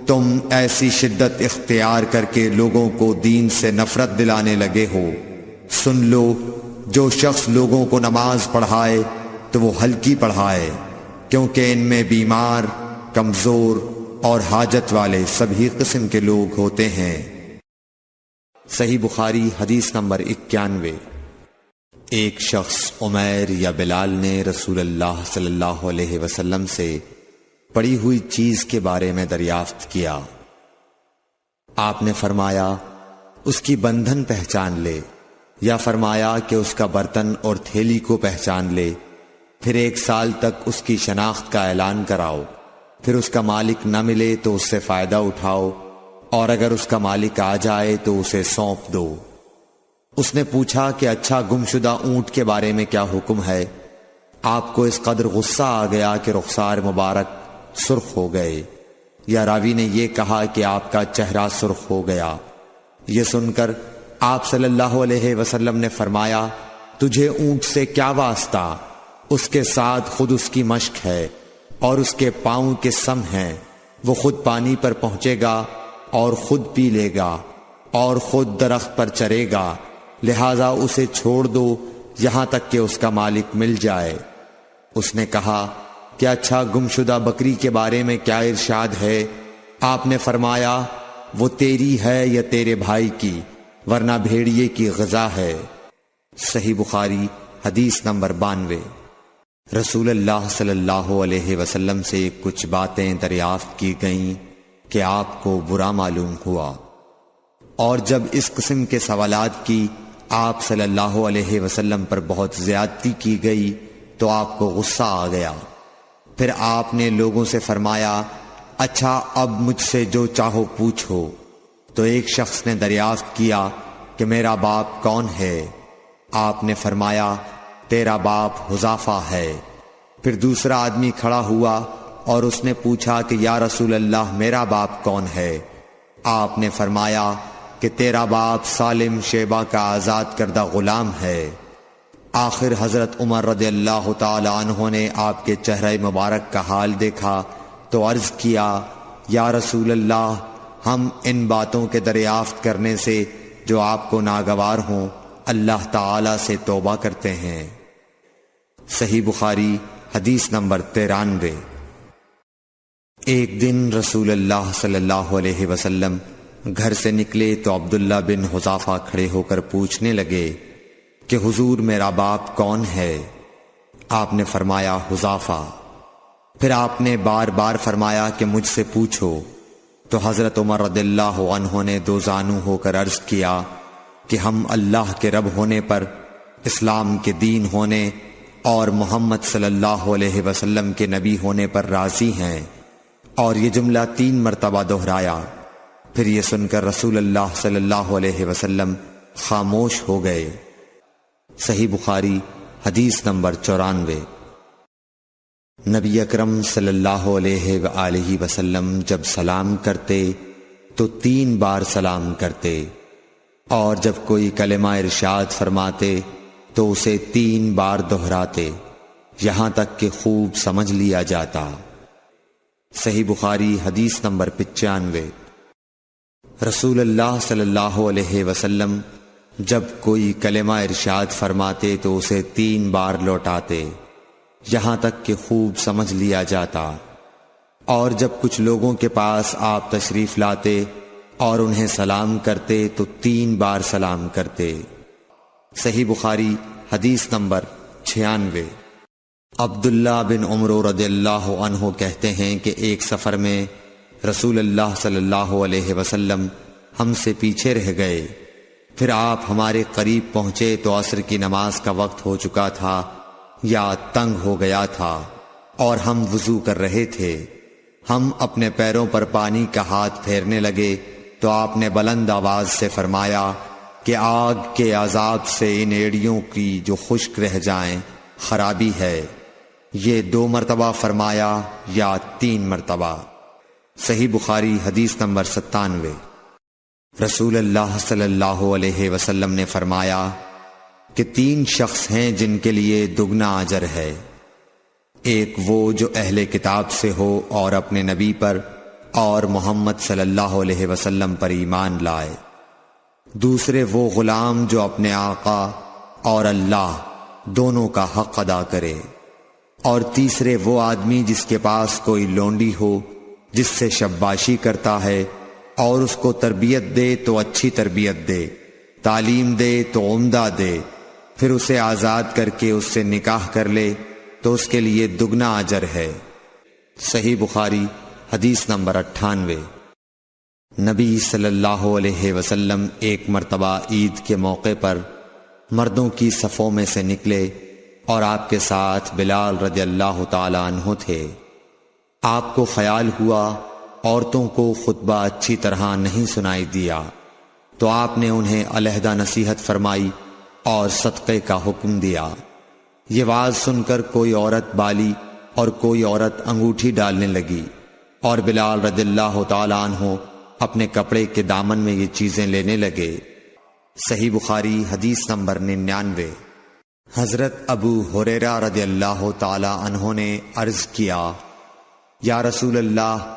تم ایسی شدت اختیار کر کے لوگوں کو دین سے نفرت دلانے لگے ہو۔ سن لو، جو شخص لوگوں کو نماز پڑھائے تو وہ ہلکی پڑھائے، کیونکہ ان میں بیمار، کمزور اور حاجت والے سبھی قسم کے لوگ ہوتے ہیں۔ صحیح بخاری حدیث نمبر 91۔ ایک شخص عمیر یا بلال نے رسول اللہ صلی اللہ علیہ وسلم سے پڑی ہوئی چیز کے بارے میں دریافت کیا۔ آپ نے فرمایا اس کی بندھن پہچان لے، یا فرمایا کہ اس کا برتن اور تھیلی کو پہچان لے، پھر 1 سال تک اس کی شناخت کا اعلان کراؤ، پھر اس کا مالک نہ ملے تو اس سے فائدہ اٹھاؤ، اور اگر اس کا مالک آ جائے تو اسے سونپ دو۔ اس نے پوچھا کہ اچھا گمشدہ اونٹ کے بارے میں کیا حکم ہے؟ آپ کو اس قدر غصہ آ گیا کہ رخسار مبارک سرخ ہو گئے، یا راوی نے یہ کہا کہ آپ کا چہرہ سرخ ہو گیا۔ یہ سن کر آپ صلی اللہ علیہ وسلم نے فرمایا تجھے اونٹ سے کیا واسطہ؟ اس کے ساتھ خود اس کی مشق ہے اور اس کے پاؤں کے سم ہیں، وہ خود پانی پر پہنچے گا اور خود پی لے گا اور خود درخت پر چرے گا، لہذا اسے چھوڑ دو یہاں تک کہ اس کا مالک مل جائے۔ اس نے کہا کہ اچھا گمشدہ بکری کے بارے میں کیا ارشاد ہے؟ آپ نے فرمایا وہ تیری ہے یا تیرے بھائی کی، ورنہ بھیڑیے کی غذا ہے۔ صحیح بخاری حدیث نمبر 92۔ رسول اللہ صلی اللہ علیہ وسلم سے کچھ باتیں دریافت کی گئیں کہ آپ کو برا معلوم ہوا، اور جب اس قسم کے سوالات کی آپ صلی اللہ علیہ وسلم پر بہت زیادتی کی گئی تو آپ کو غصہ آ گیا۔ پھر آپ نے لوگوں سے فرمایا اچھا اب مجھ سے جو چاہو پوچھو۔ تو ایک شخص نے دریافت کیا کہ میرا باپ کون ہے؟ آپ نے فرمایا تیرا باپ حذافہ ہے۔ پھر دوسرا آدمی کھڑا ہوا اور اس نے پوچھا کہ یا رسول اللہ میرا باپ کون ہے؟ آپ نے فرمایا کہ تیرا باپ سالم شیبہ کا آزاد کردہ غلام ہے۔ آخر حضرت عمر رضی اللہ تعالی عنہ نے آپ کے چہرہ مبارک کا حال دیکھا تو عرض کیا یا رسول اللہ ہم ان باتوں کے دریافت کرنے سے جو آپ کو ناگوار ہوں اللہ تعالی سے توبہ کرتے ہیں۔ صحیح بخاری حدیث نمبر 93۔ ایک دن رسول اللہ صلی اللہ علیہ وسلم گھر سے نکلے تو عبداللہ بن حذافہ کھڑے ہو کر پوچھنے لگے کہ حضور میرا باپ کون ہے؟ آپ نے فرمایا حذافہ۔ پھر آپ نے بار بار فرمایا کہ مجھ سے پوچھو۔ تو حضرت عمر رضی اللہ عنہ نے دو زانو ہو کر عرض کیا کہ ہم اللہ کے رب ہونے پر، اسلام کے دین ہونے اور محمد صلی اللہ علیہ وسلم کے نبی ہونے پر راضی ہیں، اور یہ جملہ 3 مرتبہ دہرایا۔ پھر یہ سن کر رسول اللہ صلی اللہ علیہ وسلم خاموش ہو گئے۔ صحیح بخاری حدیث نمبر 94۔ نبی اکرم صلی اللہ علیہ وآلہ وسلم جب سلام کرتے تو 3 بار سلام کرتے، اور جب کوئی کلمہ ارشاد فرماتے تو اسے 3 بار دہراتے یہاں تک کہ خوب سمجھ لیا جاتا۔ صحیح بخاری حدیث نمبر 95۔ رسول اللہ صلی اللہ علیہ وسلم جب کوئی کلمہ ارشاد فرماتے تو اسے 3 بار لوٹاتے یہاں تک کہ خوب سمجھ لیا جاتا، اور جب کچھ لوگوں کے پاس آپ تشریف لاتے اور انہیں سلام کرتے تو 3 بار سلام کرتے۔ صحیح بخاری حدیث نمبر 96۔ عبداللہ بن عمر رضی اللہ عنہ کہتے ہیں کہ ایک سفر میں رسول اللہ صلی اللہ علیہ وسلم ہم سے پیچھے رہ گئے، پھر آپ ہمارے قریب پہنچے تو عصر کی نماز کا وقت ہو چکا تھا یا تنگ ہو گیا تھا، اور ہم وضو کر رہے تھے۔ ہم اپنے پیروں پر پانی کا ہاتھ پھیرنے لگے تو آپ نے بلند آواز سے فرمایا کہ آگ کے عذاب سے ان ایڑیوں کی جو خشک رہ جائیں خرابی ہے۔ یہ 2 مرتبہ فرمایا یا 3 مرتبہ۔ صحیح بخاری حدیث نمبر 97۔ رسول اللہ صلی اللہ علیہ وسلم نے فرمایا کہ 3 شخص ہیں جن کے لیے دگنا اجر ہے، ایک وہ جو اہل کتاب سے ہو اور اپنے نبی پر اور محمد صلی اللہ علیہ وسلم پر ایمان لائے، دوسرے وہ غلام جو اپنے آقا اور اللہ دونوں کا حق ادا کرے، اور تیسرے وہ آدمی جس کے پاس کوئی لونڈی ہو جس سے شباشی کرتا ہے اور اس کو تربیت دے تو اچھی تربیت دے، تعلیم دے تو عمدہ دے، پھر اسے آزاد کر کے اس سے نکاح کر لے تو اس کے لیے دگنا اجر ہے۔ صحیح بخاری حدیث نمبر 98۔ نبی صلی اللہ علیہ وسلم ایک مرتبہ عید کے موقع پر مردوں کی صفوں میں سے نکلے اور آپ کے ساتھ بلال رضی اللہ تعالی عنہ تھے۔ آپ کو خیال ہوا عورتوں کو خطبہ اچھی طرح نہیں سنائی دیا، تو آپ نے انہیں علیحدہ نصیحت فرمائی اور صدقے کا حکم دیا۔ یہ واز سن کر کوئی عورت بالی اور کوئی عورت انگوٹھی ڈالنے لگی، اور بلال رضی اللہ تعالی عنہ اپنے کپڑے کے دامن میں یہ چیزیں لینے لگے۔ صحیح بخاری حدیث نمبر 99۔ حضرت ابو ہریرہ رضی اللہ تعالی عنہ نے عرض کیا، یا رسول اللہ،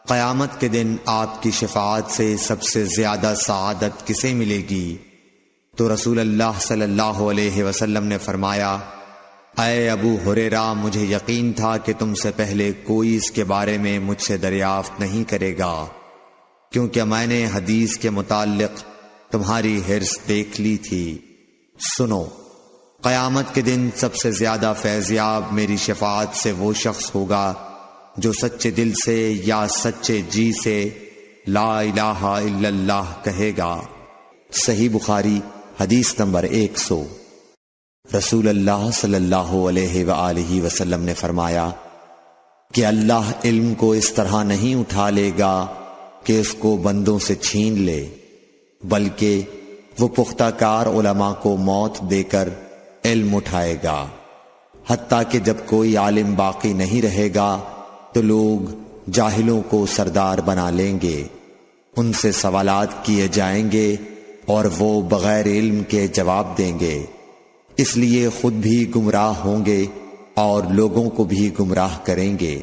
قیامت کے دن آپ کی شفاعت سے سب سے زیادہ سعادت کسے ملے گی؟ تو رسول اللہ صلی اللہ علیہ وسلم نے فرمایا، اے ابو ہریرہ، مجھے یقین تھا کہ تم سے پہلے کوئی اس کے بارے میں مجھ سے دریافت نہیں کرے گا، کیونکہ میں نے حدیث کے متعلق تمہاری حرص دیکھ لی تھی۔ سنو، قیامت کے دن سب سے زیادہ فیضیاب میری شفاعت سے وہ شخص ہوگا جو سچے دل سے یا سچے جی سے لا الہ الا اللہ کہے گا۔ صحیح بخاری حدیث نمبر 100۔ رسول اللہ صلی اللہ علیہ وآلہ وسلم نے فرمایا کہ اللہ علم کو اس طرح نہیں اٹھا لے گا کہ اس کو بندوں سے چھین لے، بلکہ وہ پختہ کار علماء کو موت دے کر علم اٹھائے گا، حتیٰ کہ جب کوئی عالم باقی نہیں رہے گا تو لوگ جاہلوں کو سردار بنا لیں گے، ان سے سوالات کیے جائیں گے اور وہ بغیر علم کے جواب دیں گے، اس لیے خود بھی گمراہ ہوں گے اور لوگوں کو بھی گمراہ کریں گے۔